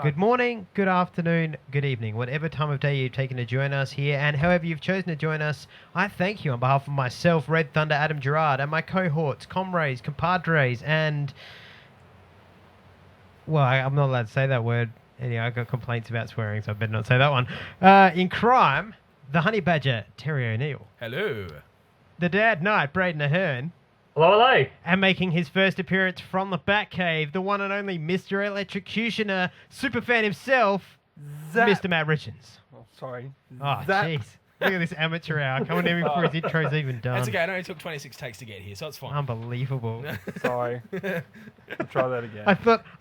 Good morning, good afternoon, good evening, whatever time of day you've taken to join us here, and however you've chosen to join us, I thank you on behalf of myself, Red Thunder Adam Gerard, and my cohorts, comrades, compadres, and... Well, I'm not allowed to say that word. Anyway, I got complaints about swearing, so I better not say that one. In crime, the honey badger, Terry O'Neill. Hello. The dad knight, Braden Ahern. Hello, hello. And making his first appearance from the Batcave, the one and only Mr. Electrocutioner, superfan himself, Mr. Matt Richards. Oh, sorry. Oh, jeez. Look at this amateur hour. Coming in before his intro's even done. That's okay. It only took 26 takes to get here, so it's fine. Unbelievable. Sorry. I'll try that again. I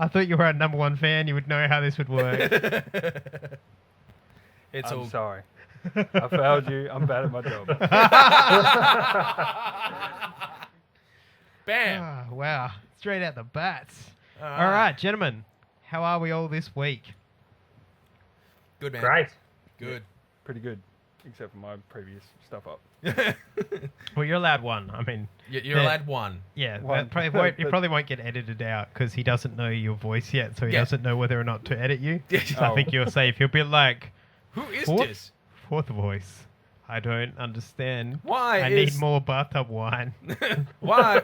thought you were our number one fan. You would know how this would work. I'm sorry. I failed you. I'm bad at my job. Bam. Oh, wow. Straight out the bats. All right, gentlemen. How are we all this week? Good, man. Great. Good. Pretty good, except for my previous stuff up. Well, you're allowed one. I mean... You're allowed one. Yeah, One. it probably won't get edited out because he doesn't know your voice yet, so he doesn't know whether or not to edit you. So I think you're safe. He'll be like... Who is Fourth? this? Fourth voice. I don't understand. Why I need more bathtub wine. Why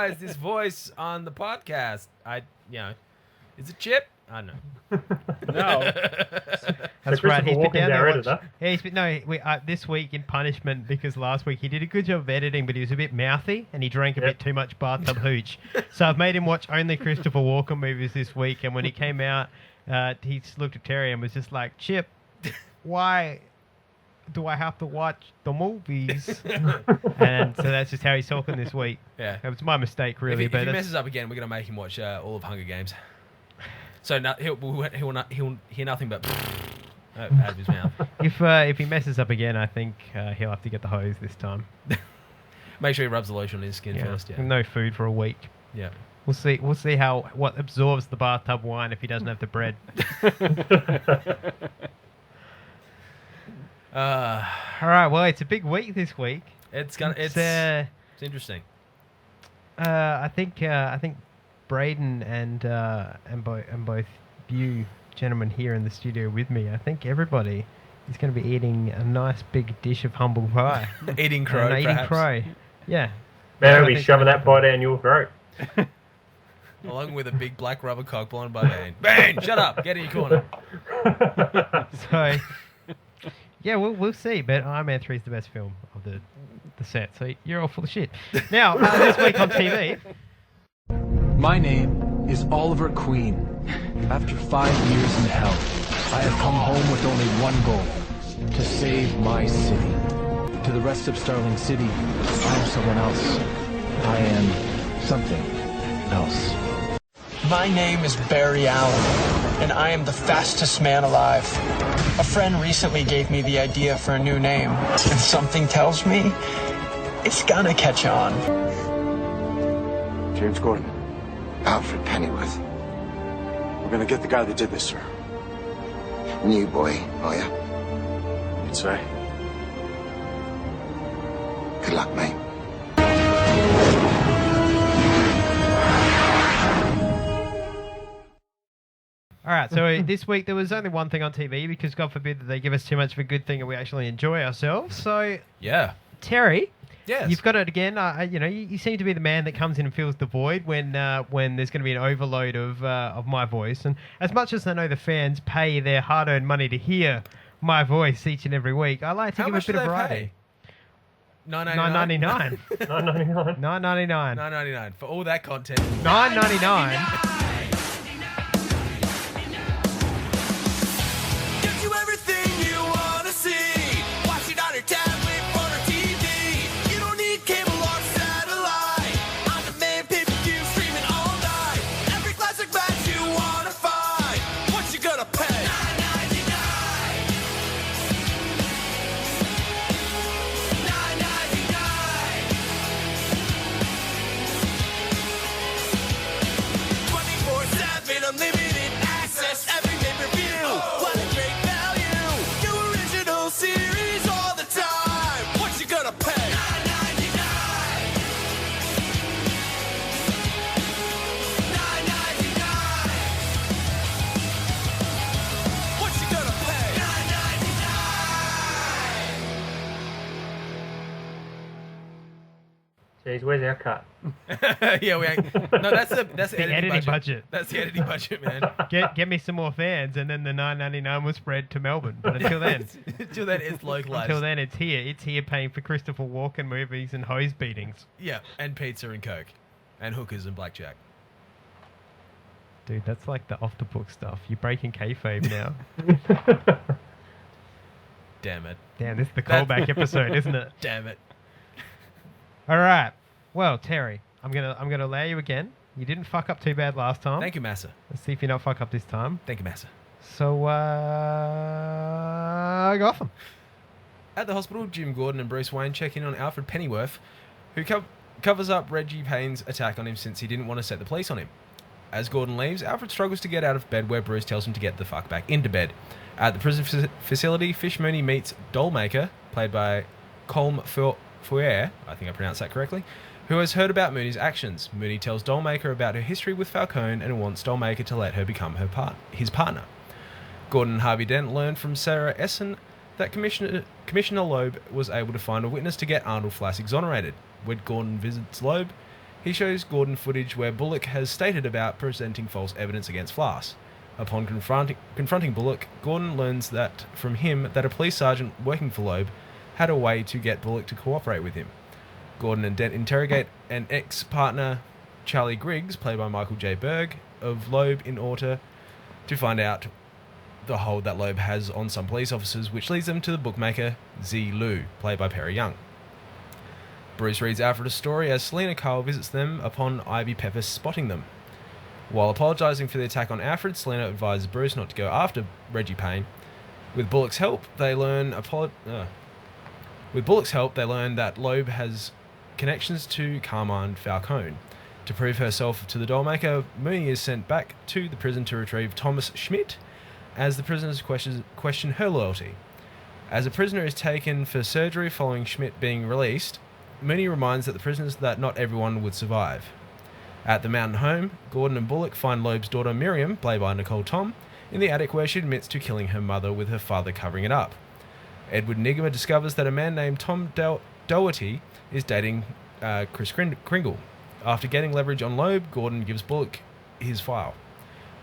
is this voice on the podcast? Is it Chip? I don't know. No. That's right. He's been down there. Editor. This week in punishment because last week he did a good job of editing, but he was a bit mouthy and he drank a bit too much bathtub hooch. So I've made him watch only Christopher Walken movies this week, and when he came out, he just looked at Terry and was just like, "Chip, why do I have to watch the movies?" And so that's just how he's talking this week. Yeah. It was my mistake, really. If he messes up again, we're going to make him watch all of Hunger Games. So he'll hear nothing but out of his mouth. If he messes up again, I think he'll have to get the hose this time. Make sure he rubs the lotion on his skin first. Yeah. No food for a week. Yeah. We'll see what absorbs the bathtub wine if he doesn't have the bread. All right. Well, it's a big week this week. It's interesting. I think Braden and both you gentlemen here in the studio with me, I think everybody is going to be eating a nice big dish of humble pie. Eating crow, eating crow. Yeah. Better be shoving that pie down your throat. Along with a big black rubber cock blown by Bane. Bane, shut up. Get in your corner. So, yeah, we'll see. But Iron Man 3 is the best film of the set. So you're all full of shit. Now, this week on TV... My name is Oliver Queen. After 5 years in hell, I have come home with only one goal: to save my city. To the rest of Starling City, I am someone else. I am something else. My name is Barry Allen, and I am the fastest man alive. A friend recently gave me the idea for a new name, and something tells me it's gonna catch on. James Gordon, Alfred Pennyworth. We're gonna get the guy that did this, sir. New boy, are ya? You'd say. Good luck, mate. All right, so this week there was only one thing on TV because God forbid that they give us too much of a good thing and we actually enjoy ourselves. So, Yeah. Terry, Yes. you've got it again. You seem to be the man that comes in and fills the void when there's going to be an overload of my voice. And as much as I know the fans pay their hard-earned money to hear my voice each and every week, I like to give a bit of variety. $9.99. $9.99. $9.99. $9.99 for all that content. $9.99. Gives you everything you want to see. Watch it on your tablet, phone, or TV. You don't need cable or satellite. On demand, pay-per-view, streaming all night. Every classic match you want to find. What you gonna pay? $9.99. $9.99. Jeez, where's our cut? Yeah, we ain't. No, that's the editing budget. That's the editing budget, man. Get me some more fans, and then the $9.99 will spread to Melbourne. But until then, It's localized. until then, it's here. It's here paying for Christopher Walken movies and hose beatings. Yeah, and pizza and coke, and hookers and blackjack. Dude, that's like the off the book stuff. You're breaking kayfabe now. Damn it. Damn, this is the callback episode, isn't it? Damn it. All right. Well, Terry, I'm gonna allow you again. You didn't fuck up too bad last time. Thank you, Massa. Let's see if you don't fuck up this time. Thank you, Massa. So, Gotham. At the hospital, Jim Gordon and Bruce Wayne check in on Alfred Pennyworth, who covers up Reggie Payne's attack on him since he didn't want to set the police on him. As Gordon leaves, Alfred struggles to get out of bed, where Bruce tells him to get the fuck back into bed. At the prison facility, Fish Mooney meets Dollmaker, played by Colm Fourier, I think I pronounced that correctly, who has heard about Mooney's actions. Mooney tells Dollmaker about her history with Falcone and wants Dollmaker to let her become his partner. Gordon and Harvey Dent learn from Sarah Essen that Commissioner Loeb was able to find a witness to get Arnold Flass exonerated. When Gordon visits Loeb, he shows Gordon footage where Bullock has stated about presenting false evidence against Flass. Upon confronting Bullock, Gordon learns that from him that a police sergeant working for Loeb had a way to get Bullock to cooperate with him. Gordon and Dent interrogate an ex-partner, Charlie Griggs, played by Michael J. Berg, of Loeb in order to find out the hold that Loeb has on some police officers, which leads them to the bookmaker Z. Liu, played by Perry Young. Bruce reads Alfred a story as Selena Kyle visits them upon Ivy Pepper spotting them. While apologising for the attack on Alfred, Selena advises Bruce not to go after Reggie Payne. With Bullock's help, they learn that Loeb has connections to Carmine Falcone. To prove herself to the dollmaker, Mooney is sent back to the prison to retrieve Thomas Schmidt, as the prisoners question her loyalty. As a prisoner is taken for surgery following Schmidt being released, Mooney reminds the prisoners that not everyone would survive. At the mountain home, Gordon and Bullock find Loeb's daughter Miriam, played by Nicole Tom, in the attic where she admits to killing her mother with her father covering it up. Edward Nigma discovers that a man named Tom Doherty is dating Chris Kringle. After getting leverage on Loeb, Gordon gives Bullock his file.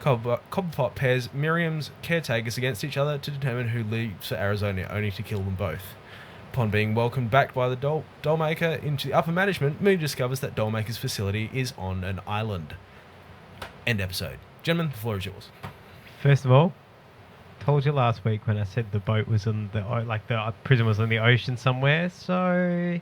Cobblepot pairs Miriam's caretakers against each other to determine who leaves for Arizona, only to kill them both. Upon being welcomed back by the dollmaker into the upper management, Mooney discovers that Dollmaker's facility is on an island. End episode. Gentlemen, the floor is yours. First of all, told you last week when I said the boat was on the prison was on the ocean somewhere, so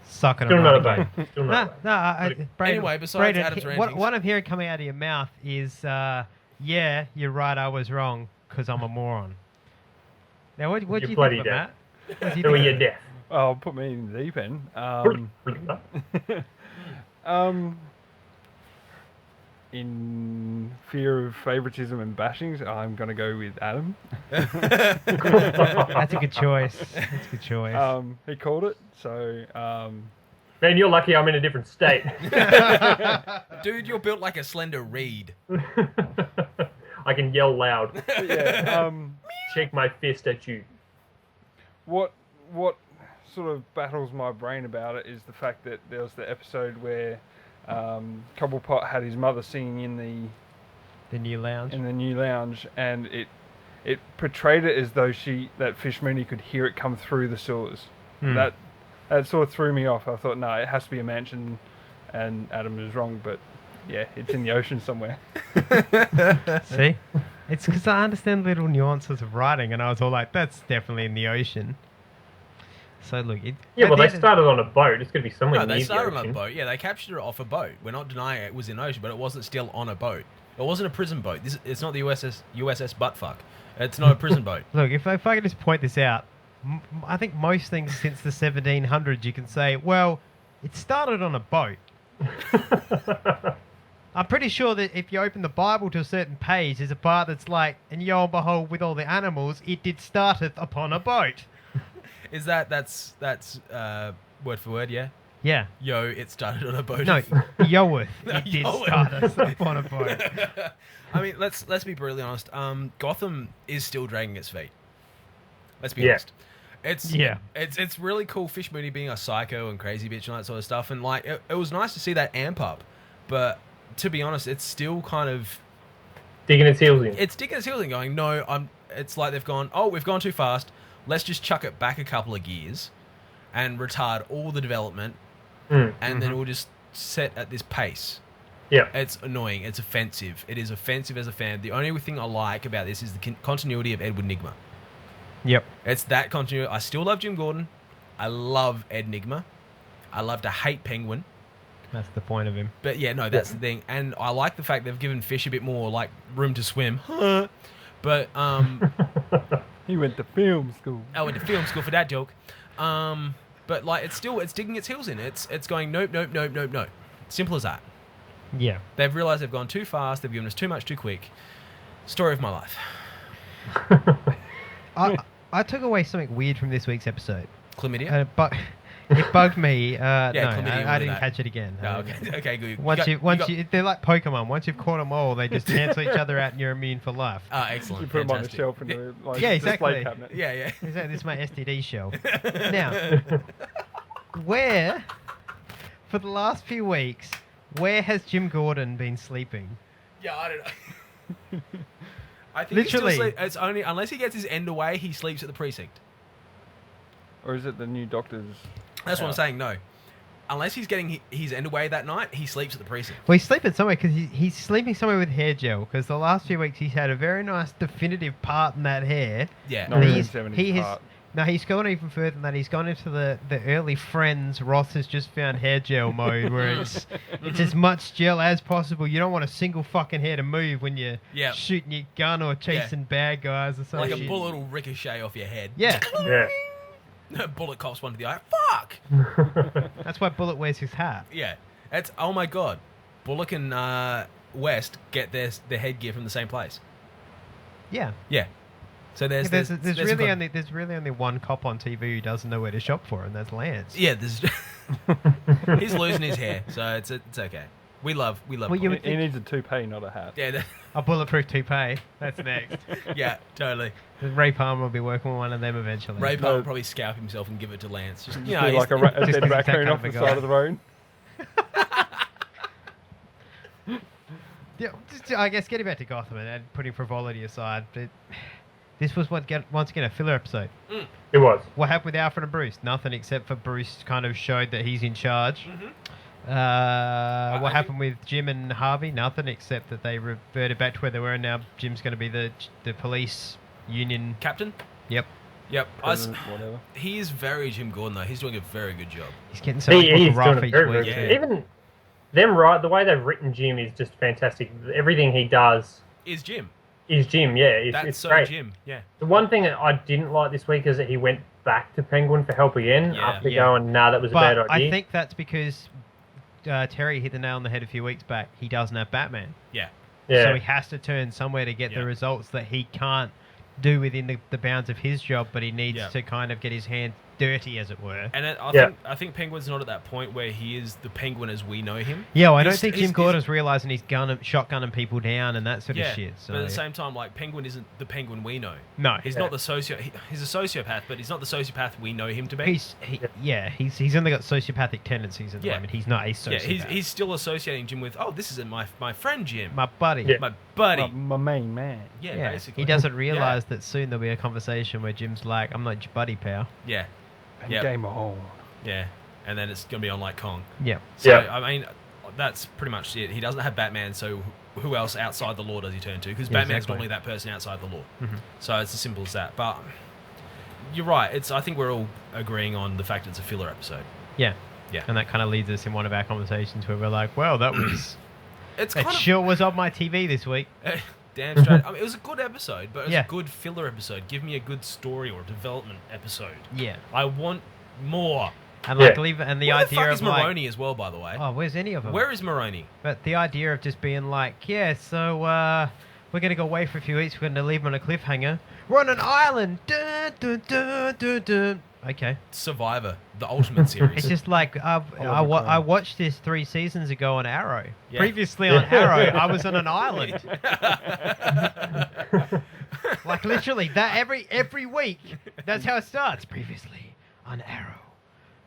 suck it. Still not a boat. Still not a boat. Braden, Anyway, besides Braden, Adam's what rantings. I'm hearing coming out of your mouth is, yeah, you're right, I was wrong, because I'm a moron. Now, what do you think bloody of deaf. that? What do you So think you're of deaf. Oh, put me in the deep end. In fear of favouritism and bashings, I'm going to go with Adam. That's a good choice. That's a good choice. He called it, so... Man, you're lucky I'm in a different state. Dude, you're built like a slender reed. I can yell loud. yeah, Shake my fist at you. what sort of battles my brain about it is the fact that there was the episode where Cobblepot had his mother singing in the new lounge. and it portrayed it as though that Fish Mooney could hear it come through the sewers. That sort of threw me off. I thought, no, it has to be a mansion, and Adam was wrong, but yeah, it's in the ocean somewhere. See? It's because I understand little nuances of writing, and I was all like, that's definitely in the ocean. So look, Yeah, well, they started on a boat. It's going to be somewhere No, near they the started on ocean. a boat. Yeah, they captured it off a boat. We're not denying it was in ocean, but it wasn't still on a boat. It wasn't a prison boat. It's not the USS Buttfuck. It's not a prison boat. Look, if I can just point this out, I think most things since the 1700s you can say, well, it started on a boat. I'm pretty sure that if you open the Bible to a certain page, there's a part that's like, and lo and behold, with all the animals, it did starteth upon a boat. Is that's word for word? Yeah. Yeah. Yo, it started on a boat. No, Yoeth. No, It did Yoeth. start upon a boat. I mean, let's be brutally honest. Gotham is still dragging its feet. Let's be Yeah. honest. It's really cool Fish Mooney being a psycho and crazy bitch and that sort of stuff. And like it was nice to see that amp up. But to be honest, it's still kind of digging its heels in. It's digging its heels in, going, no, it's like they've gone, oh, we've gone too fast. Let's just chuck it back a couple of gears and retard all the development, and then we'll just set at this pace. Yeah. It's annoying. It's offensive. It is offensive as a fan. The only thing I like about this is the continuity of Edward Nigma. Yep. It's that continuity. I still love Jim Gordon. I love Ed Nigma. I love to hate Penguin. That's the point of him. But yeah, no, that's the thing. And I like the fact they've given Fish a bit more like room to swim. But He went to film school. I went to film school for that joke. But like it's digging its heels in. It's going nope. Simple as that. Yeah. They've realised they've gone too fast. They've given us too much too quick. Story of my life. I took away something weird from this week's episode. Chlamydia? But it bugged me. Yeah, no, chlamydia, I what didn't is that? catch it again. Oh, okay, good. They're like Pokemon. Once you've caught them all, they just cancel each other out and you're immune for life. Excellent. You put them on the Fantastic. shelf in the Yeah, exactly. display cabinet. Yeah. Exactly, this is my STD show. Now, where, for the last few weeks, where has Jim Gordon been sleeping? Yeah, I don't know. I think Literally. it's only unless he gets his end away, he sleeps at the precinct. Or is it the new doctor's? That's what I'm saying. No, unless he's getting his end away that night, he sleeps at the precinct. Well, he's sleeping somewhere because he's sleeping somewhere with hair gel. Because the last few weeks he's had a very nice definitive part in that hair. Yeah. And 1970s part. No, he's gone even further than that. He's gone into the early Friends. Ross has just found hair gel mode, where it's as much gel as possible. You don't want a single fucking hair to move when you're shooting your gun or chasing bad guys or something. Like a bullet will ricochet off your head. Yeah. Yeah. Bullet cops one to the eye. Fuck. That's why Bullet wears his hat. Yeah. It's oh my god. Bullock and West get their headgear from the same place. Yeah. Yeah. So there's really only one cop on TV who doesn't know where to shop for, and that's Lance. Yeah, there's he's losing his hair, so it's okay. We love. Well, you would He needs a toupee, not a hat. Yeah, a bulletproof toupee. That's next. yeah, totally. Ray Palmer will be working with one of them eventually. Ray Palmer will probably scalp himself and give it to Lance. Just, Just do like a dead raccoon off the side of the road. Yeah, I guess getting back to Gotham and putting frivolity aside, this was once again a filler episode. It was. What happened with Alfred and Bruce? Nothing, except for Bruce kind of showed that he's in charge. What happened with Jim and Harvey? Nothing, except that they reverted back to where they were, and now Jim's going to be the police union captain. Yep. Whatever. He is very Jim Gordon though. He's doing a very good job. He's getting so much rough doing each very week. good. Yeah. Even them, right? The way they've written Jim is just fantastic. Everything he does Is Jim. is Jim. Yeah, it's so great. Jim. Yeah. The one thing that I didn't like this week is that he went back to Penguin for help again after going, nah, that was a bad idea. I think that's because Terry hit the nail on the head a few weeks back. He doesn't have Batman. Yeah. So he has to turn somewhere to get the results that he can't do within the bounds of his job, but he needs to kind of get his hand dirty, as it were. And I think Penguin's not at that point where he is the Penguin as we know him. Yeah, well, I don't think Jim Gordon's realising he's shotgunning people down and that sort of shit. So. But at the same time, like, Penguin isn't the Penguin we know. No. He's not the he's a sociopath, but he's not the sociopath we know him to be. He's only got sociopathic tendencies at the moment. He's not a sociopath. Yeah, he's still associating Jim with, oh, this is my friend Jim. My buddy. Yeah. My buddy. My main man. Yeah, basically. He doesn't realise that soon there'll be a conversation where Jim's like, I'm not your buddy, pal. Yeah. And game on. Yeah. And then it's going to be on like Kong. Yeah. So, I mean, that's pretty much it. He doesn't have Batman, so who else outside the law does he turn to? Because Batman's normally that person outside the law. Mm-hmm. So it's as simple as that. But you're right. I think we're all agreeing on the fact it's a filler episode. Yeah. Yeah. And that kind of leads us in one of our conversations where we're like, well, that was... It sure was on my TV this week. Damn straight. I mean, it was a good episode, but it was Yeah. a good filler episode. Give me a good story or development episode. Yeah. I want more. And like leave and the Where idea the fuck of is Maroney as well, by the way? Oh, where's any of them? Where is Maroney? But the idea of just being like, yeah, so we're gonna go away for a few weeks. We're gonna leave them on a cliffhanger. We're on an island. Dun, dun, dun, dun, dun. Okay. Survivor, the Ultimate series. It's just like I watched this 3 seasons ago on Arrow. Yeah. Previously on Arrow, I was on an island. Like literally, that every week. That's how it starts. Previously on Arrow.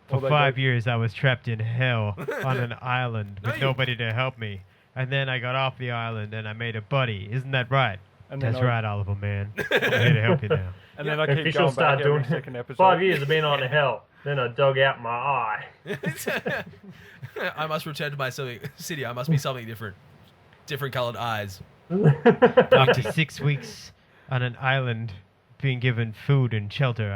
For Or they 5 go- years, I was trapped in hell on an island No, with you- nobody to help me. And then I got off the island and I made a buddy. Isn't that right? And then That's I- right, Oliver, man. I'm here to help you now. And then I keep Official going start back every doing second episode. 5 years of being on hell. Then I dug out my eye. I must return to my city. I must be something different. Different coloured eyes. After 6 weeks on an island being given food and shelter,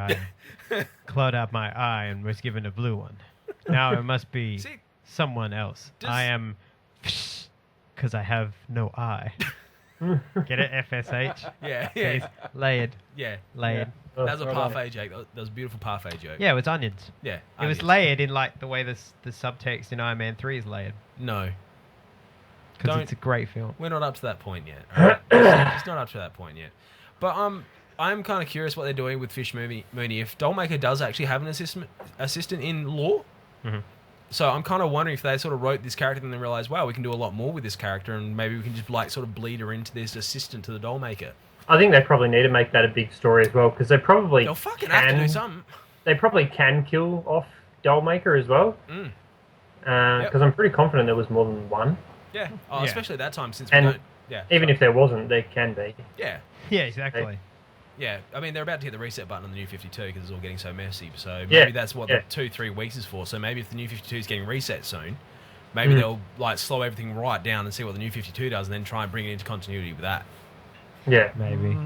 I clawed out my eye and was given a blue one. Now it must be See, someone else. I am because I have no eye. Get it? FSH? yeah, He's yeah, layered. yeah. Layered. That was a Right on. parfait joke. That was a beautiful parfait joke. Yeah, it was onions. Yeah. It was onions. layered in like the way the subtext in Iron Man 3 is layered. No, Because Don't- it's a great film. we're not up to that point yet. All right? It's not up to that point yet. But I'm kind of curious what they're doing with Fish Mooney. If Dollmaker does actually have an assistant in law. Mhm. So I'm kind of wondering if they sort of wrote this character and then realized, wow, we can do a lot more with this character, and maybe we can just like sort of bleed her into this assistant to the Dollmaker. I think they probably need to make that a big story as well, because they probably They'll fucking have to do something. They probably can kill off Dollmaker as well. Mm. Because I'm pretty confident there was more than one. Yeah. Oh, Yeah. especially at that time since we And don't. Yeah. Even if there wasn't, there can be. Yeah. Yeah, exactly. Yeah, I mean, they're about to hit the reset button on the new 52 because it's all getting so messy. So Yeah, maybe that's what yeah. the 2-3 weeks is for. So maybe if the new 52 is getting reset soon, maybe they'll like slow everything right down and see what the new 52 does, and then try and bring it into continuity with that. Yeah. Maybe.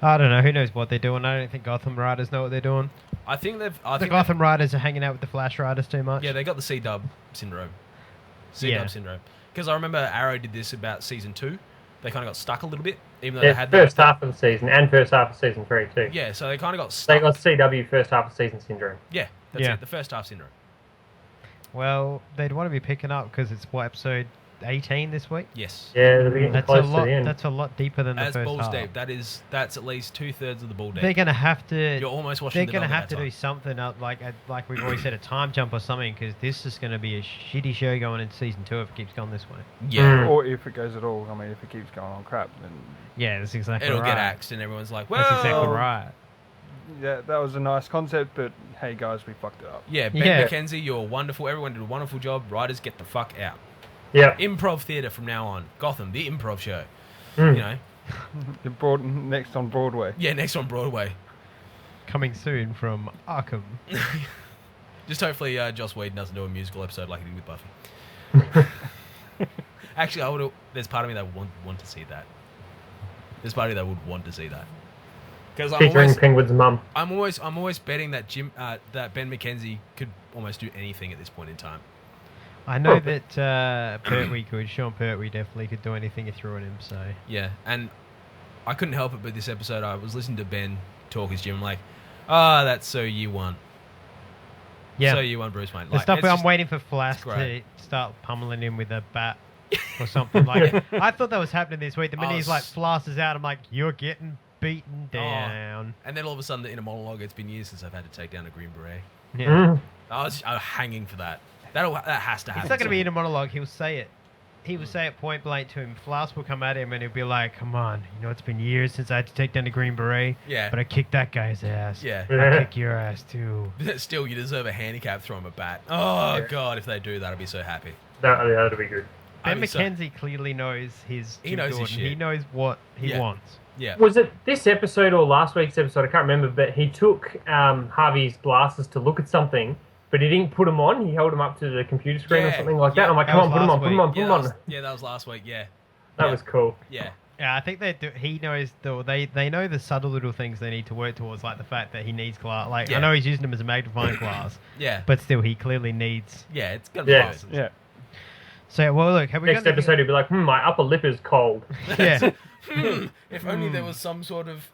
I don't know. Who knows what they're doing? I don't think Gotham Riders know what they're doing. I think they've. The Gotham Riders are hanging out with the Flash Riders too much. Yeah, they got the C-dub syndrome. C-dub Yeah. syndrome. Because I remember Arrow did this about season 2. They kind of got stuck a little bit, even though Yeah, they had first half of the season and first half of season 3 too. Yeah, so they kind of got stuck. They got CW first half of season syndrome. Yeah, that's Yeah. it. The first half syndrome. Well, they'd want to be picking up because it's what, episode 18 this week? Yes. Yeah, they're getting That's a close lot. to the end. That's a lot deeper than the As first balls half. deep, that's at least 2/3 of the ball deep. They're gonna have to. You're almost watching They're the gonna dog at have to that do time. something up, like we've always said, a time jump or something, because this is gonna be a shitty show going into season 2 if it keeps going this way. Yeah. Or if it goes at all. I mean, if it keeps going on crap, then Yeah, that's exactly It'll right. get axed, and everyone's like, well. That's exactly right. yeah, that was a nice concept, but hey guys, we fucked it up. Yeah, Ben Yeah. McKenzie, you're wonderful. Everyone did a wonderful job. Writers, get the fuck out. Yeah. Improv theatre from now on. Gotham, the improv show. Mm. You know? You're next on Broadway. Yeah, next on Broadway. Coming soon from Arkham. Just hopefully Joss Whedon doesn't do a musical episode like he did with Buffy. Actually, there's part of me that would want to see that. There's part of me that would want to see that. Because Featuring Penguin's mum. I'm always betting that that Ben McKenzie could almost do anything at this point in time. I know that Pertwee could. Sean Pertwee definitely could do anything you threw at him. So Yeah, and I couldn't help it, but this episode I was listening to Ben talk his gym. I'm like, that's so year one. yeah, So year one Bruce Wayne. the Like, stuff it's where I'm just- waiting for Flash it's to great. start pummeling him with a bat or something like it. I thought that was happening this week. The minute he's like flashes out, I'm like, you're getting beaten down. And then all of a sudden, in a monologue, it's been years since I've had to take down a Green Beret. Yeah. Mm. I was hanging for that. That has to happen. It's not going to be in a monologue. He'll say it. He will say it point blank to him. Flash will come at him and he'll be like, come on. You know, it's been years since I had to take down the Green Beret. Yeah. But I kicked that guy's ass. Yeah. I'll kick your ass too. Still, you deserve a handicap. Throw him a bat. Oh God, if they do that, I'd be so happy. That'd be good. I'd Ben be so- McKenzie clearly knows his He Jim knows his Gordon. shit. He knows what he Yeah. wants. Yeah. Was it this episode or last week's episode? I can't remember, but he took Harvey's glasses to look at something, but he didn't put them on. He held them up to the computer screen or Yeah, something like yeah, that. I'm like, that come on, was put them on, last put them on, week. put Yeah, them that on. was, that was last week. Yeah. That Yeah. was cool. Yeah. Yeah, I think he knows they know the subtle little things they need to work towards, like the fact that he needs glass. Like Yeah. I know he's using them as a magnifying glass, Yeah. but still he clearly needs. Yeah. It's gonna be Yeah. good. Yeah. So well, look, have we Next got episode, he'll be like, my upper lip is cold. Yeah, If only there was some sort of.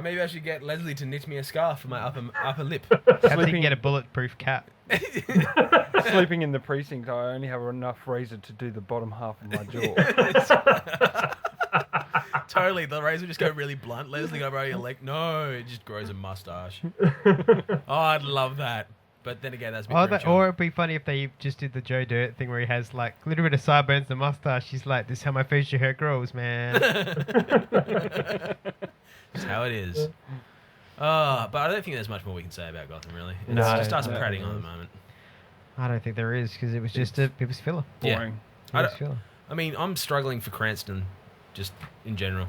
Maybe I should get Leslie to knit me a scarf for my upper lip. have we get a bulletproof cap? Sleeping in the precinct, I only have enough razor to do the bottom half of my jaw. Totally, the razor just go really blunt. Leslie go over your leg. No, it just grows a mustache. Oh, I'd love that. But then again, that's a bit premature. Or it'd be funny if they just did the Joe Dirt thing where he has like a little bit of sideburns and mustache. He's like, "This is how my facial hair grows, man." That's how it is. But I don't think there's much more we can say about Gotham, really. It's No, just us no. prating on at the moment. I don't think there is because it was just it was filler. Boring. It was filler. I mean, I'm struggling for Cranston, just in general.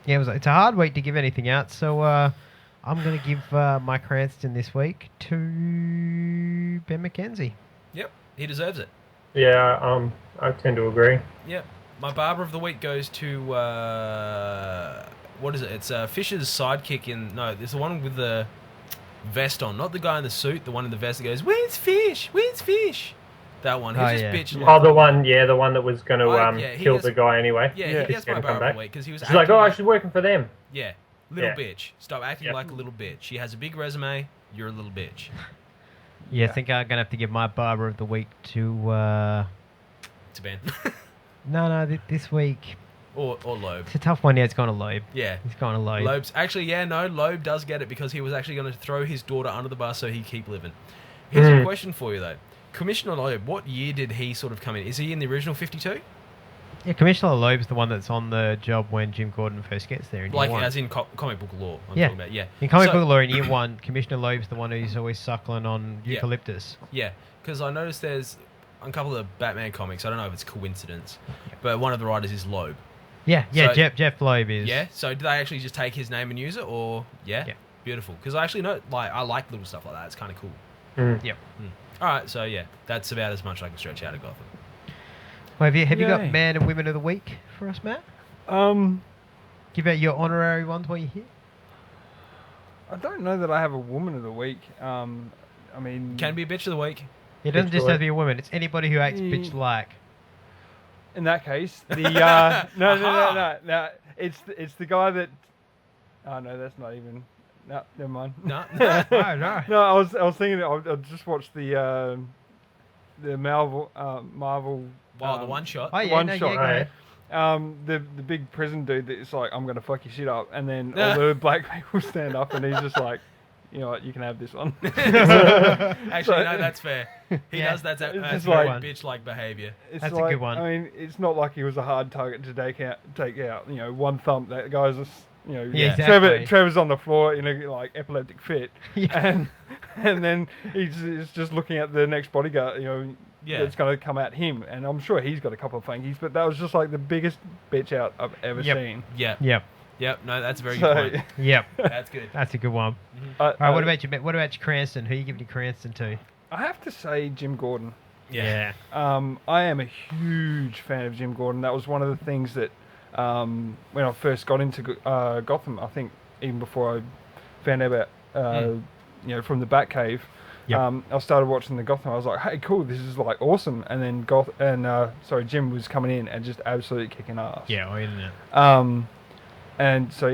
Yeah, it's a hard week to give anything out, so I'm going to give my Cranston this week to Ben McKenzie. Yep, he deserves it. Yeah, I tend to agree. Yep. My barber of the week goes to what is it? It's Fisher's sidekick in it's the one with the vest on, not the guy in the suit. The one in the vest that goes, "Where's Fish? Where's Fish?" That one. He's bitching. Oh, the one that was going to kill the guy anyway. Yeah, he gets my barber of the week because he was. She's like, "Oh, she's working for them." Yeah, little bitch. Stop acting like a little bitch. She has a big resume. You're a little bitch. Yeah, I think I'm going to have to give my barber of the week to Ben. No, this week. Or Loeb. It's a tough one. Yeah, it's gone to Loeb. Yeah. It's gone to Loeb. Loeb's actually, Loeb does get it because he was actually going to throw his daughter under the bus so he'd keep living. Here's a question for you though. Commissioner Loeb, what year did he sort of come in? Is he in the original 52? Yeah, Commissioner Loeb's the one that's on the job when Jim Gordon first gets there in year one. As in comic book law, I'm talking about, In comic book law in year one, Commissioner Loeb's the one who's always suckling on eucalyptus. Yeah, because I noticed there's a couple of Batman comics, I don't know if it's coincidence, but one of the writers is Loeb. Yeah, So- Jeff Loeb is. Yeah, so do they actually just take his name and use it, or... Yeah? Beautiful. Because I actually know, I like little stuff like that. It's kind of cool. Yep. All right, so yeah, that's about as much I can stretch out of Gotham. Well, have you got man and women of the week for us, Matt? Give out your honorary ones while you're here. I don't know that I have a woman of the week. I mean, Can be a bitch of the week. It doesn't just have to be a woman. It's anybody who acts bitch-like. In that case, the no. It's the guy that. Oh no, that's not even. No, never mind. No. No. No, I was thinking. I just watched the Marvel. Wow, the one shot. Oh, yeah, one no, shot. yeah, go The big prison dude that's like, I'm gonna fuck your shit up, and then all the black people stand up, and he's just like, you know what, you can have this one. Actually, no, that's fair. He does. That's like bitch-like behavior. That's a good one. I mean, it's not like he was a hard target to take out. You know, one thump. That guy's just, you know, Yeah, exactly. Trevor's on the floor in a like epileptic fit, and then he's just looking at the next bodyguard. You know. Yeah. That's going to come at him, and I'm sure he's got a couple of funkies, but that was just like the biggest bitch out I've ever seen. Yep. No, that's a very good point. Yep. That's good. That's a good one. Mm-hmm. All right, what about you? What about your Cranston? Who are you giving your Cranston to? I have to say Jim Gordon. Yeah. I am a huge fan of Jim Gordon. That was one of the things that when I first got into Gotham, I think even before I found out about you know, from the Batcave. Yep. I started watching the Gotham. I was like, "Hey, cool! This is like awesome." And then Jim was coming in and just absolutely kicking ass. Yeah, isn't it? And so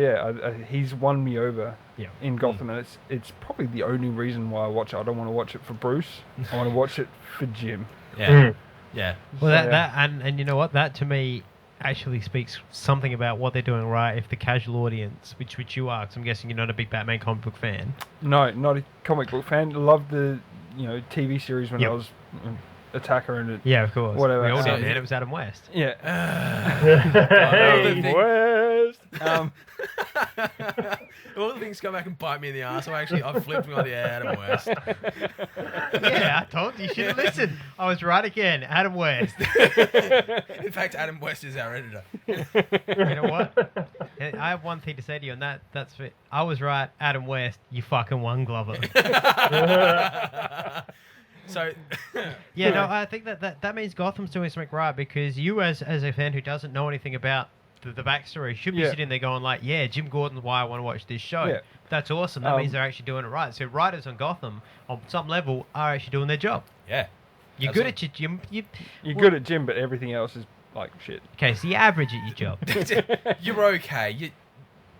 he's won me over Yeah. in Gotham, and it's probably the only reason why I watch it. I don't want to watch it for Bruce. I want to watch it for Jim. Yeah. Yeah. Well, that and you know what? That to me actually speaks something about what they're doing right. If the casual audience, which you are, because I'm guessing you're not a big Batman comic book fan. No, not a comic book fan. Loved the TV series when I was Attacker and it. Yeah, of course. Whatever. We all did, man. It was Adam West. Yeah. Hey. West. All the things come back and bite me in the ass. I flipped me on the Adam West. Yeah, I told you. You should have listened. I was right again. Adam West. In fact, Adam West is our editor. You know what? I have one thing to say to you, and that's it. I was right. Adam West, you fucking one Glover. So, yeah, no, I think that means Gotham's doing something right, because you, as a fan who doesn't know anything about the backstory, should be sitting there going like, yeah, Jim Gordon's why I want to watch this show. Yeah. That's awesome. That means they're actually doing it right. So writers on Gotham, on some level, are actually doing their job. yeah. You're good at your Jim. You're good at Jim, but everything else is like shit. Okay, so you're average at your job. You're okay.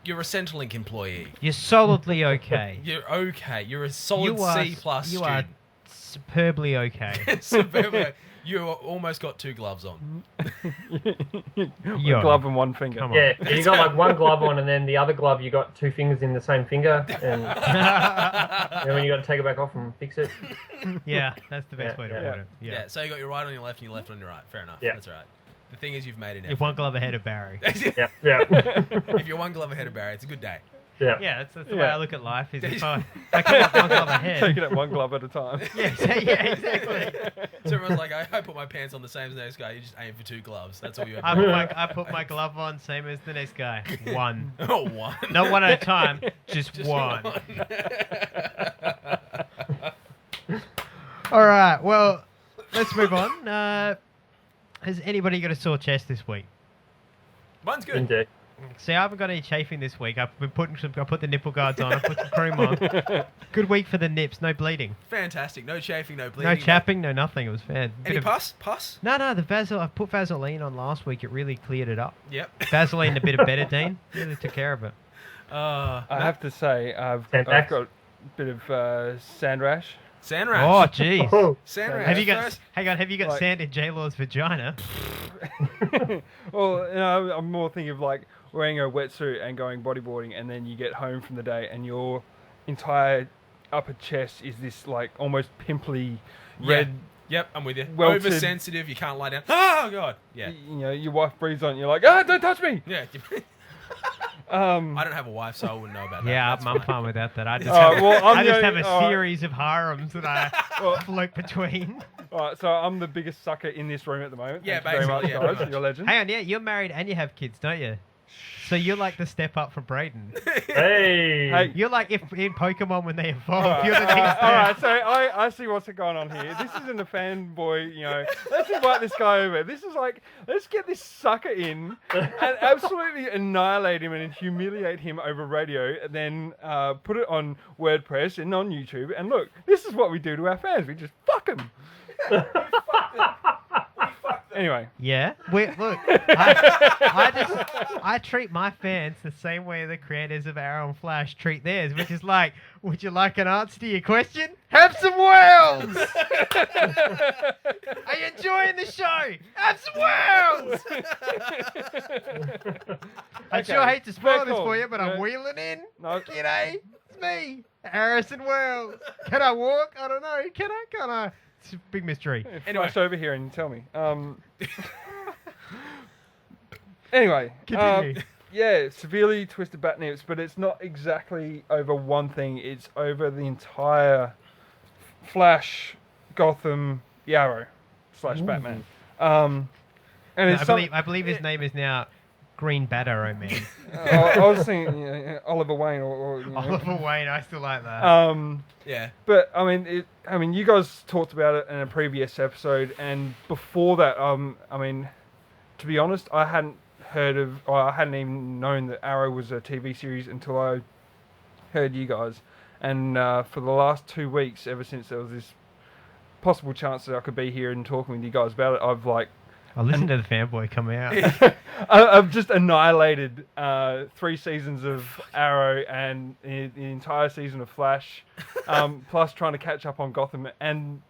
You're a Centrelink employee. You're solidly okay. You're okay. You're a solid C+ You student. are superbly okay. Superbly. You almost got 2 gloves on. A glove and one finger. Come on. Yeah, you got like one glove on, and then the other glove you got 2 fingers in the same finger, and then when you got to take it back off and fix it. Yeah, that's the best way to Yeah. put it. Yeah. Yeah. So you got your right on your left and your left on your right. Fair enough. Yeah. That's all right. The thing is, you've made it. If one glove ahead of Barry. Yeah, yeah, If you're one glove ahead of Barry, it's a good day. yeah. Yeah, that's the way Yeah. I look at life. Is if I come up one glove ahead. Taking it one glove at a time. Yeah, exactly. So everyone's like, I put my pants on the same as the next guy. You just aim for 2 gloves. That's all you I have. put my glove on, same as the next guy. One. Oh, one. Not one at a time, just one. All right, well, let's move on. Has anybody got a sore chest this week? Mine's good. Indeed. See, I haven't got any chafing this week. I've been I put the nipple guards on. I put some cream on. Good week for the nips. No bleeding. Fantastic. No chafing, no bleeding. No chapping. No nothing. It was fair. Any pus? Pus? No. I put Vaseline on last week. It really cleared it up. Yep. Vaseline and a bit of betadine. Really took care of it. I have to say, I've Sandbags? got a bit of sand rash. Sand rash. Oh, jeez. Oh, Sand rash. Have you got? First- Hang on. Have you got Like- sand in J-Law's vagina? Well, I'm more thinking of like wearing a wetsuit and going bodyboarding, and then you get home from the day and your entire upper chest is this like almost pimply red. Yep, I'm with you. Welted- Oversensitive, you can't lie down. Oh, God. Yeah. You know, your wife breathes on it, you're like, ah, don't touch me. Yeah. Um, I don't have a wife, so I wouldn't know about that. Yeah, That's I'm fine. fine with that. I just Oh, have, well, I'm I just the have only- a all right. series of harems that I float between. all right, so I'm the biggest sucker in this room at the moment. Yeah, Thank you very basically, much, yeah, guys. pretty much. You're a legend. Hang on, yeah, you're married and you have kids, don't you? So you're like the step up from Brayden. hey. Hey. You're like if in Pokemon when they evolve, All right, you're the next all right, step. so I see what's going on here. This isn't a fanboy, you know. Let's invite this guy over. This is like, let's get this sucker in and absolutely annihilate him and humiliate him over radio, and then put it on WordPress and on YouTube. And look, this is what we do to our fans. We just fuck them. Anyway, Yeah. Look, I treat my fans the same way the creators of Arrow and Flash treat theirs, which is like, would you like an answer to your question? Have some whales! Are you enjoying the show? Have some whales! I sure Okay, hate to spoil fair this call. for you, but I'm Yeah. wheeling in. No. G'day, it's me, Harrison Wells. Can I walk? I don't know. Can I? Can't I? It's a big mystery. Anyway. flash over here and tell me. Anyway, Continue. yeah, severely twisted Batnips, but it's not exactly over one thing. It's over the entire Flash, Gotham, Yarrow / Batman. And No, it's I believe his name is now Green Bat Arrow Man. I was thinking Oliver Wayne or you know. Oliver Wayne, I still like that. Yeah. But I mean, you guys talked about it in a previous episode, and before that, I mean, to be honest, I hadn't even known that Arrow was a TV series until I heard you guys. And for the last 2 weeks, ever since there was this possible chance that I could be here and talking with you guys about it, I've like, I listened to the fanboy come out. I've just annihilated 3 seasons of Arrow and the entire season of Flash, plus trying to catch up on Gotham and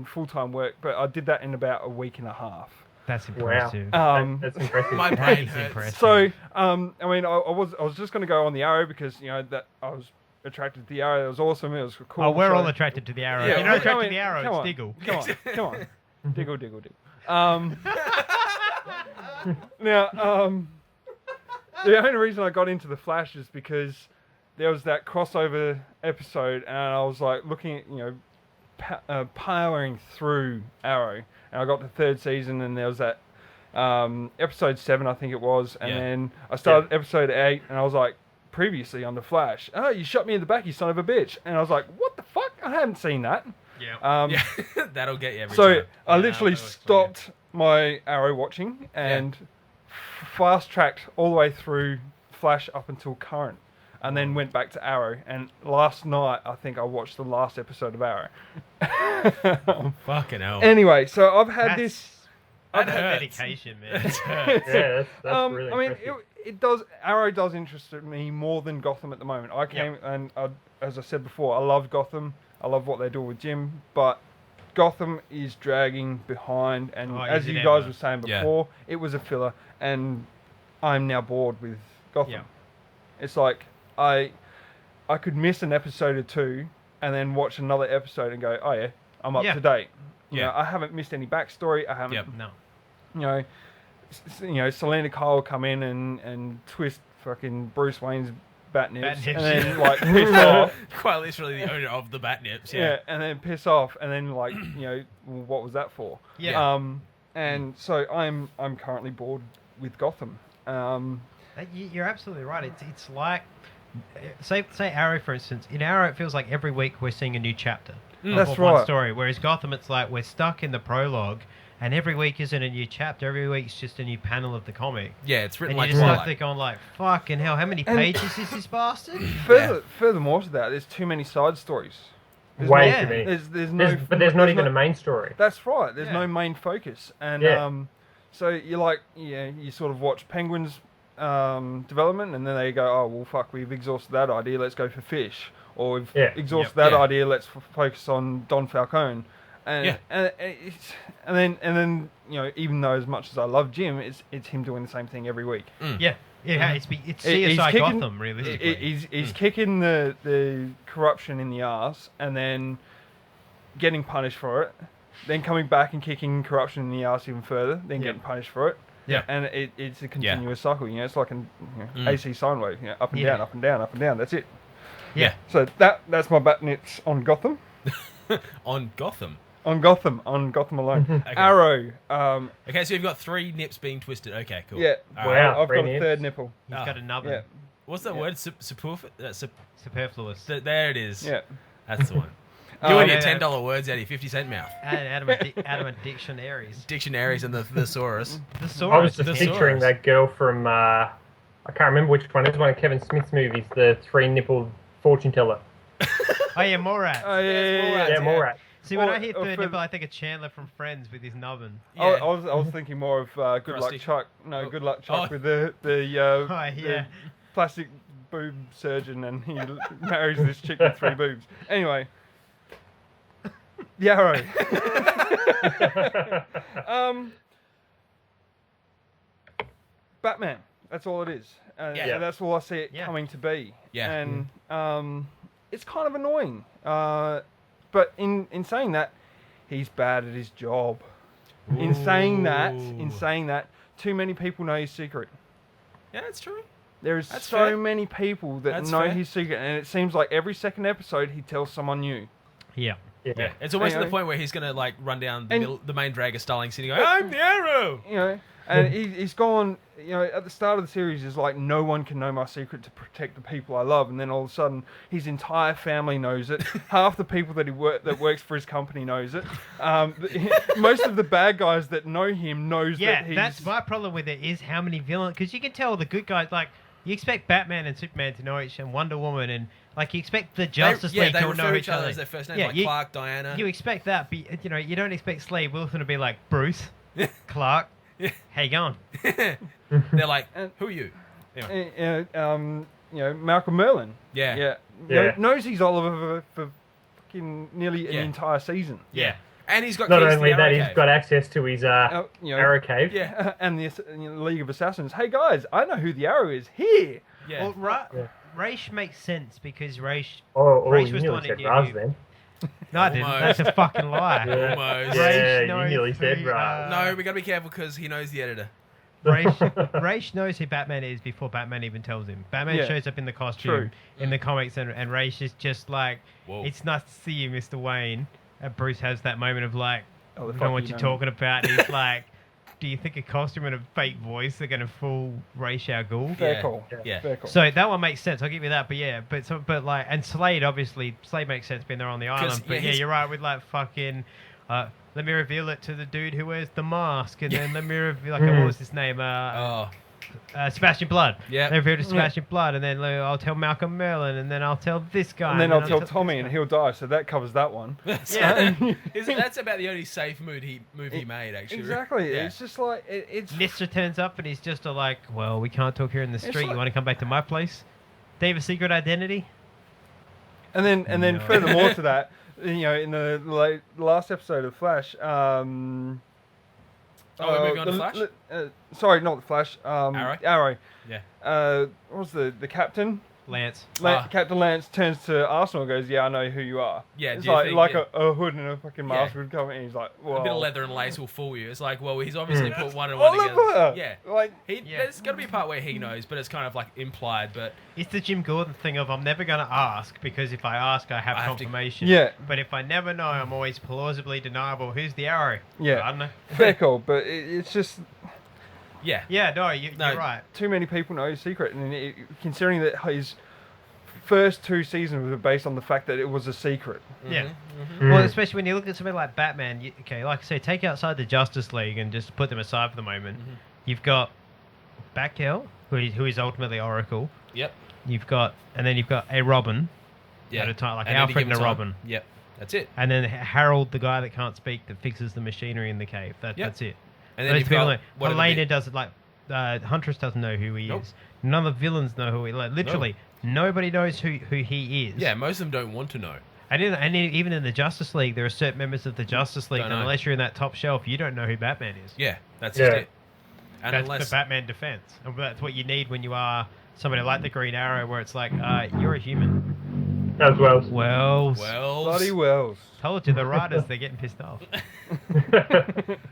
full-time work. But I did that in about a week and a half. That's impressive. That's impressive. My That brain is hurts. impressive. So, I mean, I was just going to go on the Arrow because you know that I was attracted to the Arrow. It was awesome. It was a cool. Oh, we're all show. attracted to the arrow. Yeah, if you're not I attracted to mean, the arrow, come it's on. Diggle. Come on. Diggle. Now, the only reason I got into the Flash is because there was that crossover episode, and I was like looking at, you know, powering through Arrow, and I got to 3rd season, and there was that episode 7, I think it was, and Yeah. then I started episode 8, and I was like, previously on the Flash, oh, you shot me in the back, you son of a bitch, and I was like, what the fuck? I haven't seen that. Yeah. Yeah. That'll get you every So time. I Yeah, literally that works for you. stopped my Arrow watching and fast-tracked all the way through Flash up until current, and then went back to Arrow. And last night, I think I watched the last episode of Arrow. Fucking hell. Anyway, so I've had this. That That's hurts. dedication, man. Yeah, that's really I mean, impressive. it does. Arrow does interest me more than Gotham at the moment. I came and as I said before, I love Gotham. I love what they do with Jim, but Gotham is dragging behind, and Oh, as is it you guys ever? were saying Yeah. before, it was a filler, and I'm now bored with Gotham. Yeah. It's like I could miss an episode or two, and then watch another episode and go, oh yeah, I'm up Yeah. to date. You Yeah. know, I haven't missed any backstory. I haven't, Yep. No. you know, Selena Kyle come in and twist fucking Bruce Wayne's Batnips, Batnips, and then yeah. like piss off. Quite literally the owner of the Batnips. Yeah. Yeah. And then piss off, and then like, you know, well, what was that for? Yeah. And so I'm currently bored with Gotham. You're absolutely right. It's like, say Arrow, for instance. In Arrow, it feels like every week we're seeing a new chapter. That's of one right. story. Whereas Gotham, it's like we're stuck in the prologue, and every week isn't a new chapter. Every week's just a new panel of the comic. Yeah, it's written And like you just have Twilight. to go like, fucking hell, how many pages is this bastard? Furthermore to that, there's too many side stories. There's Way no- too many. There's no, But there's not even a main story. That's right. There's Yeah. no main focus, and Yeah. so you like, you sort of watch Penguin's development, and then they go, oh well, fuck, we've exhausted that idea. Let's go for Fish, or we've Yeah. exhausted Yep. that Yeah. idea. Let's focus on Don Falcone, and Yeah. and then you know, even though as much as I love Jim, it's him doing the same thing every week. Yeah. It's He's CSI kicking- Gotham, realistically. He's kicking the corruption in the arse, and then getting punished for it, then coming back and kicking corruption in the arse even further, then getting punished for it. Yeah. And it's a continuous cycle. You know, it's like an AC sine wave. You know, up and Yeah. down, up and down, up and down. That's it. Yeah. So that's my Batnips on Gotham. On Gotham. On Gotham alone. Okay. Arrow. Okay, so you've got 3 nips being twisted. Okay, cool. Yeah. All Wow. right. I've got a brilliant. third nipple. He's got another Yeah. What's that Yeah. word? Superfluous? superfluous. There it is. Yeah. That's the one. Doing your yeah. $10 words out of your 50-cent mouth. Out of a dictionaries. Dictionaries and the thesaurus. The I was Saurus. just picturing that girl from I can't remember which one. It was one of Kevin Smith's movies, the 3-nippled fortune teller. Oh yeah, Morat. Oh yeah. Yeah, Morat. See, when Or- I hear or third for- nipple, I think of Chandler from Friends with his nubbin. I Yeah. was thinking more of Good Krusty. Luck Chuck. No, Oh. Good Luck Chuck Oh. with the yeah. plastic boob surgeon, and he marries this chick with 3 boobs. Anyway, the Arrow. Batman. That's all it is. Yeah. And that's all I see it Yeah. coming to be. Yeah. And it's kind of annoying. But in saying that, he's bad at his job. In saying that, too many people know his secret. Yeah, that's true. There is That's so fair. many people that That's know fair. his secret, and it seems like every second episode he tells someone new. Yeah. Yeah. It's almost to the Anyway. point where he's going to like run down And- the main drag of Starling City going, I'm the Arrow! You know, and he's gone. You know, at the start of the series, is like no one can know my secret to protect the people I love, and then all of a sudden, his entire family knows it. Half the people that that works for his company knows it. Most of the bad guys that know him knows Yeah, that he's. that's my problem with it is how many villains, because you can tell the good guys, like, you expect Batman and Superman to know each, and Wonder Woman, and, like, you expect the Justice League they to refer know to each each other other. as their first names, Yeah, like you- Clark, Diana. You expect that, but, you know, you don't expect Slade Wilson to be like, Bruce, Clark, how you going? They're like, And- who are you? Anyway. You know, Malcolm Merlin. Yeah. Yeah. Knows he's Oliver for fucking nearly Yeah. an entire season. Yeah. And he's got Not keys to only the that, Arrow he's Cave. got access to his You know, Arrow Cave. Yeah. and the League of Assassins. Hey guys, I know who the Arrow is here. Yeah. Well, Yeah. Raish makes sense because Raish... Oh, Raish you was the nearly one who said did Raz you. then. No, I didn't. Almost. That's a fucking lie. Yeah, Almost. yeah you knows nearly said who, Raz. No, we got to be careful because he knows the editor. Raish knows who Batman is before Batman even tells him. Batman Yeah. shows up in the costume in the comics, and Raish is just like, Whoa. it's nice to see you, Mr. Wayne. And Bruce has that moment of like, Oh, I the don't fuck know what you you're know. talking about. And he's like, do you think a costume and a fake voice are going to fool Raish Al Ghul? Fair Yeah. call. Yeah. Fair call. So that one makes sense. I'll give you that. But yeah, but like, and Slade obviously, Slade makes sense being there on the island. But yeah, he's- you're right with like fucking. Let me reveal it to the dude who wears the mask, and then let me reveal like what was his name? Oh. Sebastian Blood. Yep. Let me reveal to Sebastian Blood, and then I'll tell Malcolm Merlin, and then I'll tell this guy, and then I'll tell this Tommy, and guy. he'll die. So that covers that one. Yeah. That's about the only safe movie he made, actually. Exactly. Yeah. It's just like it's. Lister turns up, and he's just like, well, we can't talk here in the street. like- You want to come back to my place? Do you have a secret identity? And then No. furthermore to that, in the last episode of Flash. we're moving on to Flash? Sorry, not the Flash. Arrow? Yeah. What was the captain? Lance. Captain Lance turns to Arsenal and goes, "Yeah, I know who you are." Yeah, it's do you like think- a hood and a fucking mask Yeah. would come in. And he's like, "Well, A bit of leather and lace will fool you. It's like, well, he's obviously put one and one together. Oliver! Yeah. Like, There's got to be a part where he knows, but it's kind of like implied. But It's the Jim Gordon thing of I'm never going to ask because if I ask, I have I have to- confirmation. Yeah. But if I never know, I'm always plausibly deniable. Who's the arrow? Yeah. I don't know. fair call, but it's just yeah, Yeah, no, you're right. too many people know his secret, and considering that his first 2 seasons were based on the fact that it was a secret. Yeah. Well, especially when you look at something like Batman. Okay, like I say, take outside the Justice League and just put them aside for the moment. You've got Batgirl, who is ultimately Oracle. Yep. And then you've got a Robin. Yeah. At a time, like At any Alfred and given a time. Robin. Yep. That's it. And then Harold, the guy that can't speak, that fixes the machinery in the cave. That's it. And then Those you've people got know. whatever Helena bit- doesn't like. Huntress doesn't know who he Nope. is. None of the villains know who he. Like literally, nobody knows who he is. Yeah, most of them don't want to know. Even in the Justice League, there are certain members of the Justice League Don't that know. unless you're in that top shelf, you don't know who Batman is. Yeah, that's Yeah. just it. And That's unless the Batman defense, and that's what you need when you are somebody like the Green Arrow, where it's like, you're a human. As well. Wells. Bloody Wells. Told you the writers, they're getting pissed off. all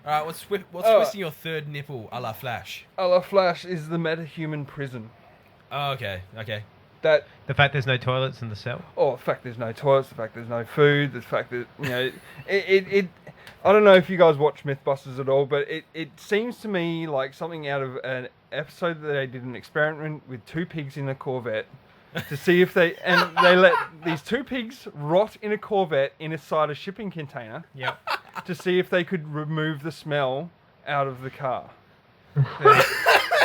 right, what's twisting your third nipple, a la Flash? A la Flash is the metahuman prison. Oh, okay. That The fact there's no toilets in the cell. the fact there's no toilets, the fact there's no food, the fact that it I don't know if you guys watch Mythbusters at all, but it seems to me like something out of an episode that they did an experiment with 2 pigs in a Corvette to see if they let these 2 pigs rot in a Corvette inside a shipping container. Yep. To see if they could remove the smell out of the car.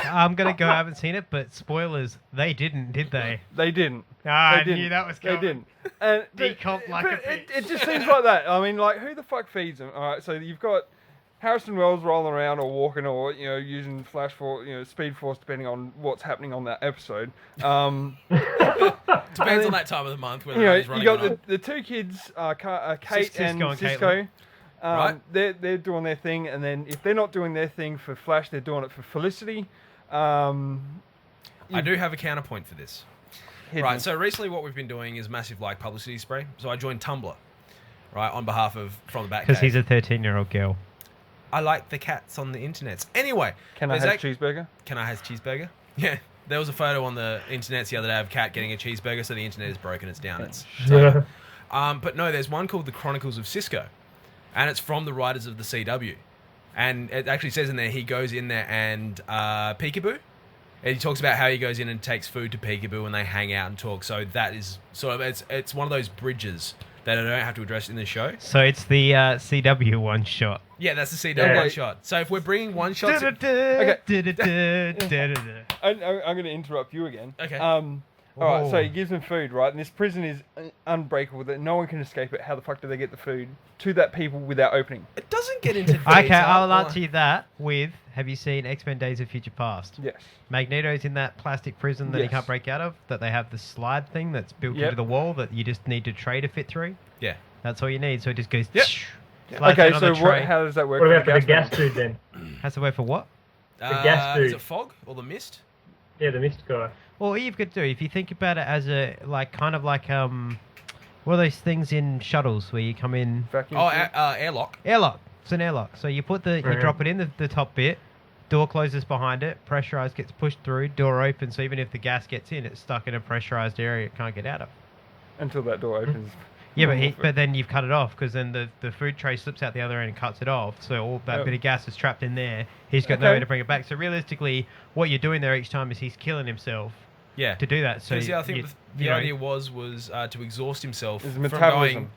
I'm gonna go. I haven't seen it, but spoilers. They didn't, did they? They didn't. I They knew that was coming. They didn't. And Decomp like a it bitch. just seems like that. I mean, like, who the fuck feeds them? All right, so you've got Harrison Wells rolling around or walking or using Flash Force, Speed Force, depending on what's happening on that episode. Depends on that time of the month whether he's running you or got not. the 2 kids, Kate Cisco and and Cisco. Right. They're doing their thing, and then if they're not doing their thing for Flash, they're doing it for Felicity. I do have a counterpoint for this. Hit Right, me. so recently what we've been doing is massive publicity spray. So I joined Tumblr, right, on behalf of From the Batcave. Because he's a 13-year-old girl. I like the cats on the internet. Anyway, Can I there's have cheeseburger? Can I have cheeseburger? Yeah. There was a photo on the internet the other day of a cat getting a cheeseburger, so the internet is broken. It's down. It's over. But no, there's one called The Chronicles of Cisco, and it's from the writers of the CW. And it actually says in there he goes in there and Peekaboo. And he talks about how he goes in and takes food to Peekaboo and they hang out and talk. So that is sort of it's one of those bridges that I don't have to address in the show. So it's the CW one shot. Yeah, that's the CW one shot. So if we're bringing one shots, I'm going to interrupt you again. Okay. All right, so he gives them food, right? And this prison is unbreakable, that no one can escape it. How the fuck do they get the food to that people without opening? it doesn't get into detail. Okay, I'll answer you that with, have you seen X-Men Days of Future Past? Yes. Magneto's in that plastic prison that he Yes. can't break out of, that they have the slide thing that's built Yep. into the wall that you just need to tray to fit through. Yeah. That's all you need, so it just goes... Yep. slides Okay, down so on the tray. how does that work? What for about for the gas man? dude then? Has to wait for what? gas Is food. it fog or the mist? Yeah, the mist guy. Well, all you've got to do, if you think about it as a, like, kind of like, what are those things in shuttles where you come in... Vacuum Oh, seal? airlock. Airlock. It's an airlock. So you put you Right. drop it in the top bit, door closes behind it, pressurized, gets pushed through, door opens, so even if the gas gets in, it's stuck in a pressurized area it can't get out of. Until that door opens. Yeah, but then you've cut it off because then the food tray slips out the other end and cuts it off. So all that Oh. bit of gas is trapped in there. He's got Okay. no way to bring it back. So realistically, what you're doing there each time is he's killing himself Yeah. to do that. So Because I think you- the you know, idea was to exhaust himself His from metabolism.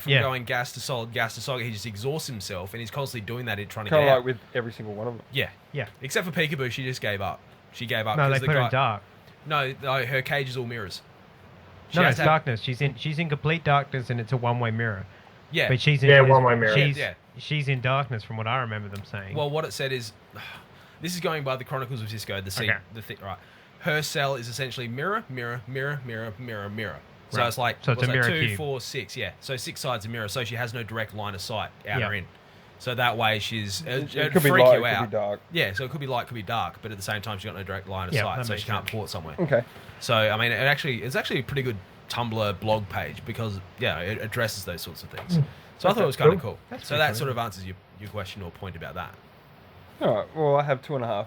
going gas to solid, gas to solid. He just exhausts himself, and he's constantly doing that. Trying to Kind get of out. like with every single one of them. Yeah. Yeah. Except for Peekaboo, she just gave up. She gave up. No, they 'cause the put her guy- in dark. No, her cage is all mirrors. She No, has it's to have- darkness. She's in complete darkness and it's a one-way mirror. Yeah. But she's in Yeah, one-way mirror. She's in darkness from what I remember them saying. Well, what it said is, this is going by the Chronicles of Cisco. The Okay. thing, right? Her cell is essentially mirror, mirror, mirror, mirror, mirror, mirror. So Right. it's like So it's what's a that, mirror 2, cube. 4, 6. Yeah. So 6 sides of mirror. So she has no direct line of sight out Yeah. or in. So that way she's It could be freak light, you it out. could be dark. Yeah. So it could be light, could be dark, but at the same time she's got no direct line of Yeah, sight, that so makes she can't sense. port somewhere. Okay. So I mean, it's actually a pretty good Tumblr blog page because it addresses those sorts of things. So I thought it was kind of cool. That's So pretty that cool. sort of answers your question or point about that. All right. Well, I have 2.5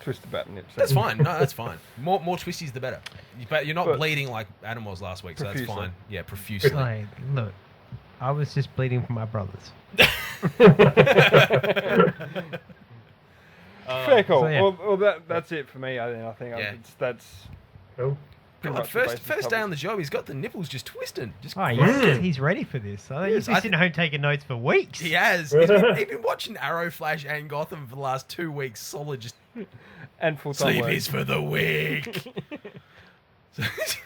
twisted Batnips. That's fine. No, that's fine. More twisties the better. But you're not But- bleeding like Adam was last week, so that's Profusely. fine. Yeah, profusely. Like, look, I was just bleeding from my brothers. Fair call. So, yeah. Well, that's it for me. I think Yeah. that's Cool. pretty God, much the first basic day on topics. the job, he's got the nipples just twisted. Just Oh, he's ready for this. I think Yes, he's been sitting at home taking notes for weeks. He has. He's been watching Arrow, Flash, and Gotham for the last 2 weeks solid. Just And full-time sleep work. is for the weak.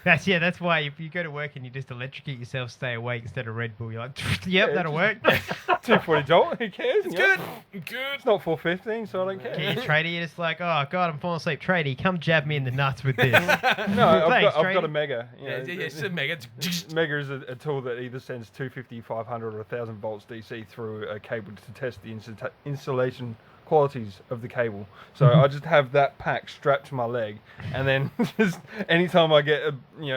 That's why if you go to work and you just electrocute yourself, stay awake instead of Red Bull, you're like, yep, Yeah, that'll work. 240 jolt. Who cares? It's Yeah. good. Good. It's not 415, so I don't care. Get your tradie, you're just like, oh god, I'm falling asleep. Tradie, come jab me in the nuts with this. No, I've Thanks, got a tradie. Mega. You Yeah, know, it's a mega. Mega is a tool that either sends 250, 500, or 1,000 volts DC through a cable to test the insulation qualities of the cable. So I just have that pack strapped to my leg, and then just anytime I get a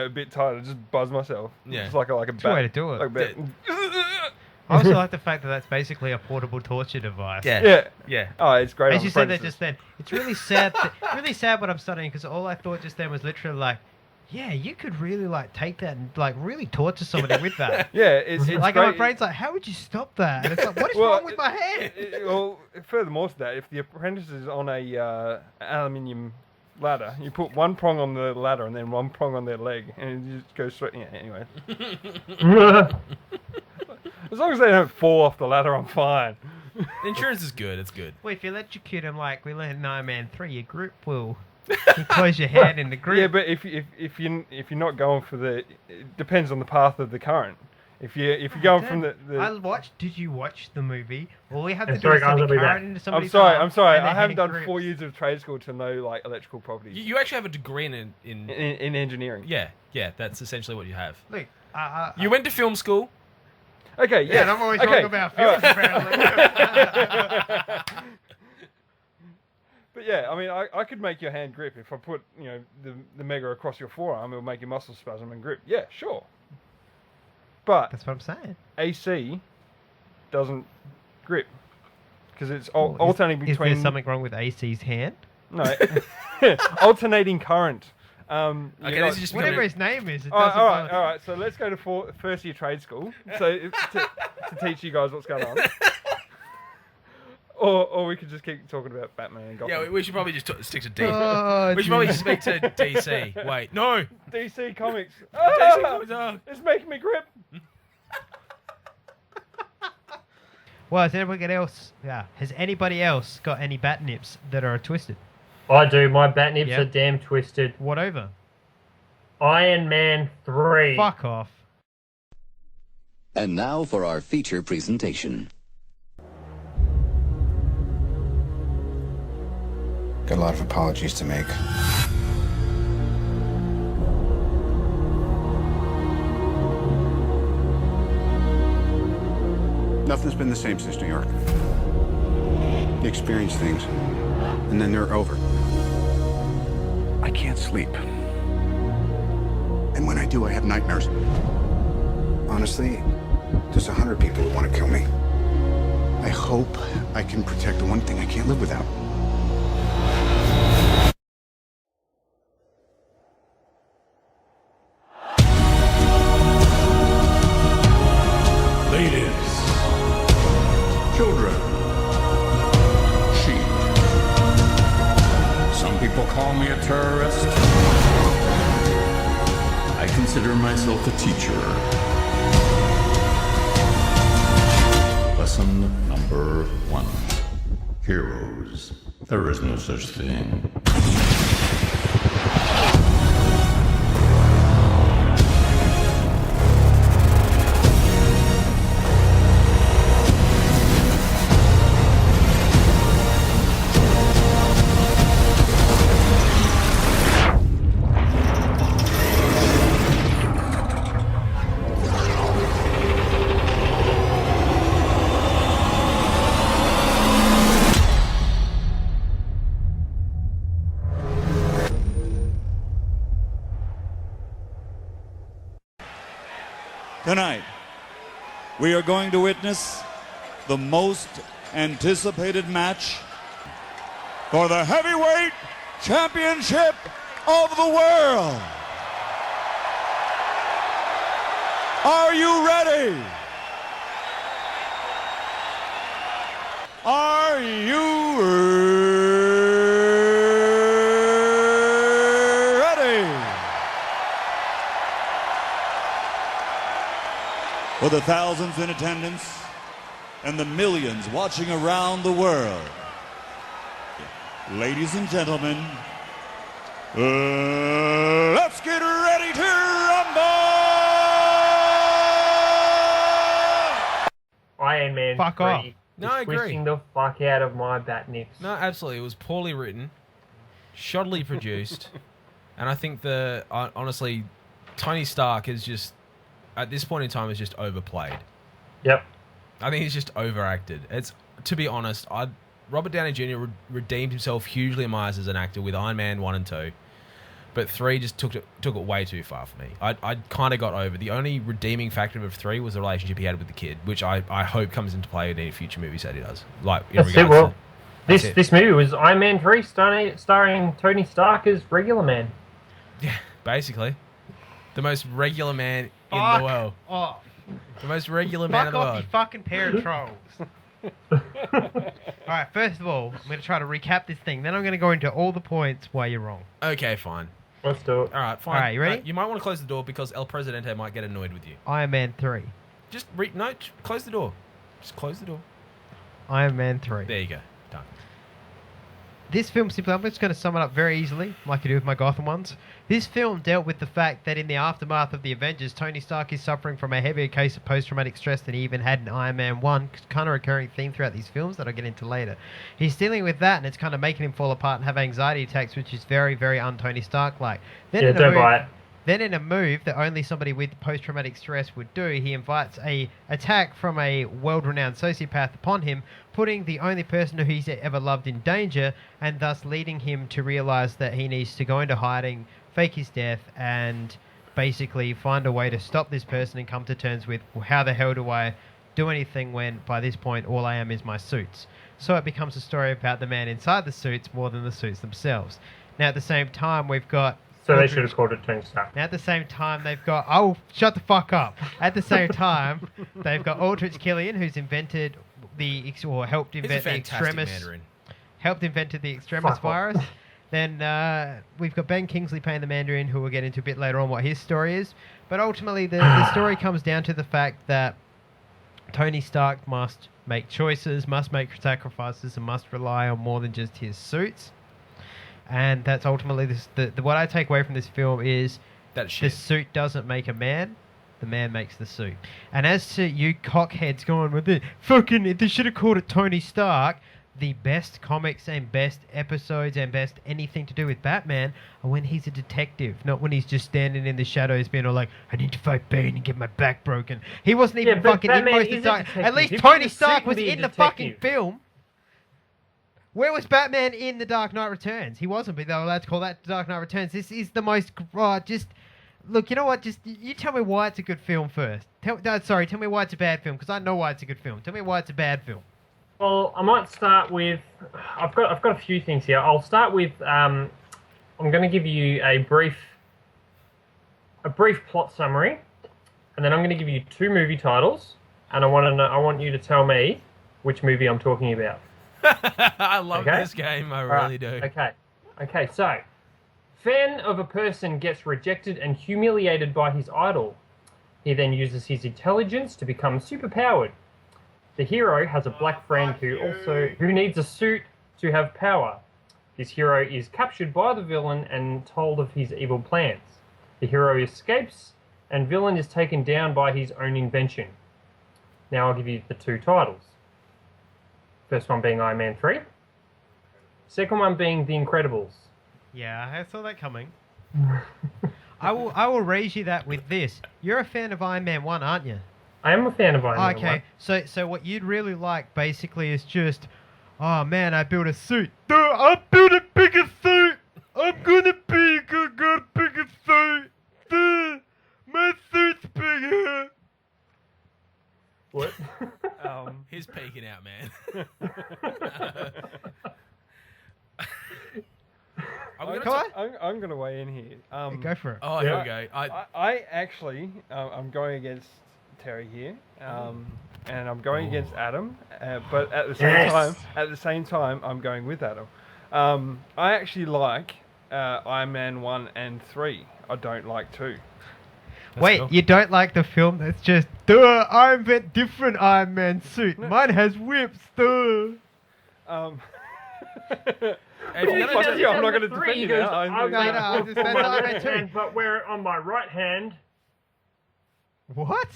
bit tired, I just buzz myself. Yeah. It's like a It's a way to do it. Like a bat. I also like the fact that that's basically a portable torture device. Yeah. Yeah. Oh, it's great. As on you said that apprentices. just then, it's really sad. Really sad what I'm studying because all I thought just then was literally like, yeah, you could really like take that and like really torture somebody with that. Yeah, it's Like great. my brain's like, how would you stop that? And it's like, what is Well, wrong with my hand? Well, furthermore to that, if the apprentice is on a aluminium ladder, you put one prong on the ladder and then one prong on their leg, and you just go straight. Yeah, anyway. As long as they don't fall off the ladder, I'm fine. Insurance is good. It's good. Well, if you electrocute him like we learned in Ironman 3, your grip will. You close your hand in the grip. Yeah, but if you're not going for it depends on the path of the current. If you're going from the I watched. Did you watch the movie? All we have to do is Extravaganza send will a be current back. into I'm somebody's sorry. arm, I'm sorry. and I their haven't hand done 4 years of trade school to know like electrical properties You actually have a degree in in engineering. yeah. That's essentially what you have. Look, You went to film school. Okay. yeah, and I'm always wrong about films, apparently. But yeah, I mean, I could make your hand grip if I put the Mega across your forearm. It'll make your muscle spasm and grip. Yeah, sure. But That's what I'm saying. AC doesn't grip because it's alternating Is between there something wrong with AC's hand? no alternating current. Okay, this is just Whatever becoming- his name is, it All doesn't right, bother- all right. So let's go to first year trade school. So to teach you guys what's going on. Or we could just keep talking about Batman and Gotham. Yeah, we should probably just stick to DC. Oh, we should probably speak to DC. Wait, no. DC Comics. DC Comics, oh. It's making me grip. Well, has anybody else got any Batnips that are twisted? I do. My Batnips Yep. are damn twisted. What over? Iron Man 3. Fuck off. And now for our feature presentation. Got a lot of apologies to make. Nothing's been the same since New York. You experience things, and then they're over. I can't sleep. And when I do, I have nightmares. Honestly, there's 100 people who want to kill me. I hope I can protect the one thing I can't live without. Ladies, children, sheep. Some people call me a terrorist. I consider myself a teacher. Lesson number 1. Heroes. There is no such thing. Tonight, we are going to witness the most anticipated match for the heavyweight championship of the world. Are you ready? Are you ready? For the thousands in attendance and the millions watching around the world, ladies and gentlemen, let's get ready to rumble! Iron Man Fuck 3 off. No, I agree. Twisting the fuck out of my Batnips. No, absolutely. It was poorly written, shoddily produced, and I think honestly, Tony Stark is just, at this point in time, is just overplayed. Yep. I think he's just overacted. To be honest, Robert Downey Jr. redeemed himself hugely in my eyes as an actor with Iron Man 1 and 2. But 3 just took it way too far for me. I kind of got over. The only redeeming factor of 3 was the relationship he had with the kid, which I hope comes into play in any future movies that he does. Like, That's it. Well, this movie was Iron Man 3 starring Tony Stark as regular man. Yeah, basically. The most regular man in the world. Oh. The most regular man in the Fuck off, world. you fucking pair of trolls. Alright, first of all, I'm going to try to recap this thing. Then I'm going to go into all the points why you're wrong. Okay, fine. Let's do it. Alright, fine. Alright, you ready? You might want to close the door because El Presidente might get annoyed with you. Iron Man 3. Just close the door. Just close the door. Iron Man 3. There you go. Done. This film, simply, I'm just going to sum it up very easily, like I do with my Gotham ones. This film dealt with the fact that in the aftermath of the Avengers, Tony Stark is suffering from a heavier case of post-traumatic stress than he even had in Iron Man 1, kind of recurring theme throughout these films that I'll get into later. He's dealing with that, and it's kind of making him fall apart and have anxiety attacks, which is very, very un-Tony Stark-like. Don't buy it. Then in a move that only somebody with post-traumatic stress would do, he invites a attack from a world-renowned sociopath upon him, putting the only person who he's ever loved in danger, and thus leading him to realize that he needs to go into hiding, fake his death, and basically find a way to stop this person and come to terms with how the hell do I do anything when, by this point, all I am is my suits. So it becomes a story about the man inside the suits more than the suits themselves. Now, at the same time, we've got... So they should have called it Tony Stark. Now, at the same time, they've got... Oh, shut the fuck up. At the same time, they've got Aldrich Killian, who's invented or helped invent the Extremis... Mandarin. Helped invent the Extremis virus. Then we've got Ben Kingsley playing the Mandarin, who we'll get into a bit later on what his story is. But ultimately, the story comes down to the fact that Tony Stark must make choices, must make sacrifices, and must rely on more than just his suits. And that's ultimately what I take away from this film is that shit. The suit doesn't make a man, the man makes the suit. And as to you cockheads going with it, fucking, they should have called it Tony Stark. The best comics and best episodes and best anything to do with Batman are when he's a detective, not when he's just standing in the shadows being all like, I need to fight Bane and get my back broken. He wasn't even fucking in most of the time. At least Tony Stark was in the fucking film. Where was Batman in The Dark Knight Returns? He wasn't, but they were allowed to call that The Dark Knight Returns. This is the most... Look, you know what? Just you tell me why it's a good film first. Tell me why it's a bad film, because I know why it's a good film. Tell me why it's a bad film. Well, I might start with... I've got a few things here. I'll start with... I'm going to give you a brief plot summary, and then I'm going to give you 2 movie titles, and I want you to tell me which movie I'm talking about. I love this game. I really do. Okay, so... Fan of a person gets rejected and humiliated by his idol. He then uses his intelligence to become superpowered. The hero has a black friend who needs a suit to have power. This hero is captured by the villain and told of his evil plans. The hero escapes, and villain is taken down by his own invention. Now I'll give you the 2 titles. First one being Iron Man 3. Second one being The Incredibles. Yeah, I saw that coming. I will raise you that with this. You're a fan of Iron Man 1, aren't you? I am a fan of Iron Man 1. Okay, so what you'd really like basically is just, oh man, I built a suit. I built a bigger suit. I'm gonna be a bigger suit. My suit's bigger. I'm going to weigh in here. Go for it. Oh, here we go. I actually, I'm going against Terry here, and I'm going against Adam, but at the same time, I'm going with Adam. I actually like Iron Man 1 and 3. I don't like 2. Wait, cool. you don't like the film that's just, duh, I invent different Iron Man suit. Mine has whips, duh. I'm not going to defend you now. On my left hand, but where on my right hand, What?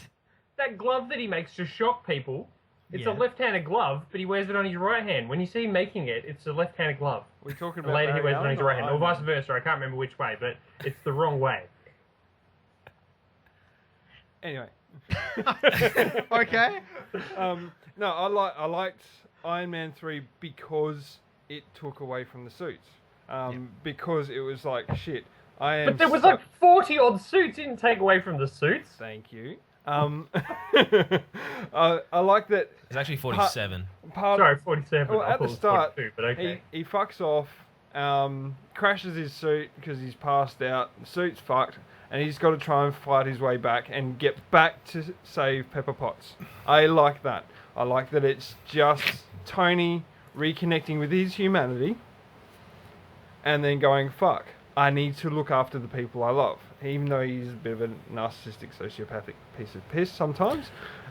that glove that he makes to shock people, it's a left-handed glove, but he wears it on his right hand. When you see him making it, it's a left-handed glove. We're talking The about later he Barry wears it on his Allen right hand, or Iron vice Man? versa. I can't remember which way, but it's the wrong way. Anyway. Okay. No, I liked Iron Man 3 because it took away from the suits. Because it was like, shit, I am... But there was like 40-odd suits. It didn't take away from the suits. Thank you. I like that... It's actually 47. Sorry, 47. Well, I at the thought it was start, 42, but okay. he fucks off, crashes his suit because he's passed out, the suit's fucked, and he's got to try and fight his way back and get back to save Pepper Potts. I like that. I like that it's just Tony reconnecting with his humanity and then going, fuck, I need to look after the people I love. Even though he's a bit of a narcissistic, sociopathic piece of piss sometimes.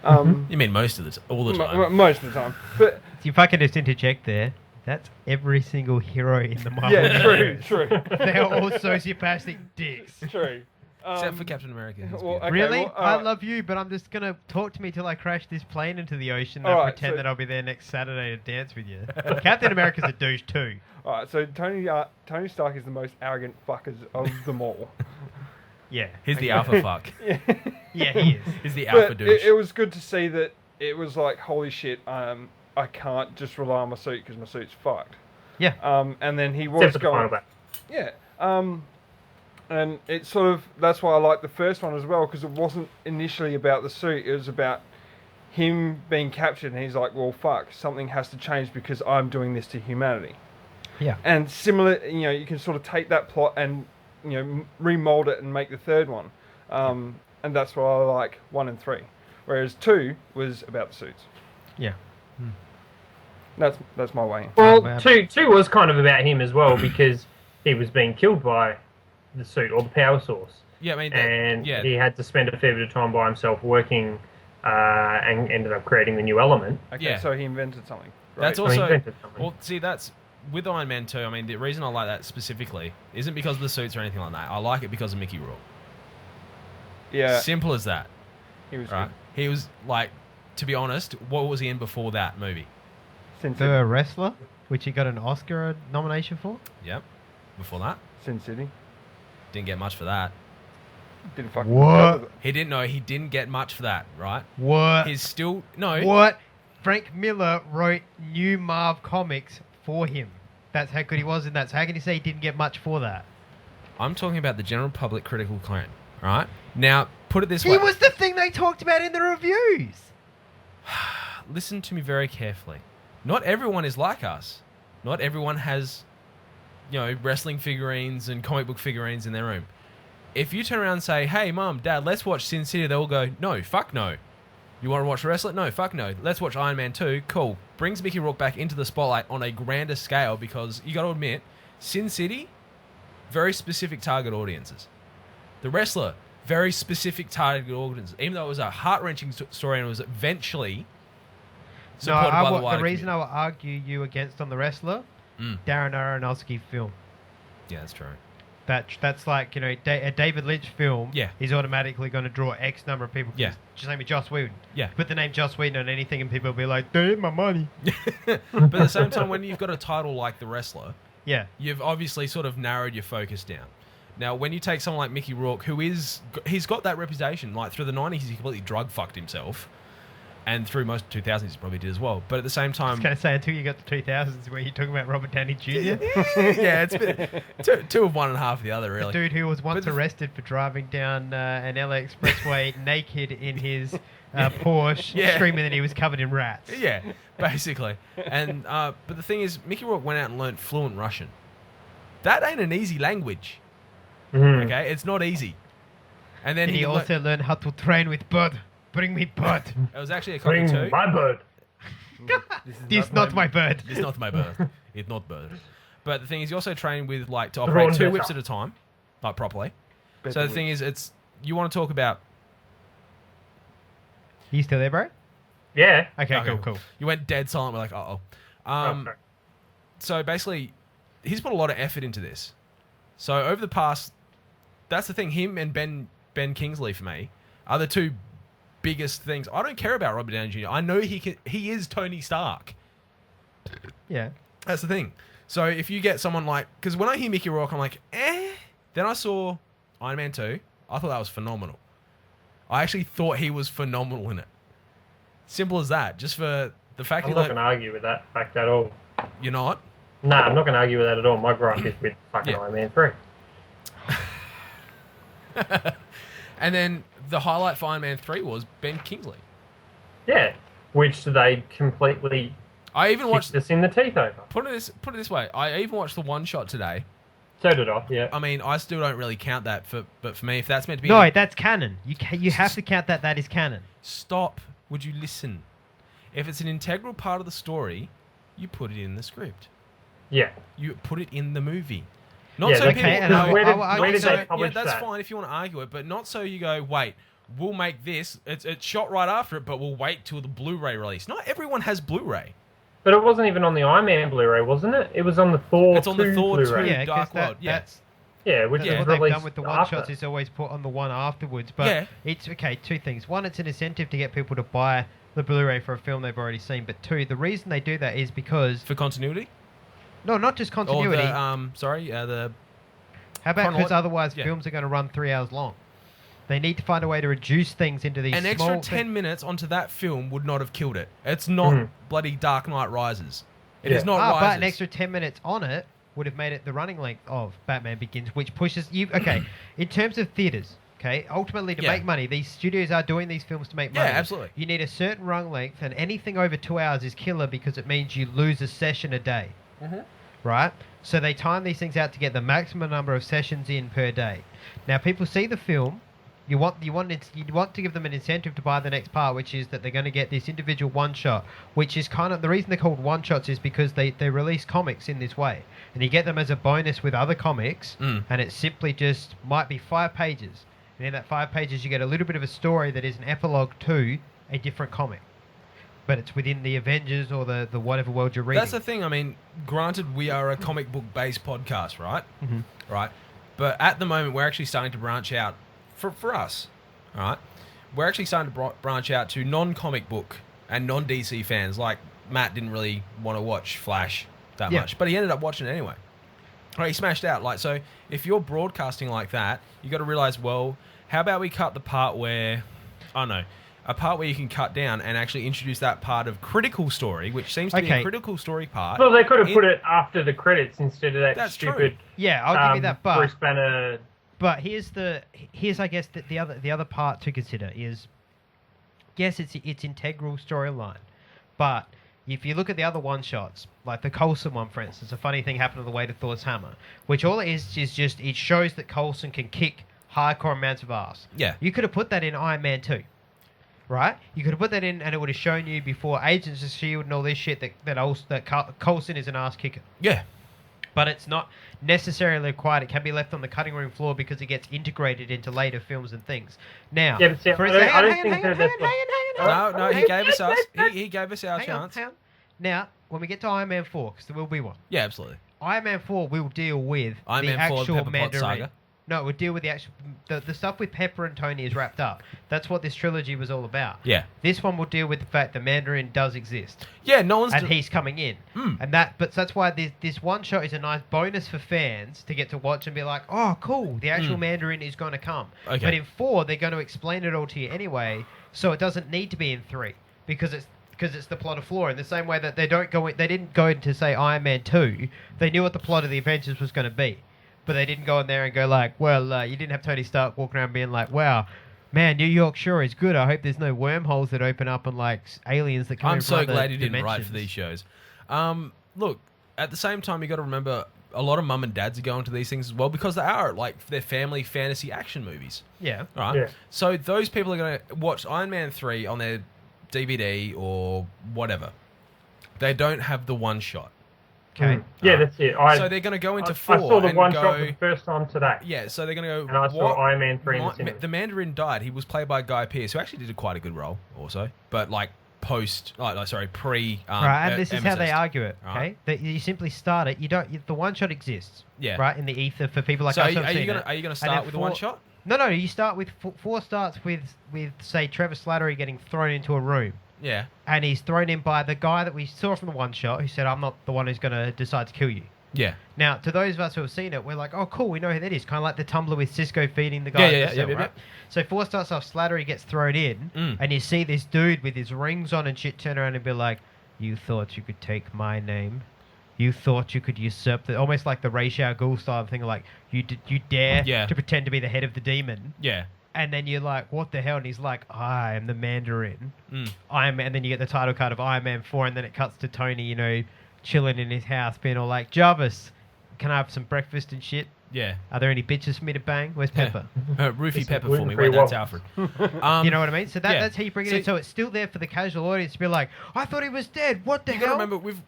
You mean most of the all the time? Most of the time. But If I can just interject there, that's every single hero in the Marvel yeah, universe. true. They're all sociopathic dicks. True. Except for Captain America. He's well, beautiful. okay, Really? well, I love you, but I'm just going to talk to me till I crash this plane into the ocean and Alright, pretend so- that I'll be there next Saturday to dance with you. Captain America's a douche too. Alright, so Tony Stark is the most arrogant fuckers of them all. Yeah. He's the alpha fuck. Yeah, he is. He's the alpha But douche. it was good to see that it was like, holy shit, I can't just rely on my suit because my suit's fucked. Yeah. And then he was Except for the going... final battle. Yeah. And it's sort of... That's why I liked the first one as well, because it wasn't initially about the suit. It was about him being captured, and he's like, well, fuck, something has to change because I'm doing this to humanity. Yeah. And similar, you can sort of take that plot and, remold it and make the third one. And that's why I like 1 and 3. Whereas 2 was about the suits. Yeah. That's my way in. Well, two was kind of about him as well because he was being killed by the suit or the power source. Yeah, I mean, and he had to spend a fair bit of time by himself working and ended up creating the new element. Okay, Yeah. so he invented something. That's Right. So he also invented something. well. See, that's with Iron Man 2. I mean, the reason I like that specifically isn't because of the suits or anything like that. I like it because of Mickey Rourke. Yeah. Simple as that. He was Right? He was like, to be honest, what was he in before that movie? Sin City. The Wrestler, which he got an Oscar nomination for. Yep. Before that, Sin City. didn't get much for that. Didn't fucking What? job with it. He didn't know. He didn't get much for that, right? What? He's still no. What? Frank Miller wrote new Marv comics for him. That's how good he was in that. So how can you say he didn't get much for that? I'm talking about the general public critical acclaim, right? Now, put it this He way. was the thing they talked about in the reviews. Listen to me very carefully. Not everyone is like us. Not everyone has, wrestling figurines and comic book figurines in their room. If you turn around and say, hey, Mum, Dad, let's watch Sin City, they'll go, no, fuck no. You want to watch wrestling? No, fuck no. Let's watch Iron Man 2. Cool. Brings Mickey Rourke back into the spotlight on a grander scale because you got to admit, Sin City, very specific target audiences. The Wrestler, very specific target audiences. Even though it was a heart-wrenching story and it was eventually supported by the wider the reason community. I will argue you against on The Wrestler, Darren Aronofsky film. Yeah, that's true. That's like, a David Lynch film Yeah. is automatically going to draw X number of people. Yeah. Just name it Joss Whedon. Yeah. Put the name Joss Whedon on anything and people will be like, damn my money. But at the same time, when you've got a title like The Wrestler, Yeah. you've obviously sort of narrowed your focus down. Now, when you take someone like Mickey Rourke, he's got that reputation. Like, through the 90s, he completely drug-fucked himself. And through most of the 2000s, he probably did as well. But at the same I was time... going to say, until you got the 2000s where you're talking about Robert Downey Jr. yeah, it's been two of one and half of the other, really. The dude who was once arrested for driving down an LA expressway naked in his Porsche, Yeah. screaming that he was covered in rats. Yeah, basically. And but the thing is, Mickey Rourke went out and learned fluent Russian. that ain't an easy language. Mhm. Okay, it's not easy. And then And he also learned how to train with bird. Bring me bird. It was actually a Bring cockatoo. my bird. This not my bird. It's not my bird. It's not bird. But the thing is, you also train with like to Drawn operate 2 better. whips at a time, like properly. Better So the thing is, it's you want to talk about. You still there, bro? Yeah. Okay, cool. You went dead silent. We're like, uh-oh. Okay. So basically, he's put a lot of effort into this. So over the past, that's the thing. Him and Ben Kingsley for me are the two biggest things. I don't care about Robert Downey Jr. I know he is Tony Stark. Yeah. That's the thing. So if you get someone like, because when I hear Mickey Rourke, I'm like, eh. Then I saw Iron Man 2. I thought that was phenomenal. I actually thought he was phenomenal in it. Simple as that. Just for the fact I'm not going to argue with that fact at all. You're not? Nah, I'm not going to argue with that at all. My gripe is with fucking Yeah. Iron Man 3. And then the highlight for Iron Man 3 was Ben Kingsley. Yeah. Which they completely I even watched kicked us in the teeth over. Put it this way. I even watched the one shot today. So did I, yeah. I mean, I still don't really count that but for me, if that's meant to be No, that's canon. You have to count that. That is canon. Stop. Would you listen? If it's an integral part of the story, you put it in the script. Yeah. You put it in the movie. Not Yeah, so okay, people and know. where not did so- they publish that's that? fine if you want to argue it, but not so you go, wait, we'll make this. It's shot right after it, but we'll wait till the Blu-ray release. Not everyone has Blu-ray. But it wasn't even on the Iron Man Blu-ray, wasn't it? It was on the Thor It's on the 2 Thor 2 Blu-ray. Yeah, 'cause Dark World. Yeah. that's Yeah, which That's is what they've released done with the one after. shots is always put on the one afterwards. But Yeah. it's okay. Two things: one, it's an incentive to get people to buy the Blu-ray for a film they've already seen. But two, the reason they do that is because For continuity? no, not just Or continuity. the, the... How about because otherwise Yeah. films are going to run 3 hours long? They need to find a way to reduce things into these An small extra 10 minutes onto that film would not have killed it. It's not bloody Dark Knight Rises. It is not Rises. But an extra 10 minutes on it would have made it the running length of Batman Begins, which pushes you. Okay, in terms of theaters, okay, ultimately to Yeah. make money, these studios are doing these films to make money. Yeah, absolutely. You need a certain run length, and anything over 2 hours is killer because it means you lose a session a day. Right? So they time these things out to get the maximum number of sessions in per day. Now, people see the film. You want to give them an incentive to buy the next part, which is that they're going to get this individual one shot, which is kind of the reason they're called one shots is because they release comics in this way, and you get them as a bonus with other comics, and it simply just might be 5 pages, and in that 5 pages you get a little bit of a story that is an epilogue to a different comic, but it's within the Avengers or the whatever world you're reading. That's the thing. I mean, granted, we are a comic book based podcast, right? Mhm. Right. But at the moment, we're actually starting to branch out for us. All right. We're actually starting to branch out to non-comic book and non-DC fans. Like Matt didn't really want to watch Flash that Yeah. much, but he ended up watching it anyway. Right, he smashed out. Like, so if you're broadcasting like that, you got to realize, well, how about we cut the part where, I don't know, a part where you can cut down and actually introduce that part of critical story, which seems to be a critical story part. Well, they could have put it after the credits instead of that That's stupid. true. Yeah, I'll give you that, but Bruce Banner. But here's I guess the other part to consider is, yes, it's integral storyline, but if you look at the other one shots, like the Coulson one, for instance, a funny thing happened on the way to Thor's hammer, which all it is just it shows that Coulson can kick hardcore amounts of ass. Yeah. You could have put that in Iron Man 2. Right? You could have put that in and it would have shown you before Agents of S.H.I.E.L.D. and all this shit that Coulson is an ass kicker. Yeah. But it's not necessarily required. It can be left on the cutting room floor because it gets integrated into later films and things. Now, Yeah, but see, I don't think that that's what. No, he gave us us. He gave us our chance. Hang on. Now, when we get to Iron Man 4, because there will be one. Yeah, absolutely. Iron Man 4 will deal with Iron the Man 4, actual Pepper Pot Mandarin. saga. No, it would deal with the actual... The stuff with Pepper and Tony is wrapped up. That's what this trilogy was all about. Yeah. This one will deal with the fact that Mandarin does exist. Yeah, no one's... And he's coming in. And that's why this one shot is a nice bonus for fans to get to watch and be like, oh, cool, the actual Mandarin is going to come. Okay. But in 4, they're going to explain it all to you anyway, so it doesn't need to be in 3, because it's the plot of 4. In the same way that they didn't go into, say, Iron Man 2, they knew what the plot of the Avengers was going to be. But they didn't go in there and go like, well, you didn't have Tony Stark walking around being like, wow, man, New York sure is good. I hope there's no wormholes that open up and like aliens that come in I'm from so other glad he didn't write dimensions." for these shows. Look, at the same time, you got to remember a lot of mum and dads are going to these things as well because they are like they're family fantasy action movies. Yeah. Right. Yeah. So those people are going to watch Iron Man 3 on their DVD or whatever. They don't have the one shot. Okay. Yeah, that's it. So they're going to go into 4 I saw the and one go, shot for the first time today. Yeah, so they're going to go. And I saw Iron Man 3 in the cinema. The Mandarin died. He was played by Guy Pearce, who actually did quite a good role, also. But like pre. Right, and this is how they Emcist. argue it. Okay, Right. that you simply start it. You don't. The one shot exists. Yeah. Right in the ether for people like So us. are who have you seen gonna it. are you going to And then start with the one shot? No. You start with 4 starts with say Trevor Slattery getting thrown into a room. Yeah. And he's thrown in by the guy that we saw from the one shot who said, "I'm not the one who's going to decide to kill you." Yeah. Now, to those of us who have seen it, we're like, "Oh, cool, we know who that is." Kind of like the tumbler with Cisco feeding the guy. Yeah. Right? So 4 starts off, Slattery gets thrown in, and you see this dude with his rings on and shit turn around and be like, "You thought you could take my name? You thought you could usurp the..." Almost like the Ra's al Ghul style thing, like, you dare to pretend to be the head of the demon. Yeah. And then you're like, what the hell? And he's like, I am the Mandarin. Mm. Iron Man. And then you get the title card of Iron Man 4, and then it cuts to Tony, chilling in his house, being all like, "Jarvis, can I have some breakfast and shit? Yeah. Are there any bitches for me to bang? Where's Pepper?" Roofie Pepper for me. gluten-free Wait, that's waffles. Alfred. You know what I mean? So yeah. that's how you bring it in. So it's still there for the casual audience to be like, "I thought he was dead. What the You hell?" got to remember,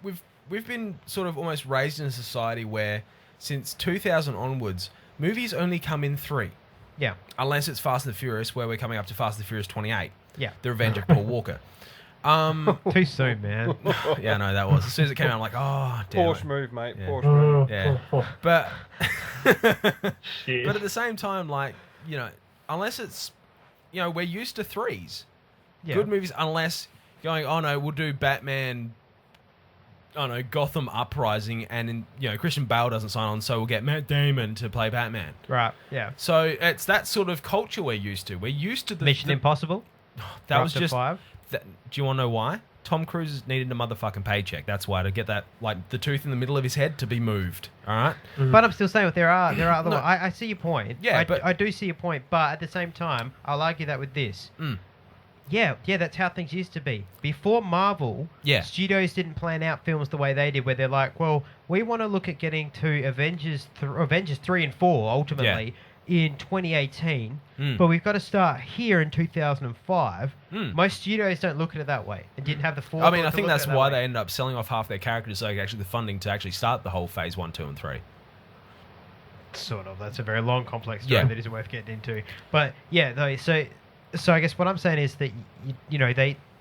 we've been sort of almost raised in a society where since 2000 onwards, movies only come in 3. Yeah. Unless it's Fast and the Furious, where we're coming up to Fast and the Furious 28. Yeah. The Revenge of Paul Walker. Too soon, man. Yeah, no, that was. As soon as it came out, I'm like, oh, damn Porsche it. move, mate. Yeah. Porsche move. Yeah. But Shit. but at the same time, like, unless it's, we're used to 3s. Yeah. Good movies, unless going, oh no, we'll do Batman, I don't know, Gotham Uprising, and Christian Bale doesn't sign on, so we'll get Matt Damon to play Batman. Right. Yeah. So it's that sort of culture we're used to. We're used to the Mission Impossible. That Up was to just. 5. Do you want to know why? Tom Cruise needed a motherfucking paycheck. That's why, to get that, like, the tooth in the middle of his head to be moved. All right. But I'm still saying there are other. No. I see your point. Yeah, but I do see your point. But at the same time, I'll argue that with this. Yeah, that's how things used to be. Before Marvel, studios didn't plan out films the way they did, where they're like, well, we want to look at getting to Avengers 3 and 4, ultimately, in 2018, but we've got to start here in 2005. Most studios don't look at it that way. They didn't have the forethought. I mean, I to think look that's at it that why way. they ended up selling off half their characters, so actually the funding to actually start the whole phase 1, 2, and 3. Sort of. That's a very long, complex story that isn't worth getting into. But yeah, though, so I guess what I'm saying is that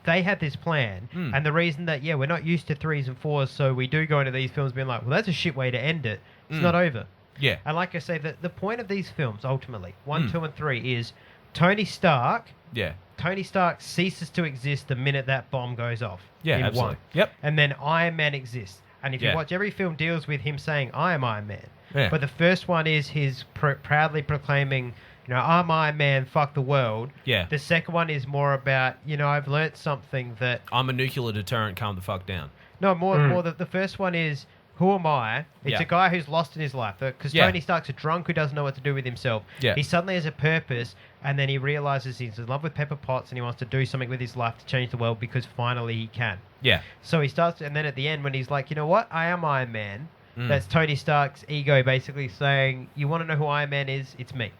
they had this plan, and the reason that we're not used to 3s and 4s, so we do go into these films being like, well, that's a shit way to end it. It's not over. Yeah. And like I say, the point of these films ultimately, 1, 2, and 3, is Tony Stark. Yeah. Tony Stark ceases to exist the minute that bomb goes off. Yeah, in absolutely. 1. Yep. And then Iron Man exists. And if you watch, every film deals with him saying, "I am Iron Man." Yeah. But the first one is his proudly proclaiming, "I'm Iron Man, fuck the world." Yeah. The second one is more about, I've learnt something that... I'm a nuclear deterrent, calm the fuck down. No, more the first one is, who am I? It's a guy who's lost in his life. Because Tony Stark's a drunk who doesn't know what to do with himself. Yeah. He suddenly has a purpose, and then he realizes he's in love with Pepper Potts, and he wants to do something with his life to change the world because finally he can. Yeah. So he starts, and then at the end when he's like, you know what? I am Iron Man. That's Tony Stark's ego basically saying, you want to know who Iron Man is? It's me.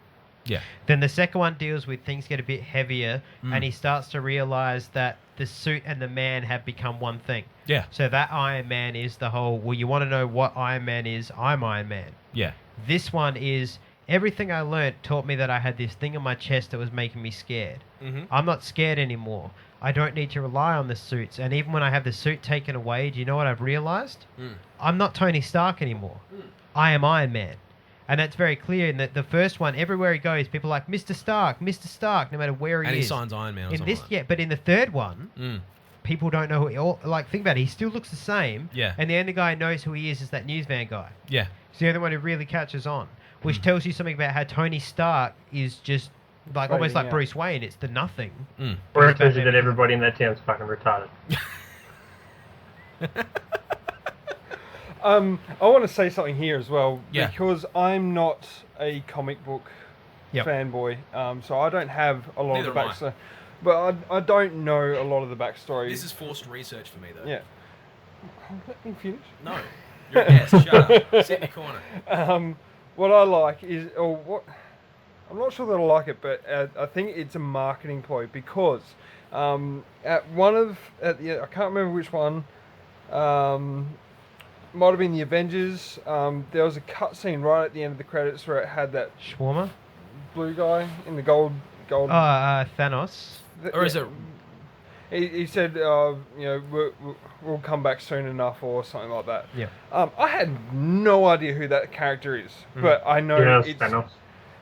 Yeah. Then the second one deals with things get a bit heavier, and he starts to realize that the suit and the man have become one thing. Yeah. So that Iron Man is the whole, well, you want to know what Iron Man is? I'm Iron Man. Yeah. This one is, everything I learnt taught me that I had this thing in my chest that was making me scared. I'm not scared anymore. I don't need to rely on the suits. And even when I have the suit taken away, do you know what I've realized? I'm not Tony Stark anymore. I am Iron Man. And that's very clear in the first one. Everywhere he goes, people are like, Mr. Stark, no matter where he is. And he signs Iron Man or in something this, like that. but in the third one, people don't know who think about it. He still looks the same. Yeah. And the only guy who knows who he is that newsman guy. Yeah. It's the only one who really catches on, which tells you something about how Tony Stark is just like almost like Bruce Wayne. It's the nothing. Or it tells you that everybody in that town's fucking retarded. I want to say something here as well, because I'm not a comic book fanboy, so I don't have a lot Neither of the am I. backstory. But I don't know a lot of the backstory. This is forced research for me, though. Yeah. Let me finish. No. You're a guest. Shut up. Sit in the corner. What I like is, or what I'm not sure that I like it, but I think it's a marketing ploy because at the I can't remember which one. Might have been the Avengers. There was a cutscene right at the end of the credits where it had that Shawarma? blue guy in the gold. Thanos. Or is it? He said, we'll come back soon enough, or something like that. Yeah. I had no idea who that character is, but I know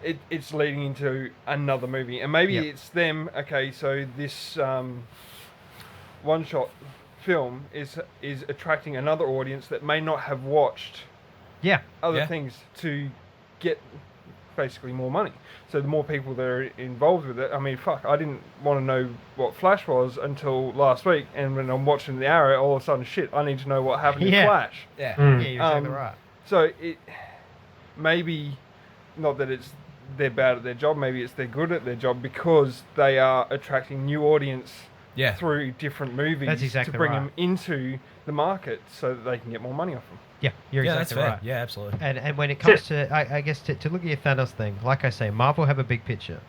it's leading into another movie, and maybe it's them. Okay, so this one-shot film is attracting another audience that may not have watched other things to get basically more money. So the more people that are involved with it, I mean, fuck, I didn't want to know what Flash was until last week, and when I'm watching the Arrow, all of a sudden, shit, I need to know what happened in Flash. Yeah, you're exactly right. So it maybe not that they're bad at their job, maybe it's they're good at their job because they are attracting new audience through different movies. That's exactly to bring right. them into the market so that they can get more money off them. Yeah, you're exactly that's right. fair. Yeah, absolutely. And when it comes to, I guess, to look at your Thanos thing, like I say, Marvel have a big picture.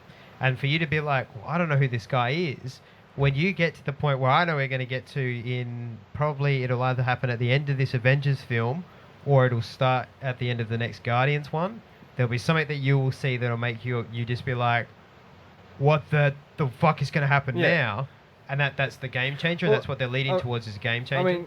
And for you to be like, well, I don't know who this guy is, when you get to the point where I know we're going to get to in, probably it'll either happen at the end of this Avengers film, or it'll start at the end of the next Guardians one, there'll be something that you will see that'll make you just be like, what the fuck is going to happen now? And that's the game changer, and that's what they're leading towards is a game changer. I mean,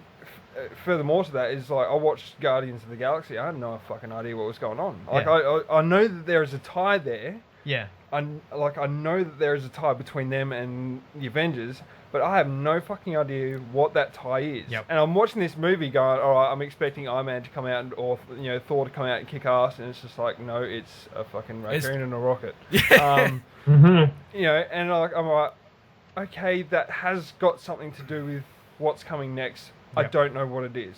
furthermore to that is like I watched Guardians of the Galaxy. I had no fucking idea what was going on. Like I know that there is a tie there. Yeah. I know that there is a tie between them and the Avengers, but I have no fucking idea what that tie is. Yep. And I'm watching this movie going, all right, I'm expecting Iron Man to come out or Thor to come out and kick ass, and it's just like, no, it's a fucking raccoon and a rocket. And I'm like, okay, that has got something to do with what's coming next. I don't know what it is.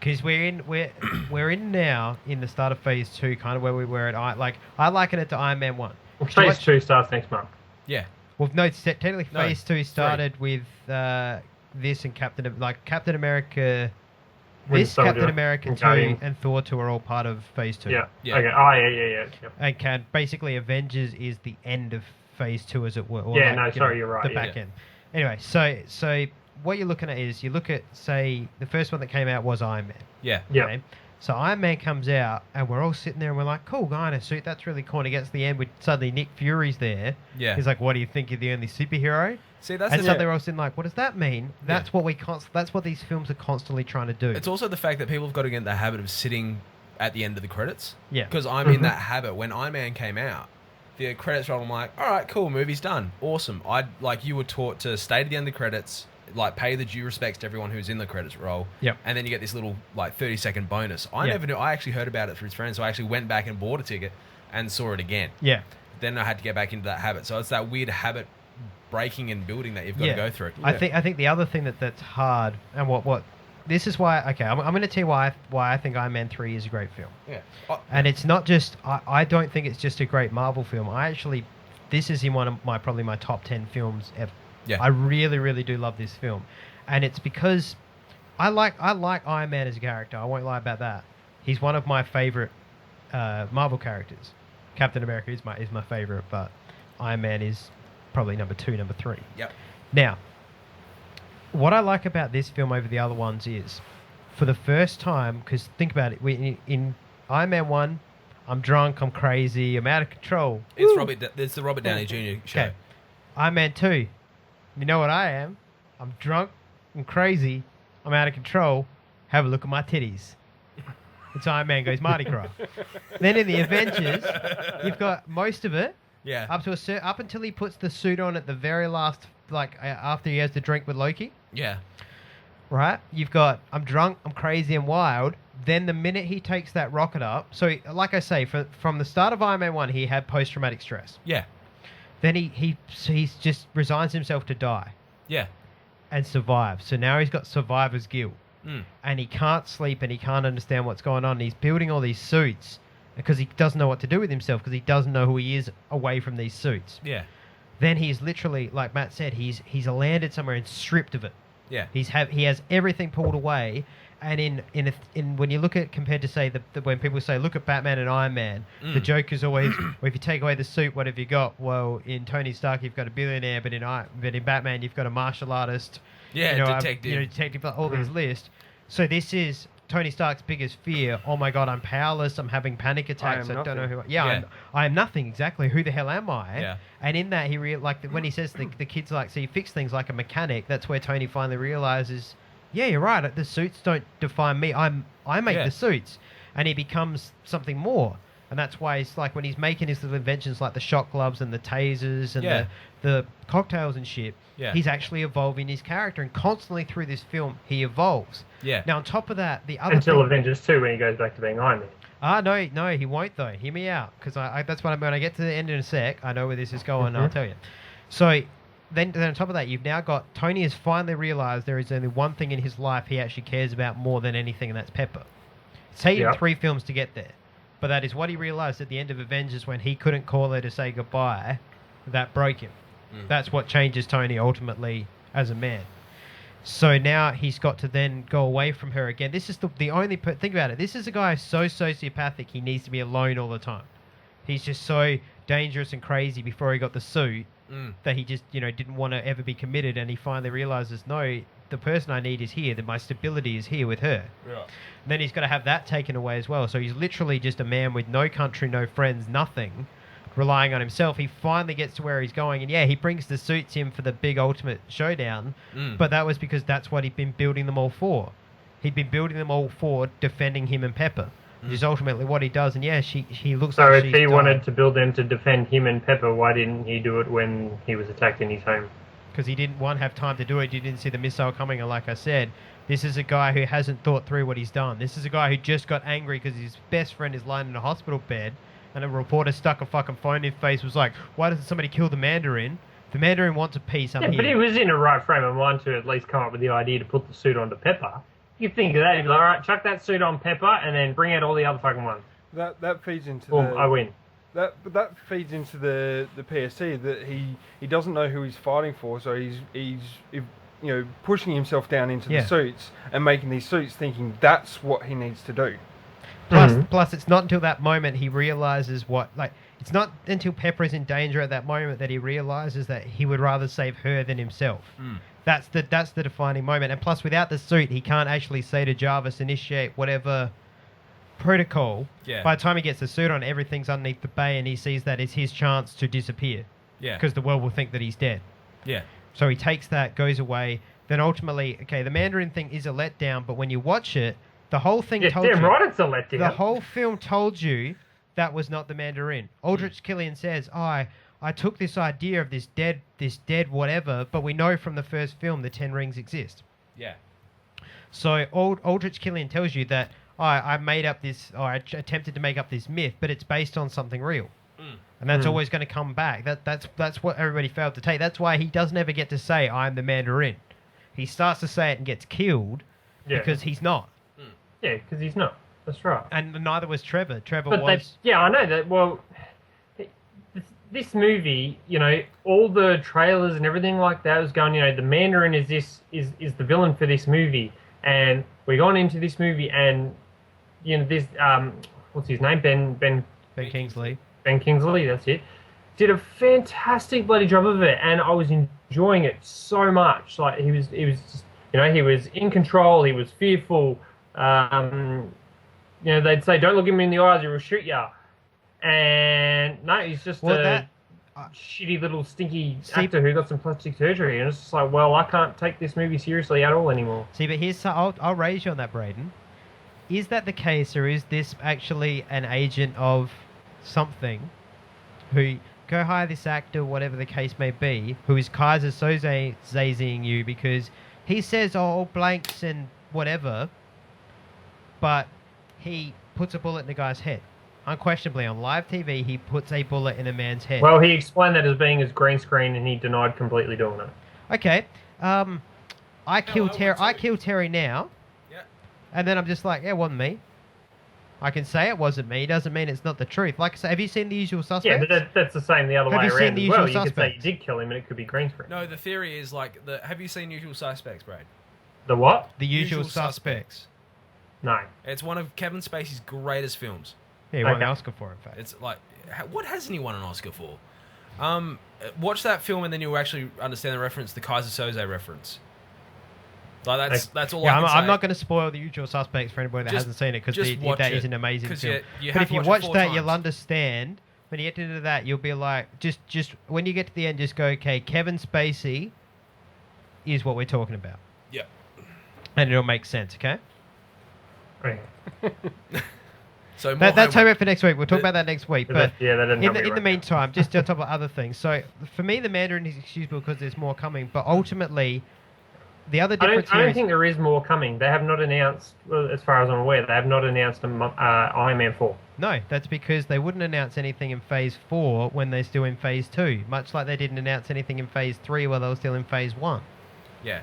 Because we're in now in the start of Phase 2, kind of where we were at. I liken it to Iron Man 1. Well, Phase 2 starts next month. Yeah. Well, no, technically Phase 2 started with this and Captain America. Captain America 2 and Thor 2 are all part of Phase 2. Yeah. Okay. Oh, yeah. And basically Avengers is the end of Phase 2, as it were. Or you're right. The back end. Anyway, so what you're looking at is you look at, say, the first one that came out was Iron Man. Yeah. Okay? So Iron Man comes out, and we're all sitting there, and we're like, cool, guy in a suit, that's really cool. And he gets to the end with suddenly Nick Fury's there. Yeah. He's like, what do you think, you're the only superhero? See, that's and suddenly they're all sitting like, what does that mean? That's what that's what these films are constantly trying to do. It's also the fact that people have got to get in the habit of sitting at the end of the credits. Yeah. Because I'm in that habit. When Iron Man came out, the credits roll, I'm like, all right, cool, movie's done. Awesome. You were taught to stay to the end of the credits, like pay the due respects to everyone who's in the credits roll. Yep. And then you get this little 30-second bonus. I never knew. I actually heard about it through friends, so I actually went back and bought a ticket and saw it again. Yeah. Then I had to get back into that habit. So it's that weird habit breaking and building that you've got to go through. I think the other thing that's hard, and what this is why, okay, I'm going to tell you why I think Iron Man 3 is a great film. Yeah. And it's not just, I don't think it's just a great Marvel film. This is in one of probably my top 10 films ever. Yeah. I really, really do love this film. And it's because I like Iron Man as a character. I won't lie about that. He's one of my favorite Marvel characters. Captain America is my favorite, but Iron Man is probably number 2, number 3. Yep. Now, what I like about this film over the other ones is, for the first time, because think about it, in Iron Man 1, I'm drunk, I'm crazy, I'm out of control. It's the Robert Downey Jr. show. Okay. Iron Man 2, you know what I am? I'm drunk, I'm crazy, I'm out of control, have a look at my titties. It's Iron Man goes Mardi Gras. Then in the Avengers, you've got most of it. Yeah. Up until he puts the suit on at the very last, after he has the drink with Loki. Yeah. Right? You've got, I'm drunk, I'm crazy and wild. Then the minute he takes that rocket up, so like I say, from the start of Iron Man 1, he had post-traumatic stress. Yeah. Then he just resigns himself to die. Yeah. And survive. So now he's got survivor's guilt. And he can't sleep and he can't understand what's going on. And he's building all these suits because he doesn't know what to do with himself because he doesn't know who he is away from these suits. Yeah. Then he's literally, like Matt said, he's landed somewhere and stripped of it. Yeah. He has everything pulled away, And in when you look at compared to say when people say look at Batman and Iron Man, the joke is always well, if you take away the suit, what have you got? Well, in Tony Stark you've got a billionaire, but in Batman you've got a martial artist, detective, all these lists. So this is Tony Stark's biggest fear. Oh my God, I'm powerless. I'm having panic attacks. I don't know who. I am nothing exactly. Who the hell am I? Yeah. And in that when he says the kids like, so you fix things like a mechanic. That's where Tony finally realizes, yeah, you're right. The suits don't define me. I make the suits, and he becomes something more. And that's why it's like when he's making his little inventions like the shock gloves and the tasers and the cocktails and shit, he's actually evolving his character. And constantly through this film, he evolves. Yeah. Now, on top of that, the other Until Avengers 2 when he goes back to being Iron Man. No, he won't though. Hear me out. Because that's when I get to the end in a sec, I know where this is going, I'll tell you. So, then on top of that, you've now got... Tony has finally realised there is only one thing in his life he actually cares about more than anything, and that's Pepper. It's taken 3 films to get there. But that is what he realised at the end of Avengers when he couldn't call her to say goodbye. That broke him. That's what changes Tony ultimately as a man. So now he's got to then go away from her again. This is the only... Think about it. This is a guy so sociopathic he needs to be alone all the time. He's just so dangerous and crazy before he got the suit that he just, didn't want to ever be committed. And he finally realises, no, the person I need is here. That my stability is here with her. Yeah. And then he's got to have that taken away as well. So he's literally just a man with no country, no friends, nothing, relying on himself. He finally gets to where he's going. And he brings the suits in for the big ultimate showdown. But that was because that's what he'd been building them all for. He'd been building them all for defending him and Pepper. Which is ultimately what he does. And he looks so like if he wanted to build them to defend him and Pepper, why didn't he do it when he was attacked in his home? Because he didn't, have time to do it. He didn't see the missile coming. And like I said, this is a guy who hasn't thought through what he's done. This is a guy who just got angry because his best friend is lying in a hospital bed and a reporter stuck a fucking phone in his face, was like, why doesn't somebody kill the Mandarin? The Mandarin wants a piece. I'm here. But he was in a right frame of mind to at least come up with the idea to put the suit onto Pepper. You think of that, you'd be like, all right, chuck that suit on Pepper and then bring out all the other fucking ones. That feeds into I win. That feeds into the PSC that he doesn't know who he's fighting for, so he's pushing himself down into the suits and making these suits, thinking that's what he needs to do. Plus, it's not until that moment he realizes it's not until Pepper is in danger at that moment that he realizes that he would rather save her than himself. That's the defining moment. And plus, without the suit, he can't actually say to Jarvis, initiate whatever protocol. By the time he gets the suit on, everything's underneath the bay, and he sees that it's his chance to disappear. Because the world will think that he's dead. So he takes that, goes away. Then ultimately, the Mandarin thing is a letdown, but when you watch it, the whole thing told you... right, it's a letdown. The whole film told you that was not the Mandarin. Aldrich Killian says, I took this idea of this dead whatever, but we know from the first film the 10 rings exist. So Aldrich Killian tells you that I made up this, or I attempted to make up this myth, but it's based on something real. And that's always going to come back. That's what everybody failed to take. That's why he doesn't ever get to say, I'm the Mandarin. He starts to say it and gets killed because he's not. Yeah, because he's not. That's right. And neither was Trevor. I know that. Well, this movie, all the trailers and everything like that was going, the Mandarin is the villain for this movie. And we're going into this movie and, this, what's his name? Ben Kingsley. Ben Kingsley, that's it. Did a fantastic bloody job of it, and I was enjoying it so much. Like he was just, he was in control. He was fearful. They'd say, "Don't look him in the eyes; he will shoot you." And no, he's just shitty little stinky actor who got some plastic surgery, and it's just like, well, I can't take this movie seriously at all anymore. See, but I'll raise you on that, Braden. Is that the case, or is this actually an agent of something who go hire this actor, whatever the case may be, who is Kaiser Soze-ing you because he says all blanks and whatever, but he puts a bullet in a guy's head. Unquestionably, on live TV, he puts a bullet in a man's head. Well, he explained that as being his green screen, and he denied completely doing it. Okay, I kill Terry now, and then I'm just like, it wasn't me. I can say it wasn't me. Doesn't mean it's not the truth. Like I say, have you seen The Usual Suspects? Yeah, but that's the same the other way around. Have you seen The Usual Suspects? You could say you did kill him, and it could be green screen. No, the theory is have you seen Usual Suspects, Brad? The what? The Usual Suspects. No. It's one of Kevin Spacey's greatest films. Yeah, he won the Okay. Oscar for it, in fact. It's like, what hasn't he won an Oscar for? Watch that film and then you'll actually understand the reference, the Kaiser Soze reference. Like that's all I can say. I'm not going to spoil The Usual Suspects for anybody that Just- hasn't seen it just because watch that it, is an amazing 'cause film. you But have if to you watch it watch 4 that, times. you'll understand. When you get into that, you'll be like, just when you get to the end, just go, okay, Kevin Spacey is what we're talking about. Yeah. And it'll make sense, okay? Okay. So more That's homework. homework for next week. We'll talk But- about that next week. But But that didn't help me in the right now. meantime, just on top of other things. So for me, the Mandarin is excusable because there's more coming. But ultimately, the other I difference don't here is think there is more coming. They have not announced, well, as far as I'm aware, they have not announced Iron Man 4. no. That's because they wouldn't announce anything in Phase 4 when they're still in Phase 2. Much like they didn't announce anything in Phase 3 while they were still in Phase 1. Yeah.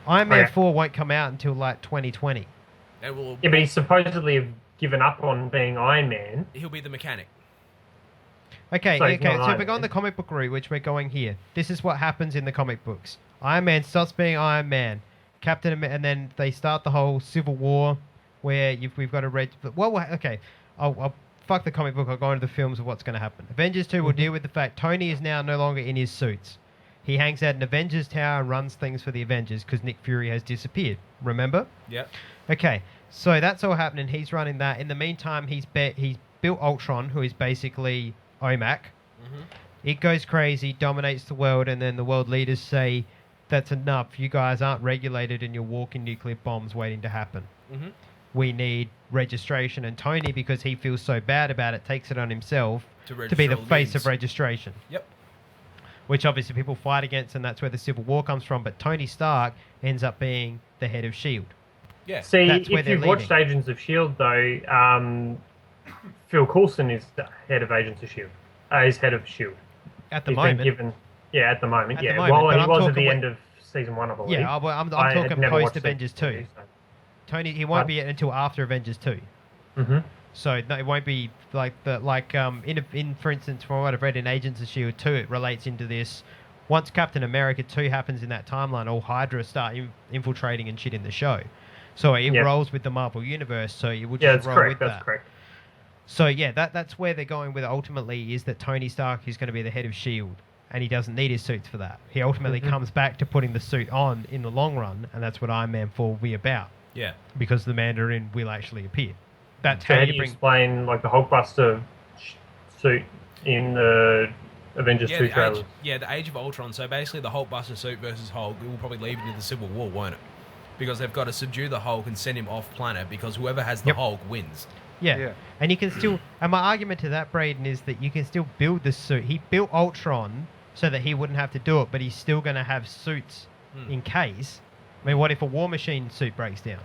Iron Man Okay. 4 won't come out until like 2020. It will, Yeah, but he's supposedly have given up on being Iron Man. he'll be the mechanic. Okay, So he's okay. not So Iron we're going Man. the comic book route, which we're going here. This is what happens in the comic books. Iron Man stops being Iron Man, and then they start the whole Civil War, where we've got a red. Well, okay. I'll fuck the comic book. I'll go into the films of what's going to happen. Avengers 2 will deal with the fact Tony is now no longer in his suits. He hangs out in Avengers Tower and runs things for the Avengers because Nick Fury has disappeared. Remember? Yep. Okay, so that's all happening. He's running that. In the meantime, he's built Ultron, who is basically OMAC. It goes crazy, dominates the world, and then the world leaders say, that's enough. You guys aren't regulated and you're walking nuclear bombs waiting to happen. Mm-hmm. We need registration. And Tony, because he feels so bad about it, takes it on himself To to be the register all face these. of registration. Yep. Which obviously people fight against, and that's where the Civil War comes from. But Tony Stark ends up being the head of S.H.I.E.L.D. Yeah. See, That's where if they're you've watched leading. Agents of S.H.I.E.L.D., though, Phil Coulson is the head of Agents of S.H.I.E.L.D. He's head of S.H.I.E.L.D. At the He's moment. been given, yeah, at the moment, At the yeah. moment, Well, but he I'm was at talking the with- end of season 1, I believe. Yeah, I'm I had talking never watched post-Avengers season 2. so- Tony, he won't be until after Avengers 2. Mm-hmm. So no, it won't be like in for instance, from what I've read in Agents of S.H.I.E.L.D. 2, it relates into this. Once Captain America 2 happens in that timeline, all Hydra start infiltrating and shit in the show. So it Yeah. rolls with the Marvel Universe, so you would Yeah, just that's roll correct. with That's that. correct. So yeah, that's where they're going with it ultimately, is that Tony Stark is going to be the head of S.H.I.E.L.D. and he doesn't need his suits for that. He ultimately comes back to putting the suit on in the long run, and that's what Iron Man 4 will be about. Yeah. Because the Mandarin will actually appear. That's So how how you do you bring... explain like the Hulkbuster suit in the Avengers 2 the trailers? Age of Ultron. So basically, the Hulkbuster suit versus Hulk, it will probably lead into the Civil War, won't it? Because they've got to subdue the Hulk and send him off planet. Because whoever has the Yep. Hulk wins. Yeah. And you can still... And my argument to that, Braden, is that you can still build the suit. He built Ultron so that he wouldn't have to do it, but he's still going to have suits in case. I mean, what if a War Machine suit breaks down?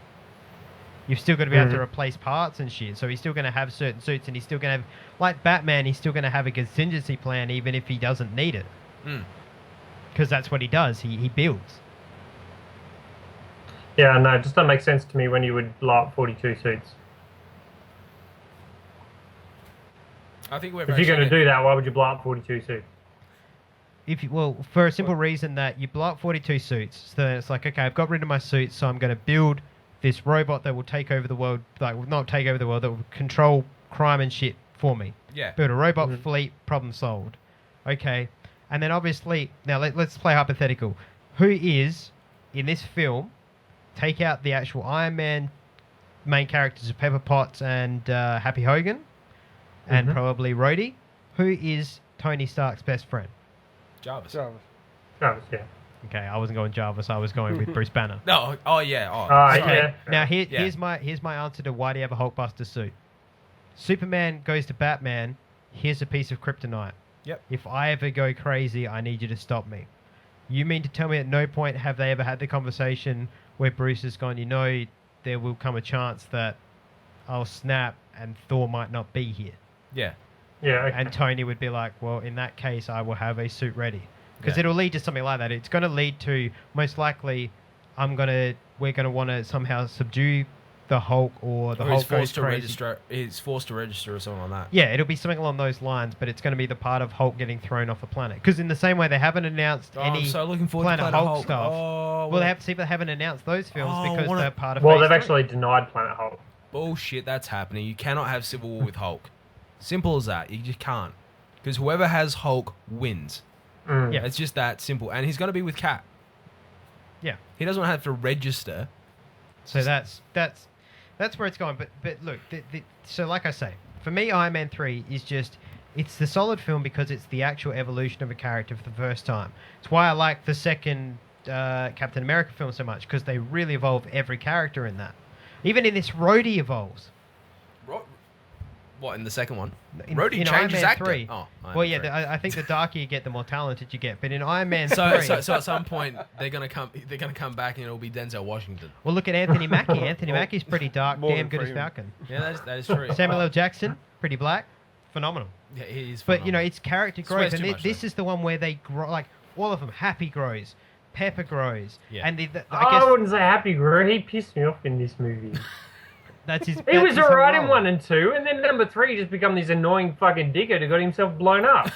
You've still got to be able to replace parts and shit. So he's still going to have certain suits, and he's still going to have... Like Batman, he's still going to have a contingency plan even if he doesn't need it. Because that's what he does. He builds. Yeah, no, it just doesn't make sense to me when you would blow up 42 suits. I think we're If you're going to do that, why would you blow up 42 suits? Well, for a simple reason that you blow up 42 suits, so then it's like, okay, I've got rid of my suits, so I'm going to build this robot that will take over the world, like, not take over the world, that will control crime and shit for me. Yeah. Build a robot fleet, problem solved. Okay. And then obviously, now let's play hypothetical. Who is, in this film, take out the actual Iron Man main characters of Pepper Potts and Happy Hogan, and probably Rhodey, who is Tony Stark's best friend? Jarvis. Jarvis, yeah. Okay, I wasn't going Jarvis. I was going with Bruce Banner. No. Oh yeah. Oh. Alright, sorry. yeah. Now here's my answer to why do you have a Hulkbuster suit. Superman goes to Batman. Here's a piece of kryptonite. Yep. If I ever go crazy, I need you to stop me. You mean to tell me at no point have they ever had the conversation where Bruce has gone, you know, there will come a chance that I'll snap and Thor might not be here. Yeah. Yeah, okay. And Tony would be like, well, in that case, I will have a suit ready. Because Yeah. it'll lead to something like that. It's going to lead to, most likely, we're going to want to somehow subdue the Hulk or the Or Hulk he's forced goes to crazy. register. He's forced to register or something like that. Yeah, it'll be something along those lines, but it's going to be the part of Hulk getting thrown off the planet. Because in the same way, they haven't announced any I'm so looking forward Planet to Planet Hulk Hulk stuff. Oh, Well, they haven't announced those films because they're part of. Well, Phase they've 3. actually denied Planet Hulk. bullshit. That's happening. You cannot have Civil War with Hulk. Simple as that. You just can't. Because whoever has Hulk wins. Yeah. It's just that simple. And he's going to be with Cap. Yeah. He doesn't have to register. So that's where it's going. But look, so like I say, for me, Iron Man 3 is just, it's the solid film because it's the actual evolution of a character for the first time. It's why I like the second Captain America film so much, because they really evolve every character in that. Even in this, Rhodey evolves. What, in the second one? In Rhodey Iron changes Man actor. 3. Oh, Iron well, Man yeah, 3. I think the darker you get, the more talented you get. But in Iron Man 3... So at some point, they're gonna come back and it'll be Denzel Washington. Well, look at Anthony Mackie. Anthony Mackie's pretty dark, More damn than good as Freeman. Falcon. Yeah, that is true. Samuel L. Jackson, pretty black, phenomenal. Yeah, he is. But, you know, it's character growth. Swears And too much, this though. is the one where they grow, like, all of them. Happy grows. Pepper grows. Yeah. And I wouldn't say Happy Grew. He pissed me off in this movie. that's his. He that's was his whole alright in role. 1 and 2, and then number 3 just become this annoying fucking dickhead who got himself blown up.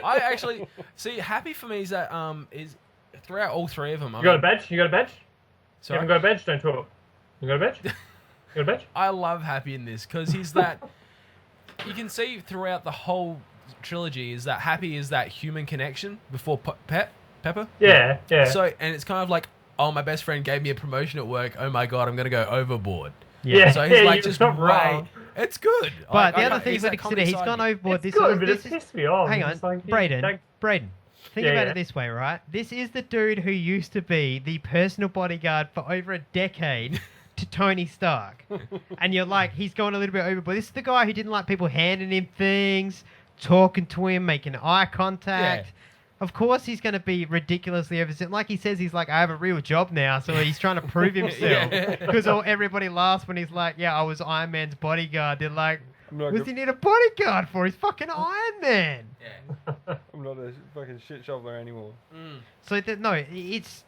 I actually see. Happy for me is that is throughout all three of them. You got a badge? You got a badge? Sorry? You haven't got a badge? Don't talk. You got a badge? You got a badge? I love Happy in this because he's that. You can see throughout the whole trilogy is that Happy is that human connection before Pepper. Yeah, yeah. So and it's kind of like, oh, my best friend gave me a promotion at work. Oh my god, I'm gonna go overboard. Yeah, So he's like you're just not way. wrong. It's good. But the I- other I- thing you've he's got to that consider, comedy he's side gone of it. overboard. It's good, but it pissed me off. Hang It's on, like, Braden. Think Yeah, about yeah. it this way, right? This is the dude who used to be the personal bodyguard for over a decade to Tony Stark. And you're like, he's going a little bit overboard. This is the guy who didn't like people handing him things, talking to him, making eye contact. Yeah. Of course he's going to be ridiculously oversensitive. Like he says, he's like, I have a real job now. So he's trying to prove himself. Because everybody laughs when he's like, yeah, I was Iron Man's bodyguard. They're like, what's he need a bodyguard for? He's fucking Iron Man. I'm not a fucking shit shoveler anymore. So it's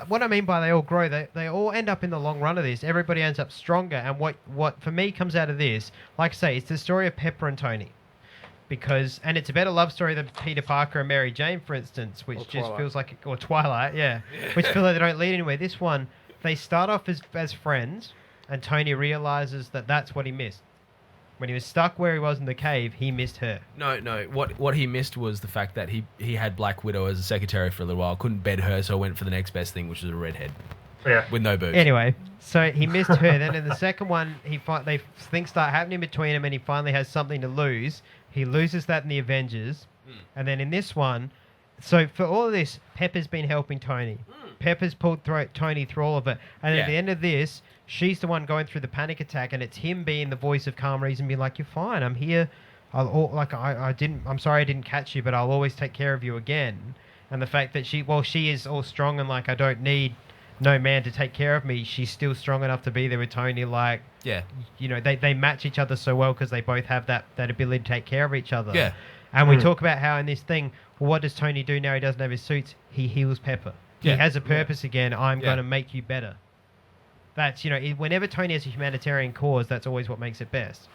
what I mean by they all grow. They all end up in the long run of this. Everybody ends up stronger. And what for me comes out of this, like I say, it's the story of Pepper and Tony. And it's a better love story than Peter Parker and Mary Jane, for instance, which just Twilight. feels like, or Twilight, yeah, which feel like they don't lead anywhere. This one, they start off as friends, and Tony realizes that that's what he missed. When he was stuck where he was in the cave, he missed her. No. What he missed was the fact that he had Black Widow as a secretary for a little while. Couldn't bed her, so went for the next best thing, which was a redhead. Yeah. With no boobs. Anyway, so he missed her. Then in the second one, things start happening between him, and he finally has something to lose. He loses that in the Avengers, and then in this one, so for all of this, Pepper's been helping Tony. Pepper's pulled Tony through all of it, and at the end of this, she's the one going through the panic attack, and it's him being the voice of calm reason, being like, "You're fine. I'm here. I'm sorry I didn't catch you, but I'll always take care of you again." And the fact that she is all strong and like, I don't need no man to take care of me, she's still strong enough to be there with Tony. Like, Yeah. you know, they match each other so well because they both have that ability to take care of each other. Yeah. And we talk about how in this thing, well, what does Tony do now he doesn't have his suits? He heals Pepper. Yeah. He has a purpose again. I'm Yeah. going to make you better. That's, whenever Tony has a humanitarian cause, that's always what makes it best.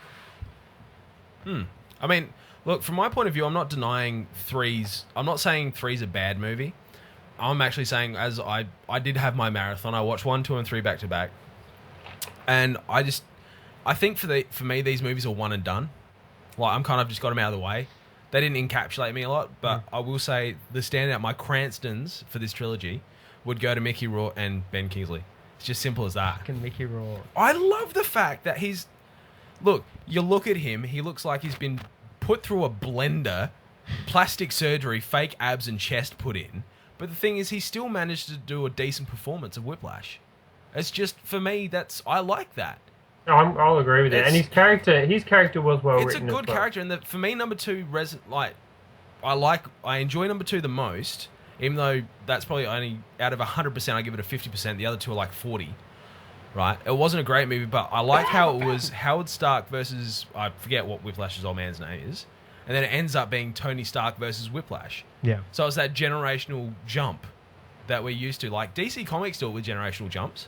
I mean, look, from my point of view, I'm not denying Three's. I'm not saying Three's a bad movie. I'm actually saying, as I did have my marathon, I watched 1, 2, and 3 back to back, and I think for me these movies are one and done. Like, I'm kind of just got them out of the way. They didn't encapsulate me a lot, but I will say the standout, my Cranstons for this trilogy, would go to Mickey Rourke and Ben Kingsley. It's just simple as that. Fucking Mickey Rourke. I love the fact that you look at him, he looks like he's been put through a blender, plastic surgery, fake abs and chest put in. But the thing is, he still managed to do a decent performance of Whiplash. It's just, for me, I like that. I'll agree with you. And his character was well It's a written. good as well. character, and for me, number 2, I enjoy number 2 the most, even though that's probably only, out of 100%, I give it a 50%, the other two are like 40. Right? It wasn't a great movie, but I like how it was Howard Stark versus, I forget what Whiplash's old man's name is, and then it ends up being Tony Stark versus Whiplash. Yeah. So it's that generational jump that we're used to. Like, DC Comics do it with generational jumps.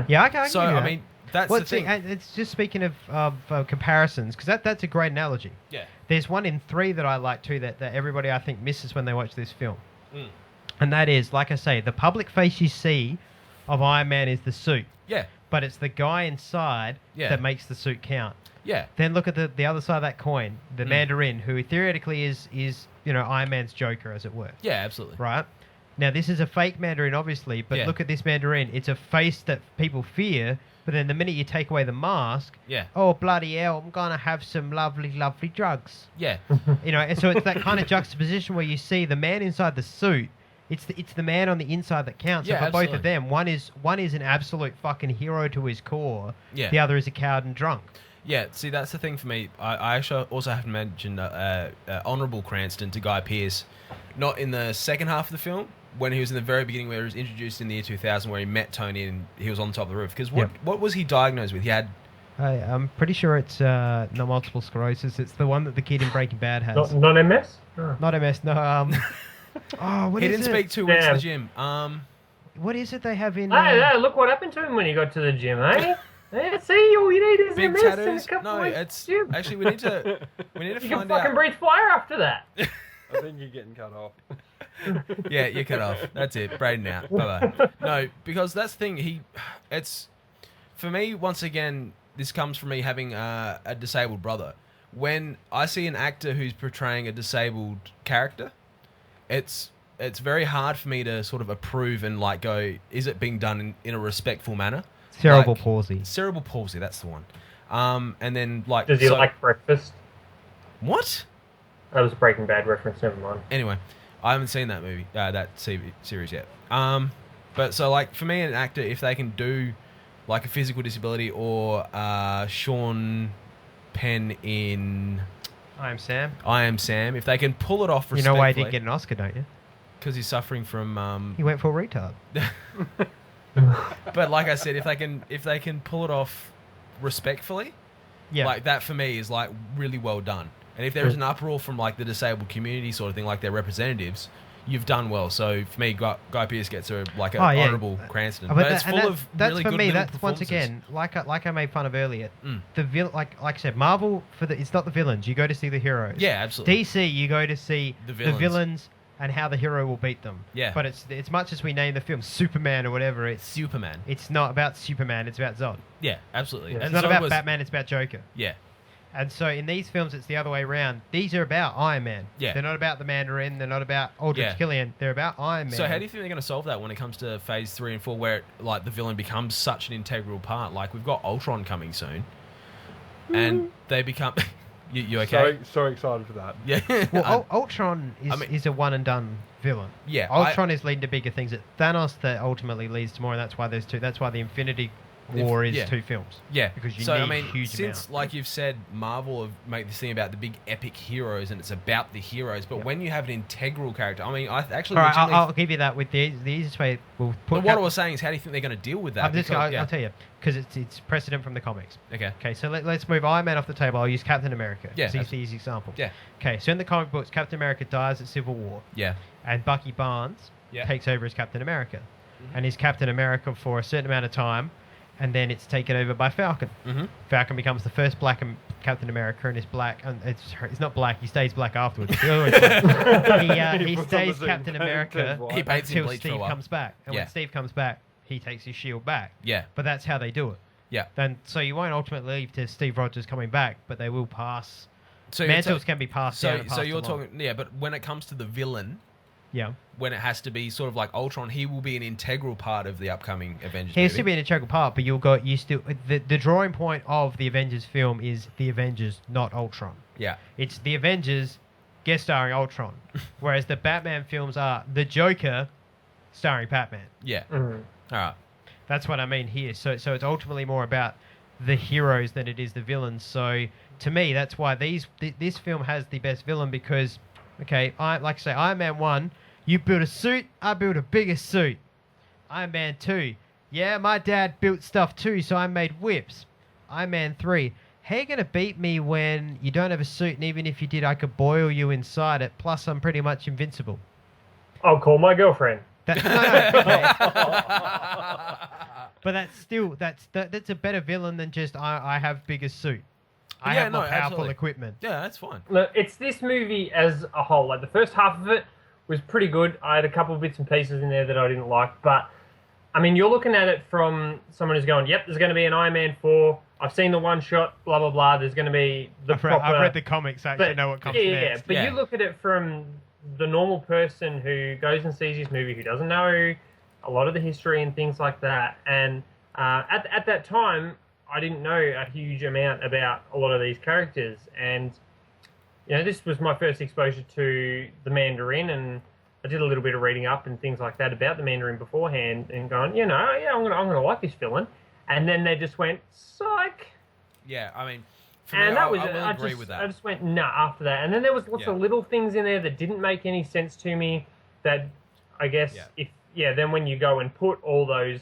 Yeah, I can So give you I that. mean, that's Well, the see, thing. and it's just speaking of comparisons, because that's a great analogy. Yeah. There's one in 3 that I like too that everybody I think misses when they watch this film. Mm. And that is, like I say, the public face you see of Iron Man is the suit. Yeah. But it's the guy inside Yeah. that makes the suit count. Yeah. Then look at the other side of that coin, the Mandarin, who theoretically is Iron Man's Joker, as it were. Yeah, absolutely. Right? Now, this is a fake Mandarin, obviously, but Yeah. look at this Mandarin. It's a face that people fear, but then the minute you take away the mask, Yeah. oh, bloody hell, I'm going to have some lovely, lovely drugs. Yeah. And so it's that kind of juxtaposition where you see the man inside the suit. It's the man on the inside that counts. Yeah, So for both absolutely. of them, one is an absolute fucking hero to his core. Yeah. The other is a coward and drunk. Yeah, see, that's the thing for me. I actually also have to mention Honourable Cranston to Guy Pearce. Not in the second half of the film, when he was in the very beginning, where he was introduced in the year 2000, where he met Tony and he was on top of the roof. Because what was he diagnosed with? He had... I'm pretty sure it's not multiple sclerosis. It's the one that the kid in Breaking Bad has. Not MS? Oh. Not MS, no. What he is didn't it? speak 2 weeks to the gym. What is it they have in... Hey, look what happened to him when he got to the gym, eh? Yeah, see, all you need is Big MS and a tattoos? couple No, weeks it's... gym. Actually, we need to You can find fucking out... breathe fire after that. I think you're getting cut off. Yeah, you're cut off. That's it. Braden out. Bye-bye. No, because that's the thing. It's... For me, once again, this comes from me having a disabled brother. When I see an actor who's portraying a disabled character, it's very hard for me to sort of approve and like go, is it being done in a respectful manner? Cerebral palsy. Cerebral palsy, that's the one. And then like... Does he like breakfast? What? That was a Breaking Bad reference, never mind. Anyway, I haven't seen that movie, that series yet. But so like for me, an actor, if they can do like a physical disability or Sean Penn in I Am Sam. I Am Sam, if they can pull it off respectfully... You know why he didn't get an Oscar, don't you? Because he's suffering from... He went for a retard. But like I said, if they can pull it off respectfully, like that for me is like really well done. And if there's an uproar from like the disabled community sort of thing, like their representatives, you've done well. So for me, Guy Pearce gets honourable Cranston. But it's full of really for good me. little That's once performances. again like I made fun of earlier. The like I said, Marvel it's not the villains. You go to see the heroes. Yeah, absolutely. DC, you go to see the villains and how the hero will beat them. Yeah. But it's much as we name the film Superman or whatever. It's Superman. It's not about Superman. It's about Zod. Yeah, absolutely. It's And not Zod about was- Batman. It's about Joker. Yeah. And so in these films, it's the other way around. These are about Iron Man. Yeah. They're not about the Mandarin. They're not about Aldrich Killian. They're about Iron Man. So how do you think they're going to solve that when it comes to Phase 3 and 4, where like the villain becomes such an integral part? Like we've got Ultron coming soon, and they become. you okay? So excited for that. Yeah. Well, Ultron is a one and done villain. Yeah, Ultron is leading to bigger things. It's Thanos that ultimately leads to more, and that's why there's two. That's why the Infinity War is 2 films. Yeah, because you so need I mean, huge since amounts. like you've said, Marvel have made this thing about the big epic heroes, and it's about the heroes. But when you have an integral character, I mean, I actually. All right, legitimately- I'll give you that. With the easiest way, we'll put. But what I was saying is, how do you think they're going to deal with that? I'll tell you, because it's precedent from the comics. Okay. Okay, so let's move Iron Man off the table. I'll use Captain America. Yeah, He's the easy example. Yeah. Okay, so in the comic books, Captain America dies at Civil War. Yeah. And Bucky Barnes takes over as Captain America, and he's Captain America for a certain amount of time, and then it's taken over by Falcon. Falcon becomes the first black Captain America, and is black. And it's not black. He stays black afterwards. he stays Captain America He paints him until bleach for a Steve while. comes back, and Yeah. when Steve comes back, he takes his shield back. Yeah. But that's how they do it. Yeah. Then so you won't ultimately leave to Steve Rogers coming back, but they will pass. So Mantles can be passed down. And So passed you're along. talking, but when it comes to the villain, Yeah. when it has to be sort of like Ultron, he will be an integral part of the upcoming Avengers He has movie. to be an integral part, but the drawing point of the Avengers film is the Avengers, not Ultron. Yeah. It's the Avengers guest starring Ultron, whereas the Batman films are the Joker starring Batman. Yeah. All right. That's what I mean here. So it's ultimately more about the heroes than it is the villains. So to me, that's why this film has the best villain because, okay, like I say, Iron Man 1, you build a suit, I build a bigger suit. Iron Man 2, yeah, my dad built stuff too, so I made whips. Iron Man 3, how you going to beat me when you don't have a suit, and even if you did, I could boil you inside it, plus I'm pretty much invincible. I'll call my girlfriend. But that's a better villain than just I have bigger suit. I Yeah, have more no, powerful absolutely. equipment. Yeah, that's fine. Look, it's this movie as a whole. Like the first half of it was pretty good. I had a couple of bits and pieces in there that I didn't like, but I mean, you're looking at it from someone who's going, "Yep, there's going to be an Iron Man 4. I've seen the one shot. Blah blah blah. There's going to be the proper." I've read the comics. I actually know what comes next. Yeah. But Yeah. you look at it from the normal person who goes and sees this movie, who doesn't know a lot of the history and things like that, and at that time, I didn't know a huge amount about a lot of these characters, and this was my first exposure to the Mandarin, and I did a little bit of reading up and things like that about the Mandarin beforehand, and going, I'm gonna like this villain, and then they just went psych, Yeah, I mean, for and me, that was I will I agree just with that. I just went nah after that, and then there was lots of little things in there that didn't make any sense to me. That I guess then when you go and put all those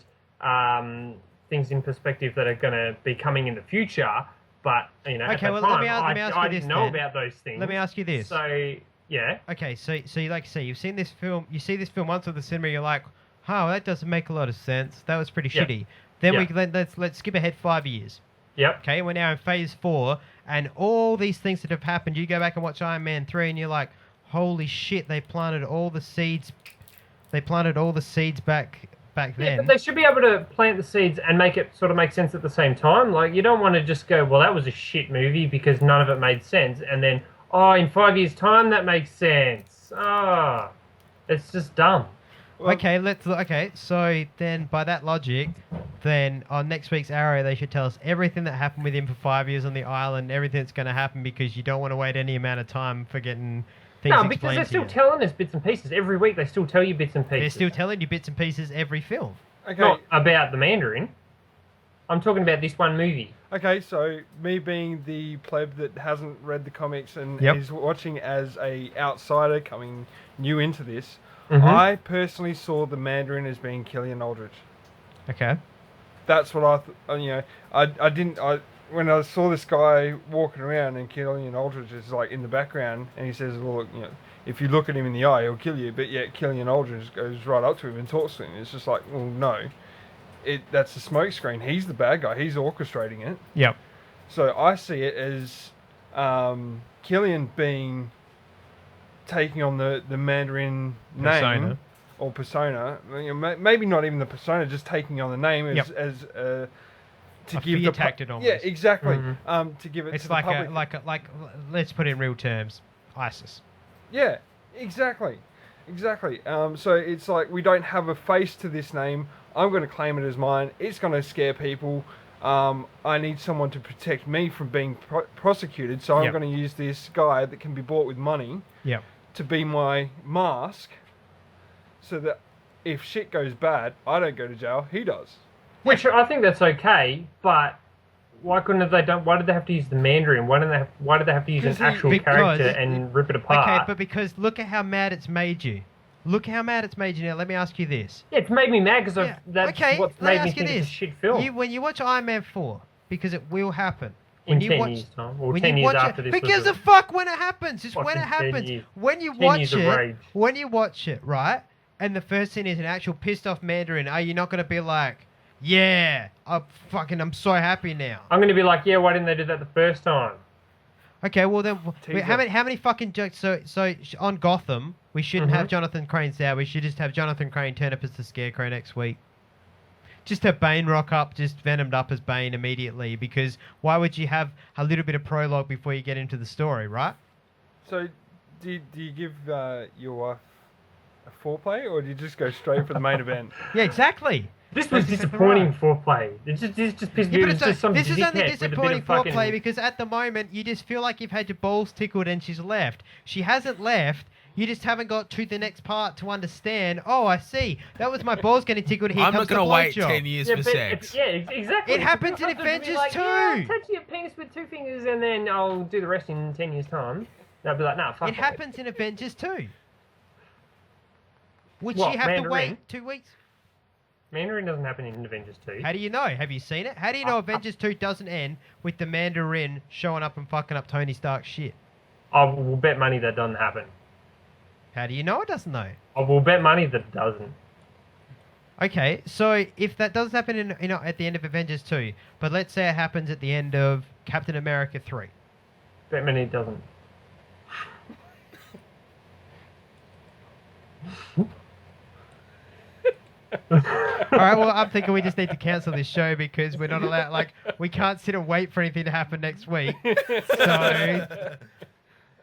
things in perspective that are going to be coming in the future, but at the time, let me ask I you this didn't know then. about those things. Let me ask you this. So yeah. Okay, so you like to say you've seen this film. You see this film once at the cinema. You're like, oh, that doesn't make a lot of sense. That was pretty Yep. shitty. Then Yep. let's skip ahead 5 years. Yep. Okay, we're now in phase 4, and all these things that have happened. You go back and watch Iron Man 3, and you're like, holy shit! They planted all the seeds. They planted all the seeds back Yeah, then. but they should be able to plant the seeds and make it sort of make sense at the same time. Like, you don't want to just go, well, that was a shit movie because none of it made sense, and then, in 5 years' time, that makes sense. It's just dumb. Okay, so then by that logic, then on next week's Arrow, they should tell us everything that happened with him for 5 years on the island, everything that's going to happen, because you don't want to wait any amount of time for getting things No, because explained they're to still you. telling us bits and pieces. Every week they still tell you bits and They're pieces. still telling you bits and pieces every film. Okay. Not about the Mandarin. I'm talking about this one movie. Okay, so me being the pleb that hasn't read the comics and Yep. is watching as a outsider coming new into this, Mhm. I personally saw the Mandarin as being Killian Aldrich. Okay. That's what when I saw this guy walking around and Killian Aldrich is like in the background and he says, well, look, if you look at him in the eye, he'll kill you, but yet Killian Aldrich goes right up to him and talks to him. It's just like, well, no. That's the smoke screen. He's the bad guy. He's orchestrating it. Yep. So I see it as Killian taking on the Mandarin Persona. name or persona. Maybe not even the persona, just taking on the name as to A give fear the tactic almost. Yeah, exactly. Mhm. To give it. It's to the public. like let's put it in real terms, ISIS. Yeah, exactly. So it's like we don't have a face to this name. I'm going to claim it as mine. It's going to scare people. I need someone to protect me from being prosecuted, so I'm Yep. going to use this guy that can be bought with money Yep. to be my mask, so that if shit goes bad, I don't go to jail. He does. Which I think that's okay, but why couldn't have they done? Why did they have to use the Mandarin? Why did they have to use an actual character and rip it apart? Okay, but because look at how mad it's made you. Look how mad it's made you now. Let me ask you this. Yeah, it's made me mad because that's Okay, what's let me made me ask you think it's this. a shit film. When you watch Iron Man 4, because it will happen. In When you 10 watch, years' time, or when 10 you years watch after it, this who gives was a fuck when it happens? It's when it Fucking 10 happens. years. When you 10 watch years of it, rage. right, and the first scene is an actual pissed off Mandarin, are you not going to be like, yeah, I'm so happy now? I'm going to be like, yeah, why didn't they do that the first time? Okay, well then, Teaser. how many fucking jokes? So on Gotham, we shouldn't have Jonathan Crane there. We should just have Jonathan Crane turn up as the Scarecrow next week. Just have Bane rock up, just venomed up as Bane immediately. Because why would you have a little bit of prologue before you get into the story, right? So, do you give your wife a foreplay, or do you just go straight for the main event? Yeah, exactly. This was disappointing foreplay. It just pissed me. Yeah, It was just some this is dickhead only with a bit disappointing of fucking- foreplay because at the moment you just feel like you've had your balls tickled and she's left. She hasn't left. You just haven't got to the next part to understand. Oh, I see. That was my balls getting tickled. Here I'm comes not going the to wait blowjob. 10 years Yeah, for but sex. Exactly. It happens in Your husband would be Avengers like, too. Yeah, I'll touch your penis with 2 fingers and then I'll do the rest in 10 years' time. And I'll be like, nah, fuck It happens in Avengers too. Would What, she have Mandarin? to wait 2 weeks? Mandarin doesn't happen in Avengers 2. How do you know? Have you seen it? How do you know Avengers 2 doesn't end with the Mandarin showing up and fucking up Tony Stark's shit? I will bet money that doesn't happen. How do you know it doesn't though? I will bet money that it doesn't. Okay, so if that does happen at the end of Avengers 2, but let's say it happens at the end of Captain America 3. That many it doesn't. All right, well, I'm thinking we just need to cancel this show because we're not allowed, like, we can't sit and wait for anything to happen next week. So...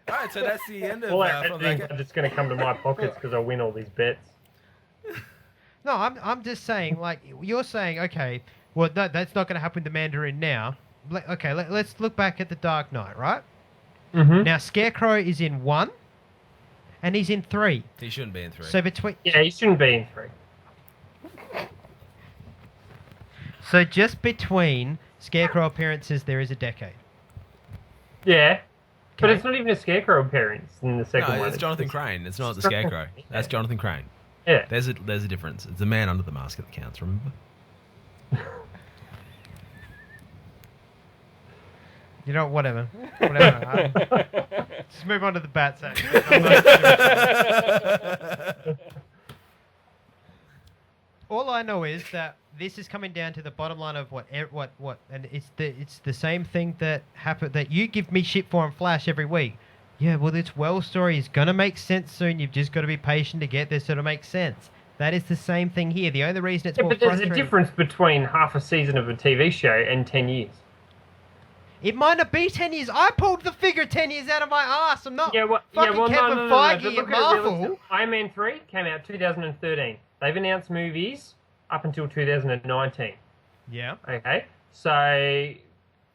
All right, so that's the end of... All that editing are just going to come to my pockets because I win all these bets. No, I'm just saying, like, you're saying, okay, well, no, that's not going to happen to Mandarin now. Okay, let's look back at The Dark Knight, right? Mm-hmm. Now, Scarecrow is in 1, and he's in 3. He shouldn't be in 3. So between... Yeah, he shouldn't be in 3. So just between Scarecrow appearances, there is a decade. Yeah. But Okay. it's not even a Scarecrow appearance in the second No, one. it's Jonathan Crane. It's not the Scarecrow. That's Jonathan Crane. Yeah. There's a difference. It's the man under the mask that counts, remember? You know, whatever. Just move on to the Batsack. All I know is that this is coming down to the bottom line of what, and it's the same thing that happened that you give me shit for on Flash every week. Yeah, well, this Wells story is gonna make sense soon. You've just got to be patient to get this so it'll make sense. That is the same thing here. The only reason it's more but there's a frustrating... difference between half a season of a TV show and 10 years. It might not be 10 years. I pulled the figure 10 years out of my ass. I'm not fucking Kevin no, Feige but look at at it Marvel. realistically. Iron Man 3 came out 2013. They've announced movies up until 2019. Yeah. Okay. So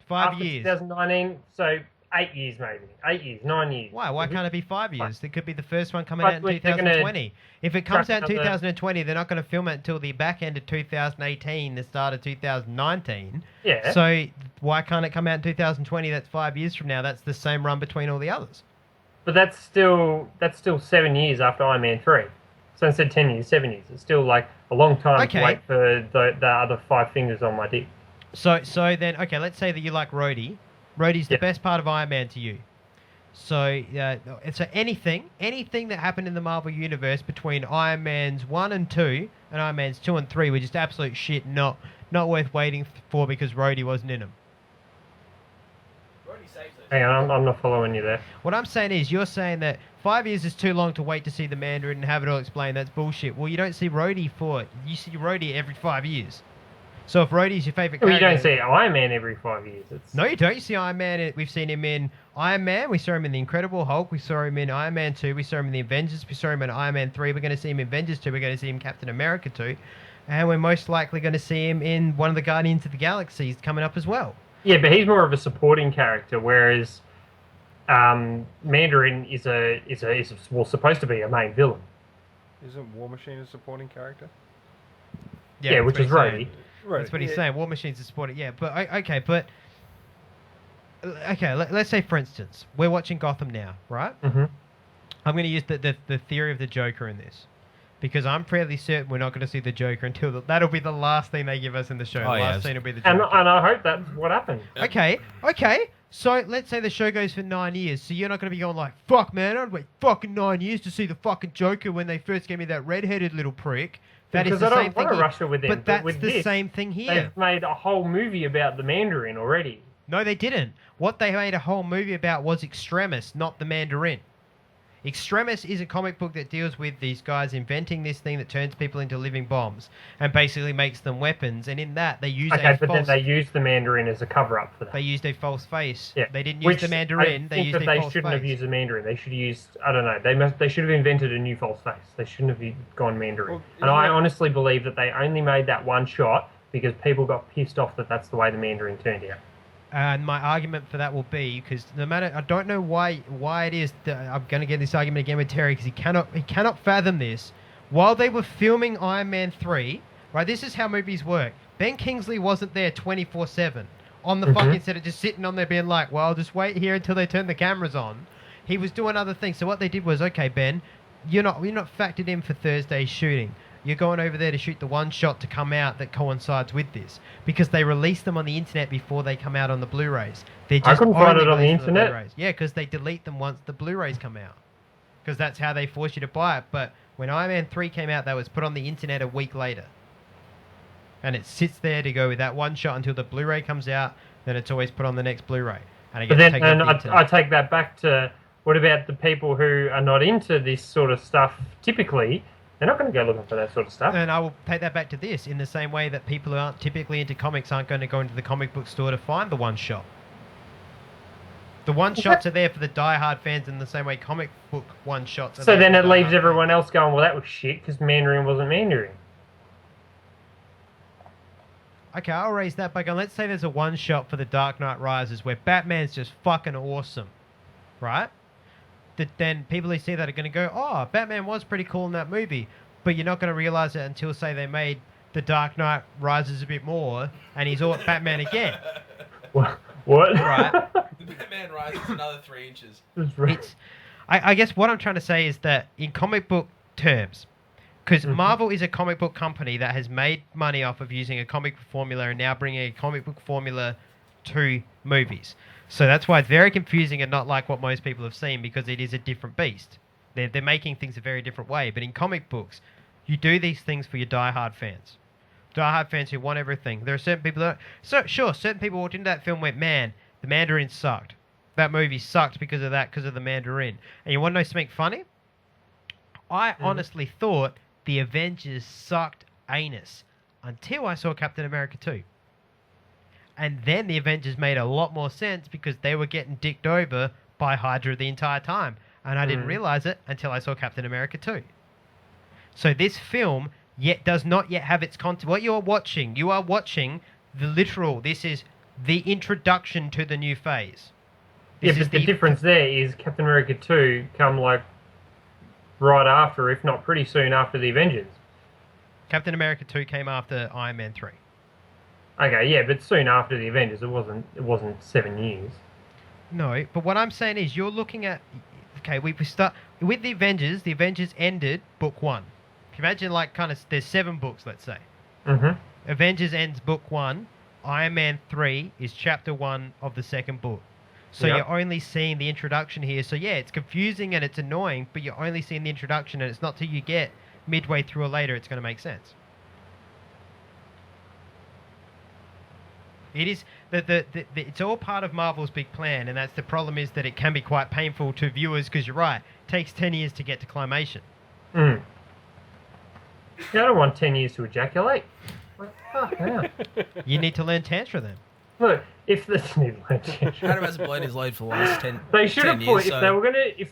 5 after years. 2019, so 8 years maybe. 8 years, 9 years. Why? Why can't it be 5 years? It could be the first one coming But out in they're gonna 2020. If it comes track out in another- 2020, they're not going to film it until the back end of 2018, the start of 2019. Yeah. So why can't it come out in 2020? That's 5 years from now. That's the same run between all the others. But that's still 7 years after Iron Man 3. So instead of 10 years, 7 years. It's still like a long time to wait for the other 5 fingers on my dick. So then, okay, let's say that you like Rhodey. Rhodey's the best part of Iron Man to you. So anything that happened in the Marvel Universe between Iron Man's 1 and 2 and Iron Man's 2 and 3 were just absolute shit, not worth waiting for because Rhodey wasn't in them. Hang on, I'm not following you there. What I'm saying is, you're saying that 5 years is too long to wait to see the Mandarin and have it all explained. That's bullshit. Well, you don't see Rhodey for it. You see Rhodey every 5 years. So if Rhodey's your favourite Well, you character... don't see Iron Man every 5 years. No, you don't. You see Iron Man. We've seen him in Iron Man. We saw him in The Incredible Hulk. We saw him in Iron Man 2. We saw him in The Avengers. We saw him in Iron Man 3. We're going to see him in Avengers 2. We're going to see him in Captain America 2. And we're most likely going to see him in one of the Guardians of the Galaxies coming up as well. Yeah, but he's more of a supporting character, whereas Mandarin is supposed to be a main villain. Isn't War Machine a supporting character? Yeah, which is Rhodey. Right. That's what he's saying. War Machine's a supporting. Yeah, but let's say, for instance, we're watching Gotham now, right? Mm-hmm. I'm going to use the theory of the Joker in this. Because I'm fairly certain we're not going to see the Joker until... that'll be the last thing they give us in the show. The last scene will be the Joker. And I hope that's what happened. Okay. So let's say the show goes for 9 years. So you're not going to be going like, fuck, man, I'd wait fucking 9 years to see the fucking Joker when they first gave me that red-headed little prick. That because is the I same don't want thing to rush it with them. But that's with the this, same thing here. They've made a whole movie about the Mandarin already. No, they didn't. What they made a whole movie about was Extremis, not the Mandarin. Extremis is a comic book that deals with these guys inventing this thing that turns people into living bombs and basically makes them weapons. And in that, they use then they used the Mandarin as a cover-up for that. They used a false face. Yeah. They didn't use the Mandarin. They used a false face. They shouldn't have used the Mandarin. They should have used, I don't know, they should have invented a new false face. They shouldn't have gone Mandarin. And I honestly believe that they only made that one shot because people got pissed off that that's the way the Mandarin turned out. And my argument for that will be, because no matter, I don't know why it is that I'm going to get this argument again with Terry, because he cannot fathom this. While they were filming Iron Man 3, right, this is how movies work. Ben Kingsley wasn't there 24/7 on the fucking set, of just sitting on there being like, well, just wait here until they turn the cameras on. He was doing other things. So what they did was, okay, Ben, you're not factored in for Thursday's shooting. You're going over there to shoot the one shot to come out that coincides with this. Because they release them on the internet before they come out on the Blu-rays. They're just I couldn't find it on the released internet. Blu-rays. Yeah, because they delete them once the Blu-rays come out. Because that's how they force you to buy it. But when Iron Man 3 came out, that was put on the internet a week later. and it sits there to go with that one shot until the Blu-ray comes out. Then it's always put on the next Blu-ray, and it But gets then, taken and off the internet. I take that back to what about the people who are not into this sort of stuff? Typically, they're not going to go looking for that sort of stuff. And I will take that back to this in the same way that people who aren't typically into comics aren't going to go into the comic book store to find the one shot. The one shots are there for the die-hard fans in the same way comic book one shots are So there then for it leaves die-hard everyone else going, well, that was shit because Mandarin wasn't Mandarin. Okay, I'll raise that back. And let's say there's a one shot for The Dark Knight Rises where Batman's just fucking awesome, right? Then people who see that are going to go, oh, Batman was pretty cool in that movie. But you're not going to realize it until, say, they made The Dark Knight Rises a bit more and he's all Batman again. What? Right. The Batman rises another 3 inches. It's, I guess what I'm trying to say is that in comic book terms, because Marvel is a comic book company that has made money off of using a comic book formula and now bringing a comic book formula to movies. So that's why it's very confusing and not like what most people have seen, because it is a different beast. They're making things a very different way. But in comic books, you do these things for your die-hard fans. Die-hard fans who want everything. There are certain people that... certain people walked into that film and went, man, the Mandarin sucked. That movie sucked because of that, because of the Mandarin. And you want to know something funny? I honestly thought the Avengers sucked anus until I saw Captain America 2. And then the Avengers made a lot more sense because they were getting dicked over by Hydra the entire time. And I didn't realize it until I saw Captain America 2. So this film does not yet have its content. What you are watching the literal, this is the introduction to the new phase. This is the difference there is Captain America 2 come like right after, if not pretty soon after the Avengers. Captain America 2 came after Iron Man 3. Okay, yeah, but soon after the Avengers. It wasn't 7 years. No, but what I'm saying is you're looking at... Okay, we start... With the Avengers ended book 1. If you imagine, like, kind of... There's 7 books, let's say. Avengers ends book 1. Iron Man 3 is chapter 1 of the second book. So you're only seeing the introduction here. So yeah, it's confusing and it's annoying, but you're only seeing the introduction, and it's not till you get midway through or later it's going to make sense. It is it's all part of Marvel's big plan, and that's the problem, is that it can be quite painful to viewers because you're right. It takes 10 years to get to climation. Yeah, I don't want 10 years to ejaculate. Fuck yeah. You need to learn Tantra then. Look, if the Adam hasn't blown his load for the last 10 they should have 10 put years, if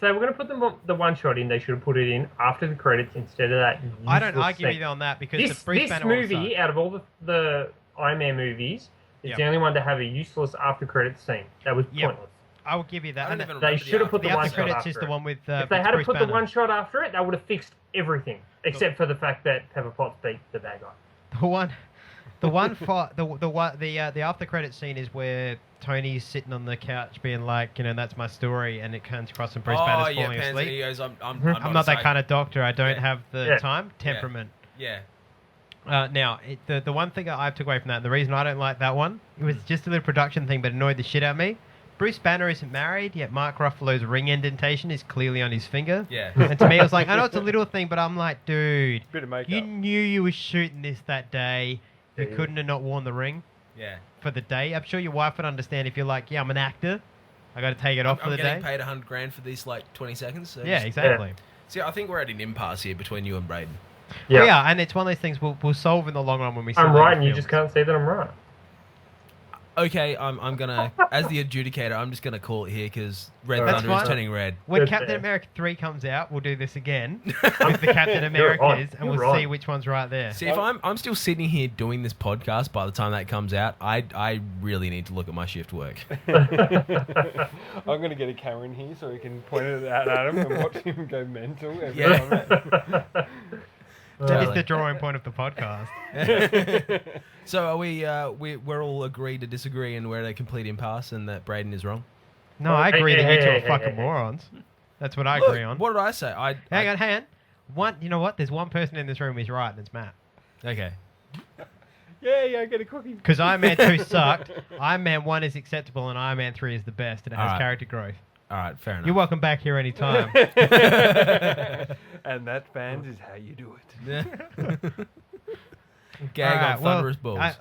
they were gonna put the one shot in, they should have put it in after the credits instead of that. I don't argue with you on that, because this the Bruce Banner movie, out of all the Iron Man movies, is the only one to have a useless after credits scene. That was pointless. I will give you that. They should have put the one after shot credits after is the it. one with if they had Bruce put Banner. the one shot after it, that would have fixed everything, except for the fact that Pepper Potts beat the bad guy. The after credits scene is where Tony's sitting on the couch being like, that's my story, and it comes across and Bruce Banner's falling asleep. He goes, I'm not that kind of doctor. I don't have the temperament. Yeah. Now, the one thing I took away from that, and the reason I don't like that one, it was just a little production thing, but it annoyed the shit out of me. Bruce Banner isn't married, yet Mark Ruffalo's ring indentation is clearly on his finger. Yeah. And to me, I was like, I know it's a little thing, but I'm like, dude, Bit of makeup. you knew you were shooting this that day. You couldn't have not worn the ring. Yeah. For the day. I'm sure your wife would understand if you're like, yeah, I'm an actor. I got to take it off for the day. I'm getting paid $100,000 for these 20 seconds. So yeah, exactly. See, I think we're at an impasse here between you and Braden. Yeah, and it's one of those things we'll solve in the long run when we. I'm right, and you just can't say that I'm right. Okay, I'm gonna, as the adjudicator, I'm just gonna call it here because Red Thunder is turning red. When Captain America 3 comes out, we'll do this again with the Captain Americas, and we'll see which one's right there. See, if I'm still sitting here doing this podcast by the time that comes out, I really need to look at my shift work. I'm going to get a camera in here so we can point it at Adam and watch him go mental every time. That is the drawing point of the podcast. So are we're all agreed to disagree, and we're at a complete impasse, and that Braden is wrong? No, I agree that you two are fucking morons. That's what I agree on. What did I say? Hang on. You know what? There's one person in this room who's right, and it's Matt. Okay. Yeah, get a cookie. Because Iron Man 2 sucked. Iron Man 1 is acceptable, and Iron Man 3 is the best, and it has character growth. All right, fair enough. You're welcome back here anytime. And that, fans, is how you do it. Gag All right, on thunderous balls.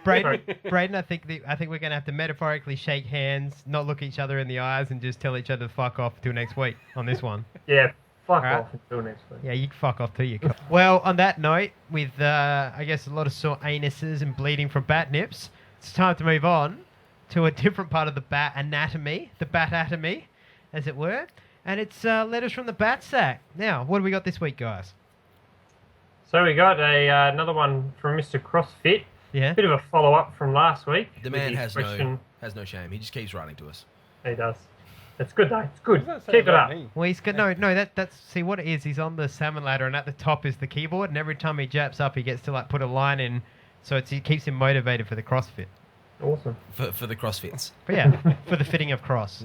Braden, I think we're going to have to metaphorically shake hands, not look each other in the eyes, and just tell each other to fuck off till next week on this one. Yeah, fuck All right. off until next week. Yeah, you can fuck off too, you cunt. Well, on that note, with, I guess, a lot of sore anuses and bleeding from Batnips, it's time to move on to a different part of the bat anatomy, the batatomy, as it were. And it's letters from the Batsack. Now, what do we got this week, guys? So we got another one from Mr. CrossFit. Yeah. Bit of a follow-up from last week. The man has no shame. He just keeps writing to us. He does. It's good though. It's good. What does that say Keep it about up. me? Well, he's got that's see what it is. He's on the salmon ladder, and at the top is the keyboard, and every time he japs up, he gets to like put a line in, so it keeps him motivated for the CrossFit. Awesome. For the CrossFits. But yeah, for the fitting of cross.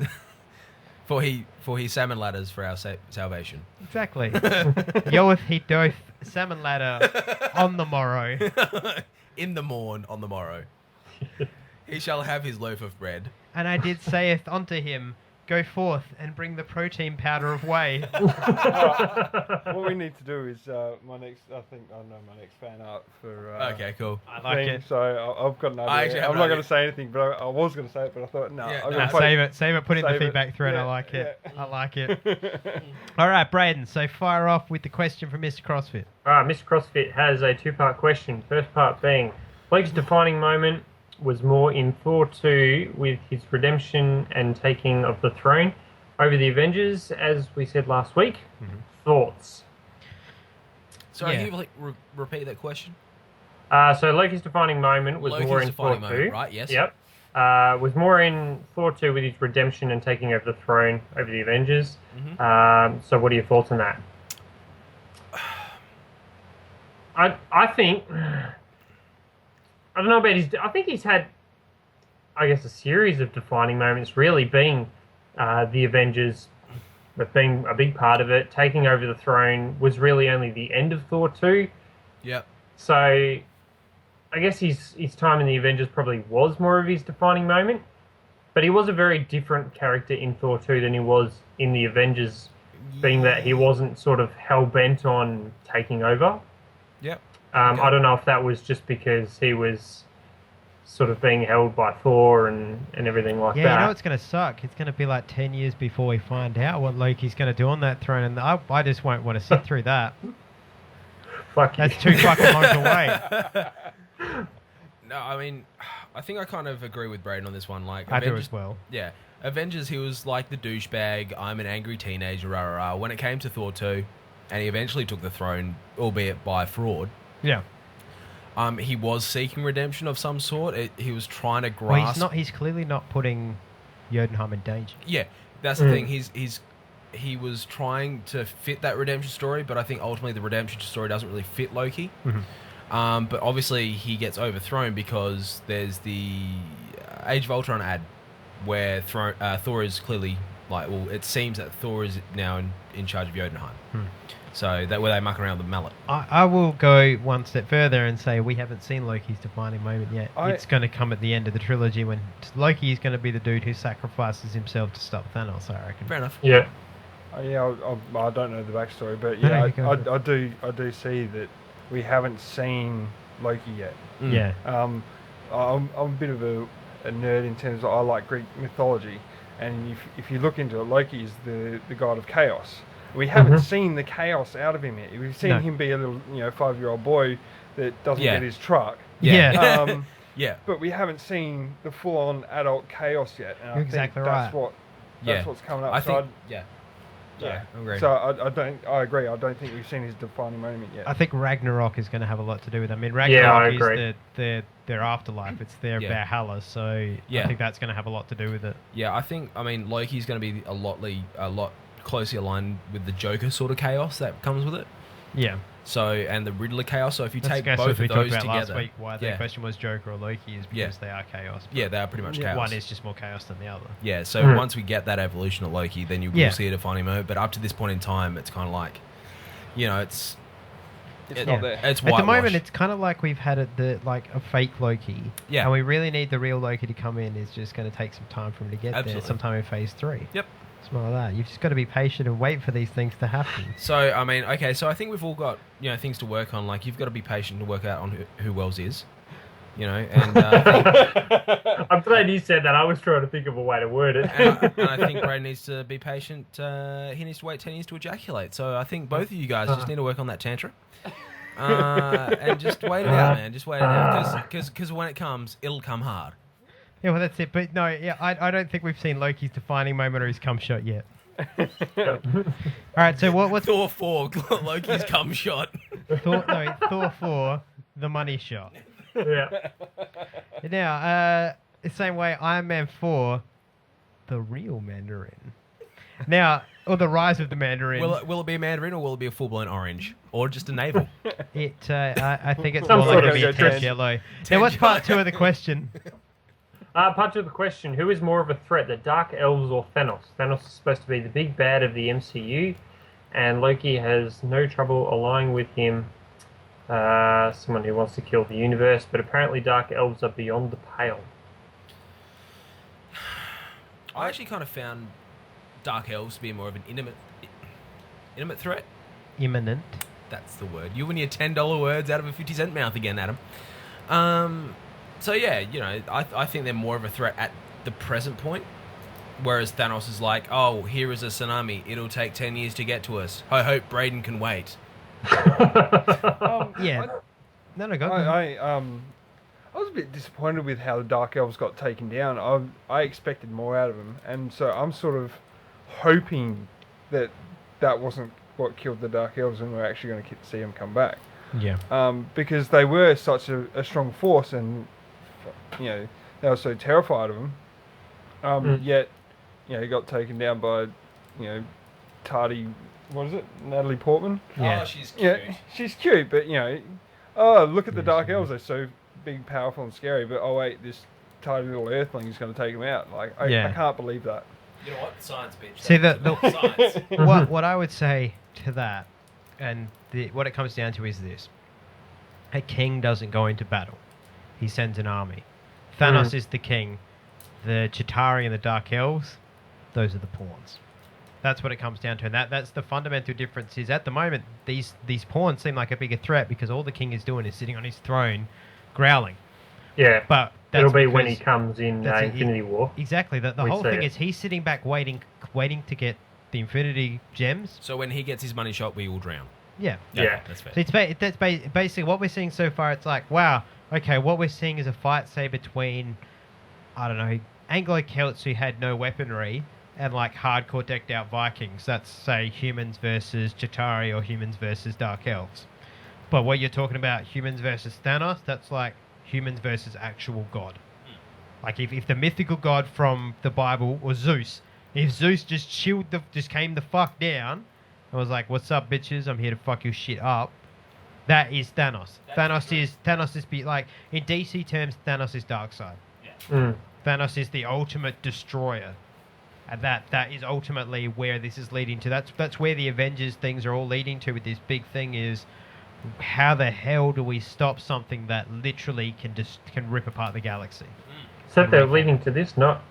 For he salmon ladders for our salvation. Exactly. Yoeth he doth salmon ladder on the morrow. In the morn on the morrow. He shall have his loaf of bread. And I did saith unto him, go forth and bring the protein powder of whey. What we need to do is my next fan art for. Okay, cool. I like thing. it. So I've got an I actually idea. have I'm an not idea. going to say anything, but I was going to say it, but I thought no. Yeah, I'm no, gonna Save it. Put it in the Save it. feedback thread. I Yeah, like it. yeah. I like it. All right, Braden. So fire off with the question from Mr. CrossFit. Alright, Mr. CrossFit has a two-part question. First part being, Blake's defining moment was more in Thor 2 with his redemption and taking of the throne over the Avengers, as we said last week. Mm-hmm. Thoughts? Sorry, Yeah. can you repeat that question? So Loki's defining moment was Loki's more in Thor defining 2. moment, right, yes. Yep. Was more in Thor 2 with his redemption and taking over the throne over the Avengers. Mm-hmm. So what are your thoughts on that? I think... I don't know about his... I think he's had, I guess, a series of defining moments, really being the Avengers, but being a big part of it. Taking over the throne was really only the end of Thor 2. Yep. So I guess his time in the Avengers probably was more of his defining moment. But he was a very different character in Thor 2 than he was in the Avengers, being that he wasn't sort of hell-bent on taking over. Yep. I don't know if that was just because he was sort of being held by Thor and everything like that. Yeah, you know what's going to suck? It's going to be like 10 years before we find out what Loki's going to do on that throne, and I just won't want to sit through that. Fuck you. That's too fucking long to wait. No, I mean, I think I kind of agree with Braden on this one. Like, I do as well. Yeah. Avengers, he was like the douchebag, I'm an angry teenager, rah, rah, rah. When it came to Thor 2, and he eventually took the throne, albeit by fraud, Yeah. he was seeking redemption of some sort. He was trying to grasp... Well, he's clearly not putting Jotunheim in danger. Yeah, that's the thing. He was trying to fit that redemption story, but I think ultimately the redemption story doesn't really fit Loki. Mm-hmm. But obviously he gets overthrown because there's the Age of Ultron ad where Thor is clearly like, well, it seems that Thor is now in charge of Jotunheim. So that where they muck around with the mallet. I will go one step further and say we haven't seen Loki's defining moment yet. It's going to come at the end of the trilogy when Loki is going to be the dude who sacrifices himself to stop Thanos, I reckon. Fair enough. Yeah. I don't know the backstory, but No, yeah, you go for I do see that we haven't seen Loki yet. Yeah. I'm a bit of a nerd in terms of I like Greek mythology, and if you look into it, Loki is the god of chaos. We haven't seen the chaos out of him yet. We've seen him be a little 5-year-old boy that doesn't get his truck. Yeah. Yeah. But we haven't seen the full-on adult chaos yet. And You're exactly that's right. That's what's coming up. I So think, yeah, I agree. So I agree. I don't think we've seen his defining moment yet. I think Ragnarok is going to have a lot to do with it. I mean, I Ragnarok agree. is their afterlife. It's their Valhalla. So I think that's going to have a lot to do with it. Yeah, I mean, Loki's going to be a lot closely aligned with the Joker sort of chaos that comes with it. Yeah. So, and the Riddler chaos. So if you take That's both of we those talked about together, last week. Why the question was Joker or Loki is because they are chaos. Yeah, they are pretty much chaos. One is just more chaos than the other. Yeah, so once we get that evolution of Loki, then you will see a defining moment. But up to this point in time, it's kind of like, it's not there. It's at the moment, whitewash. it's kind of like we've had a fake Loki. Yeah. And we really need the real Loki to come in. It's just going to take some time for him to get Absolutely. there, sometime in phase 3. Yep. Something like that. You've just got to be patient and wait for these things to happen. So, I mean, okay, so I think we've all got, things to work on. Like, you've got to be patient to work out on who Wells is, and I'm glad you said that. I was trying to think of a way to word it. and I think Brad needs to be patient. He needs to wait 10 years to ejaculate. So I think both of you guys just need to work on that tantra. And just wait it out, man. Just wait it out. Because when it comes, it'll come hard. Yeah, well, that's it. But no, I don't think we've seen Loki's defining moment or his cum shot yet. All right, so what's Thor 4, Loki's cum shot. Thor 4, the money shot. Yeah. Now, the same way Iron Man 4, the real Mandarin. Now, or the rise of the Mandarin. Will it be a Mandarin or will it be a full-blown orange? Or just a navel? I think it's Some more like sort to be of a tan yellow. Now, what's part 2 of the question? Part 2 of the question, who is more of a threat, the Dark Elves or Thanos? Thanos is supposed to be the big bad of the MCU, and Loki has no trouble allying with him, someone who wants to kill the universe, but apparently Dark Elves are beyond the pale. I actually kind of found Dark Elves to be more of an intimate threat. Imminent. That's the word. You win your $10 words out of a 50-cent mouth again, Adam. So yeah, I think they're more of a threat at the present point, whereas Thanos is like, oh, here is a tsunami. It'll take 10 years to get to us. I hope Braden can wait. Yeah. Go. I was a bit disappointed with how the Dark Elves got taken down. I expected more out of them, and so I'm sort of hoping that wasn't what killed the Dark Elves, and we're actually going to see them come back. Yeah. Because they were such a strong force, and they were so terrified of them. Yet, he got taken down by, tardy. What is it? Natalie Portman. Yeah. Oh, she's cute. Yeah, she's cute, but look at the Dark Elves. They're so big, powerful, and scary. But oh wait, this tiny little Earthling is going to take them out. Like I can't believe that. You know what? Science, bitch. See Science. what I would say to that, and what it comes down to is this: a king doesn't go into battle; he sends an army. Thanos is the king. The Chitauri and the Dark Elves, those are the pawns. That's what it comes down to, and that's the fundamental difference. Is at the moment these pawns seem like a bigger threat because all the king is doing is sitting on his throne, growling. Yeah, but it'll be when he comes in Infinity War. Exactly. The whole thing is he's sitting back waiting to get the Infinity Gems. So when he gets his money shot, we all drown. Yeah. Yeah. That's fair. So that's basically what we're seeing so far. It's like, wow, okay, what we're seeing is a fight, say, between, I don't know, Anglo-Celts who had no weaponry and like hardcore decked out Vikings. That's, say, humans versus Chitauri or humans versus Dark Elves. But what you're talking about, humans versus Thanos, that's like humans versus actual God. Like if the mythical god from the Bible was Zeus, if Zeus just just came the fuck down and was like, "What's up, bitches? I'm here to fuck your shit up." That is Thanos. Thanos is like in DC terms, Thanos is Darkseid. Yeah. Thanos is the ultimate destroyer, and that is ultimately where this is leading to. That's where the Avengers things are all leading to. With this big thing is, how the hell do we stop something that literally can rip apart the galaxy? So they're leading to this, not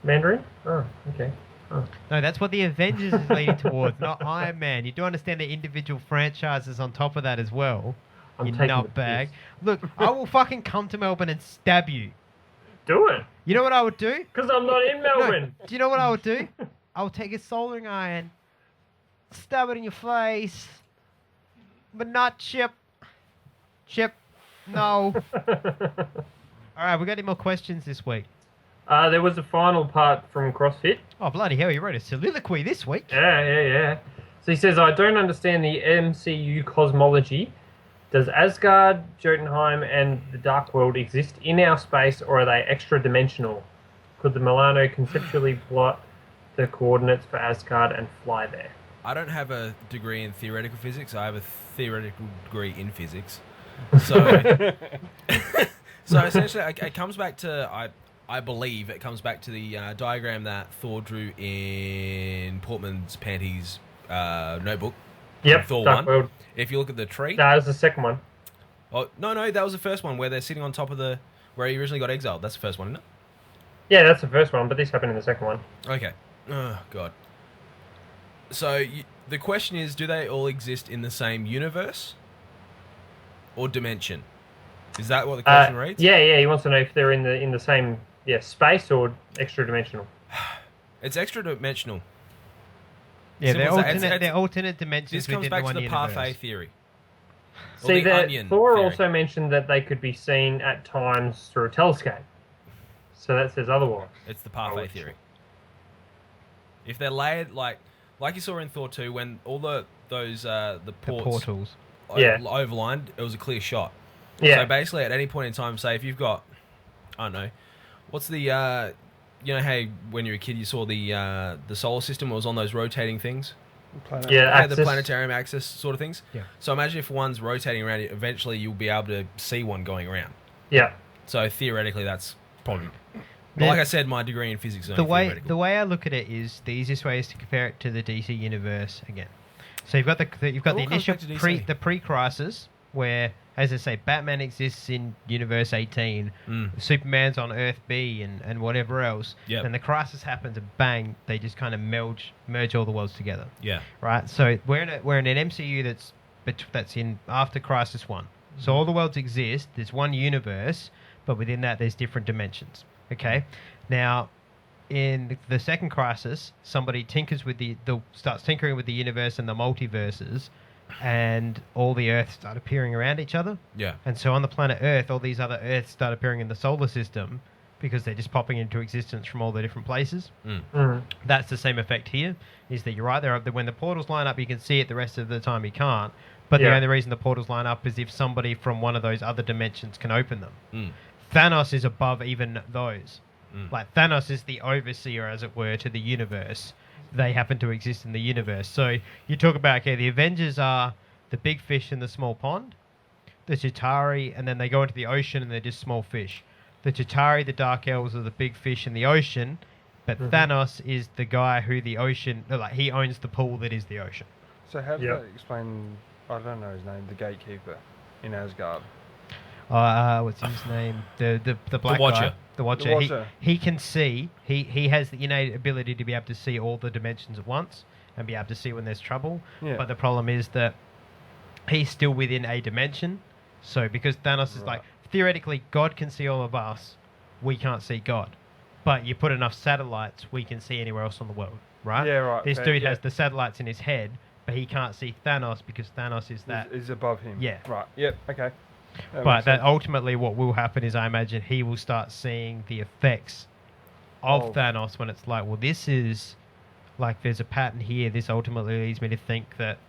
Mandarin? Oh, okay. Oh. No, that's what the Avengers is leading towards, not Iron Man. You do understand the individual franchises on top of that as well. I'm you taking nutbag. Look, I will fucking come to Melbourne and stab you. Do it. You know what I would do? Because I'm not in Melbourne. No, do you know what I would do? I would take a soldering iron, stab it in your face, but not Chip. Chip, no. All right, we got any more questions this week? There was a final part from CrossFit. Oh, bloody hell, you wrote a soliloquy this week. Yeah. So he says, I don't understand the MCU cosmology. Does Asgard, Jotunheim, and the Dark World exist in our space, or are they extra-dimensional? Could the Milano conceptually plot the coordinates for Asgard and fly there? I don't have a degree in theoretical physics. I have a theoretical degree in physics. So, so essentially, it comes back to I believe it comes back to the diagram that Thor drew in Portman's Panties notebook. Yep, Thor Dark 1. World. If you look at the tree. That was the second one. Oh no, that was the first one where they're sitting on top of where he originally got exiled. That's the first one, isn't it? Yeah, that's the first one, but this happened in the second one. Okay. Oh, God. So the question is, do they all exist in the same universe or dimension? Is that what the question reads? Yeah. He wants to know if they're in the same space or extra dimensional. It's extra dimensional. Yeah, Simple as that. they're alternate dimensions This comes within back the to one the parfait universe. theory. Or See, the that onion Thor theory. also mentioned that they could be seen at times through a telescope. So that says otherwise. It's the parfait theory. If they're layered like you saw in Thor 2 when all the portals overlined, it was a clear shot. Yeah. So basically, at any point in time, say if you've got, I don't know, what's the you know how when you were a kid you saw the solar system was on those rotating things. Yeah, the planetarium axis sort of things. Yeah. So imagine if one's rotating around it, eventually you'll be able to see one going around. Yeah. So theoretically, that's probably. But like I said, my degree in physics is only theoretical. The way I look at it is the easiest way is to compare it to the DC universe again. So you've got the initial pre-crisis where, as I say, Batman exists in Universe 18, Superman's on Earth B, and whatever else. Yep. And the crisis happens, and bang, they just kind of merge all the worlds together. Yeah. Right. So we're in an MCU that's in after Crisis 1. So all the worlds exist. There's one universe, but within that, there's different dimensions. Okay. Now, in the second crisis, somebody starts tinkering with the universe and the multiverses, and all the Earths start appearing around each other. Yeah. And so on the planet Earth, all these other Earths start appearing in the solar system because they're just popping into existence from all the different places. That's the same effect here, is that you're right there. When the portals line up, you can see it. The rest of the time, you can't. But the only reason the portals line up is if somebody from one of those other dimensions can open them. Thanos is above even those. Like, Thanos is the overseer, as it were, to the universe. They happen to exist in the universe. So you talk about, okay, the Avengers are the big fish in the small pond, the Chitauri, and then they go into the ocean and they're just small fish. The Chitauri, the Dark Elves, are the big fish in the ocean, but Thanos is the guy who the ocean, he owns the pool that is the ocean. So how does that explain, I don't know his name, the gatekeeper in Asgard? What's his name? The black Watcher. guy. The Watcher. The Watcher. He can see. He has the innate ability to be able to see all the dimensions at once and be able to see when there's trouble. Yeah. But the problem is that he's still within a dimension. So because Thanos is theoretically, God can see all of us. We can't see God. But you put enough satellites, we can see anywhere else on the world, right? Yeah, right. This dude has the satellites in his head, but he can't see Thanos because Thanos is that. Is above him. Yeah. Right. Yep. Okay. But that ultimately what will happen is I imagine he will start seeing the effects of Thanos when it's like, well, this is like there's a pattern here. This ultimately leads me to think that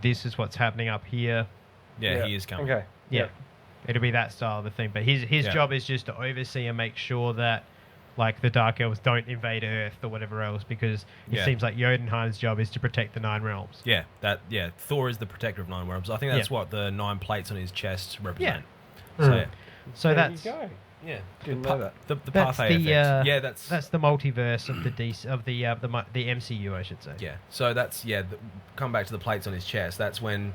this is what's happening up here. Yeah, he is coming. Okay. Yeah. It'll be that style of a thing. But his job is just to oversee and make sure that like the Dark Elves don't invade Earth or whatever else, because it seems like Jotunheim's job is to protect the 9 realms. Yeah, Thor is the protector of 9 realms. I think that's what the 9 plates on his chest represent. So that's There you go. Yeah, Didn't know that. The that's parfait effect. that's the multiverse of the DC, of the MCU, I should say. Yeah. So that's come back to the plates on his chest. That's when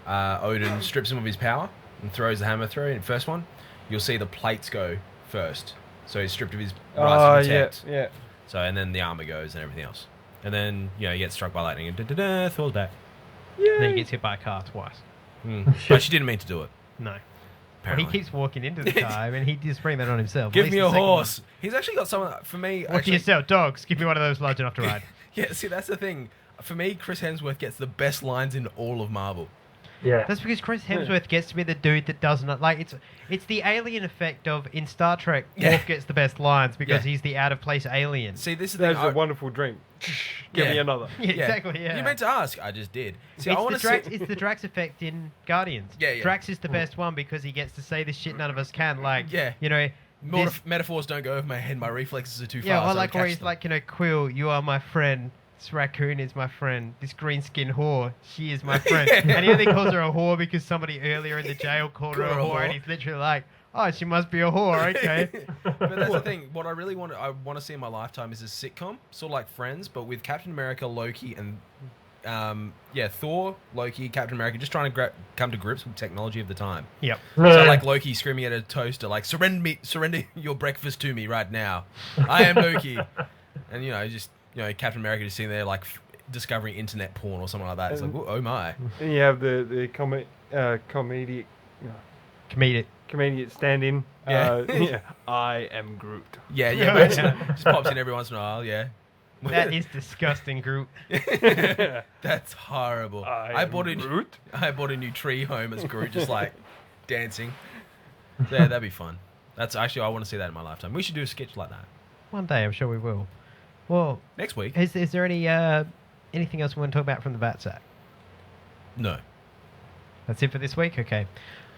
Odin strips him of his power and throws the hammer through. In the first one, you'll see the plates go first. So he's stripped of his right to protect. Yeah. So and then the armor goes and everything else, and then he gets struck by lightning and Thor's back. And then he gets hit by a car twice. But she didn't mean to do it. No. Well, he keeps walking into the car, and he just bring that on himself. Give me a horse. He's actually got someone for me. What do you sell? Dogs. Give me one of those large enough to ride. Yeah, see, that's the thing. For me, Chris Hemsworth gets the best lines in all of Marvel. Yeah. That's because Chris Hemsworth gets to be the dude that doesn't like it's the alien effect of in Star Trek. Worf gets the best lines because he's the out of place alien. See, this is That's a wonderful dream. Give me another. Yeah, exactly. Yeah. You meant to ask. I just did. See, It's the Drax effect in Guardians. Yeah. Drax is the best one because he gets to say the shit none of us can. Like, metaphors don't go over my head. My reflexes are too fast. Yeah, like where he's like, Quill, you are my friend. This raccoon is my friend. This green skin whore, she is my friend. And he only calls her a whore because somebody earlier in the jail called her a whore, and he's literally like, oh, she must be a whore, okay. But that's the thing. What I really want to see in my lifetime is a sitcom, sort of like Friends, but with Captain America, Loki, and Thor, Loki, Captain America, just trying to come to grips with technology of the time. Yep. So like Loki screaming at a toaster, like surrender your breakfast to me right now. I am Loki. And Captain America just sitting there like discovering internet porn or something like that. It's like, oh my. And you have the comedic stand-in. Yeah. I am Groot. Yeah. Just pops in every once in a while. Yeah. That is disgusting, Groot. That's horrible. I bought a new tree home as Groot, just like dancing. So, yeah, that'd be fun. That's actually, I want to see that in my lifetime. We should do a sketch like that. One day, I'm sure we will. Well, next week. Is there anything else we want to talk about from the Batsack? No. That's it for this week? Okay.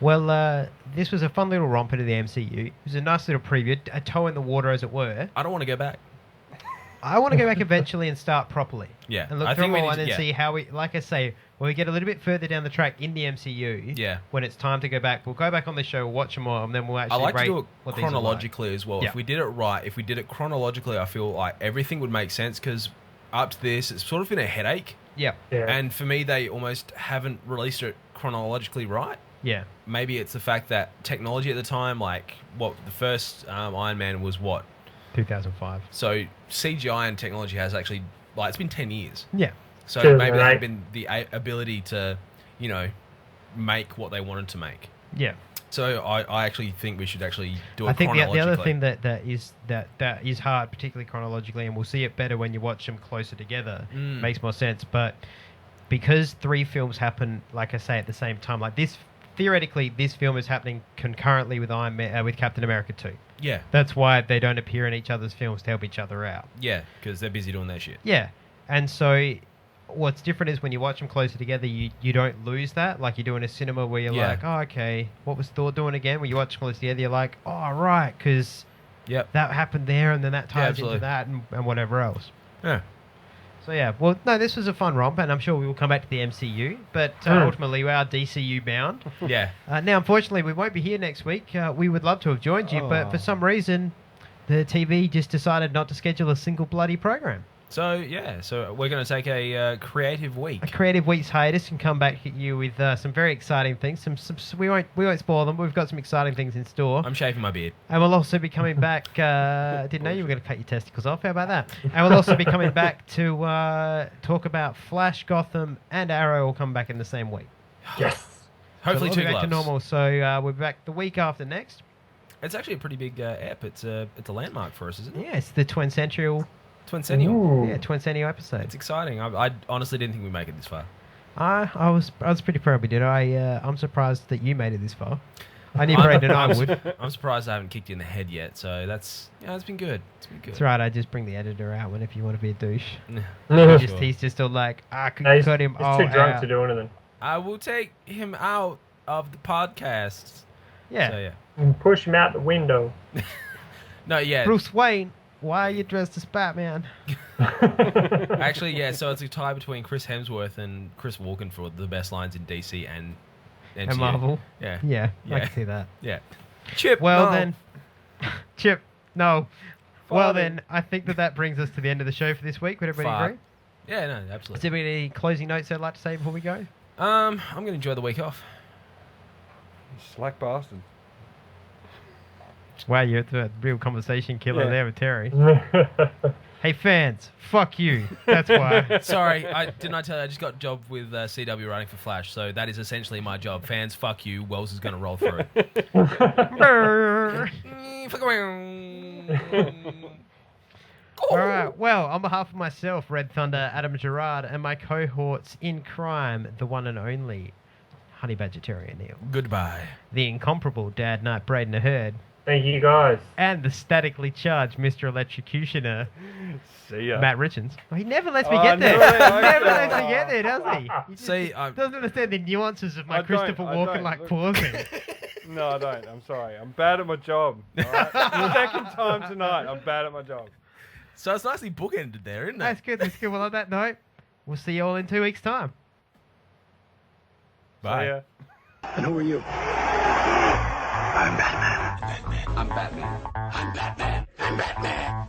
Well, this was a fun little romp into the MCU. It was a nice little preview, a toe in the water, as it were. I don't want to go back. I want to go back eventually and start properly. Yeah. And look through them all and then see how we, like I say, when we get a little bit further down the track in the MCU, when it's time to go back, we'll go back on the show, we'll watch them all, and then we'll actually I like to rate do it what chronologically these as well. Yeah. If we did it right, if we did it chronologically, I feel like everything would make sense because up to this, it's sort of been a headache. Yeah. And for me, they almost haven't released it chronologically right. Yeah. Maybe it's the fact that technology at the time, like the first Iron Man was what? 2005. So CGI and technology has actually, it's been 10 years. Yeah. So maybe they have been the ability to, make what they wanted to make. Yeah. So I actually think we should actually do it I think chronologically. the other thing that is hard, particularly chronologically, and we'll see it better when you watch them closer together, makes more sense. But because 3 films happen, like I say, at the same time, like this, theoretically, this film is happening concurrently with with Captain America 2. Yeah. That's why they don't appear in each other's films to help each other out. Yeah, because they're busy doing their shit. Yeah. And so what's different is when you watch them closer together, you don't lose that. Like you do in a cinema where you're like, oh, okay, what was Thor doing again? When you watch closer together, you're like, oh, right, because that happened there and then that ties into that and whatever else. Yeah. So, yeah, well, no, this was a fun romp, and I'm sure we will come back to the MCU, but ultimately we are DCU bound. Yeah. Now, unfortunately, we won't be here next week. We would love to have joined you, but for some reason, the TV just decided not to schedule a single bloody program. So, yeah, we're going to take a creative week. A creative week's hiatus and come back at you with some very exciting things. We won't spoil them. We've got some exciting things in store. I'm shaving my beard. And we'll also be coming back. Didn't know you were going to cut your testicles off. How about that? And we'll also be coming back to talk about Flash, Gotham, and Arrow will come back in the same week. Yes. Hopefully, so we'll be back to normal. So we'll be back the week after next. It's actually a pretty big ep. It's a landmark for us, isn't it? Yeah, it's the Twincentennial. Yeah, Twincentennial episode. It's exciting. I honestly didn't think we'd make it this far. I was pretty proud we did. I'm surprised that you made it this far. I knew Brandon I would. I'm surprised I haven't kicked you in the head yet. So it's been good. It's been good. That's right. I just bring the editor out whenever you want to be a douche. He's just all like, I could cut him all He's too drunk out. to do anything. I will take him out of the podcast. Yeah. So, yeah. And push him out the window. No, yeah. Bruce Wayne, why are you dressed as Batman? Actually, yeah, so it's a tie between Chris Hemsworth and Chris Walken for the best lines in DC and MCU. And Marvel. Yeah. Yeah, I can see that. Yeah. Chip, well no. then, Chip, no. Fine. Well then, I think that brings us to the end of the show for this week. Would everybody agree? Yeah, no, absolutely. Is there any closing notes I'd like to say before we go? I'm going to enjoy the week off. You slack bastard. Wow, you're the real conversation killer there with Terry. Hey fans, fuck you. That's why. Sorry, didn't I tell you I just got a job with CW writing for Flash, so that is essentially my job. Fans, fuck you. Wells is going to roll through it. All right. Well, on behalf of myself, Red Thunder, Adam Gerard, and my cohorts in crime, the one and only Honey Badger Terry O'Neill. Goodbye. The incomparable Dad Knight Braden Aherd. Thank you, guys. And the statically charged Mr. Electrocutioner, See ya. Matt Richards. Oh, he never lets me get there. He never lets me get there, does he? See, doesn't understand the nuances of my Christopher Walken pausing. No, I don't. I'm sorry. I'm bad at my job. All right? Second time tonight, I'm bad at my job. So it's nicely bookended there, isn't it? That's good. That's good. Well, on that note, we'll see you all in 2 weeks' time. Bye. See ya. And who are you? I'm Batman. I'm Batman. I'm Batman. I'm Batman. I'm Batman.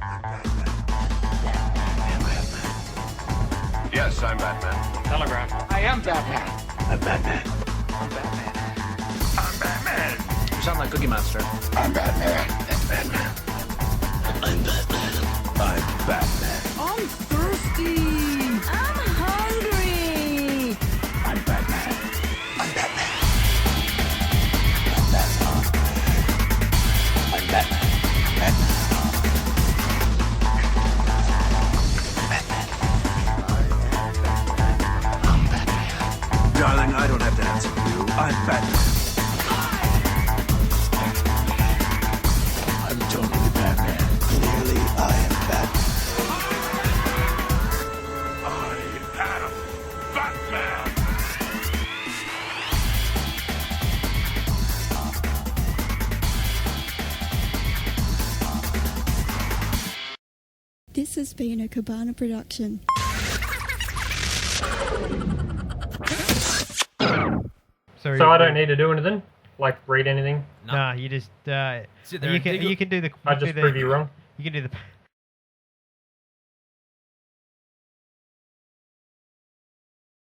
Yes, I'm Batman. Telegram. I am Batman. I'm Batman. I'm Batman. I'm Batman. You sound like Cookie Monster. I'm Batman. That's Batman. I'm Batman. I'm Batman. I'm thirsty. I'm hungry. I'm Batman. I'm Batman. I'm Batman. Darling, I don't have to answer to you. I'm Batman. I'm totally Batman. Clearly, I am Batman. I am Batman. This has been a Cabana production. So I don't need to do anything? Like read anything? Nah, you just Sit there you and can giggle. you can do the. I just prove you wrong. You can do the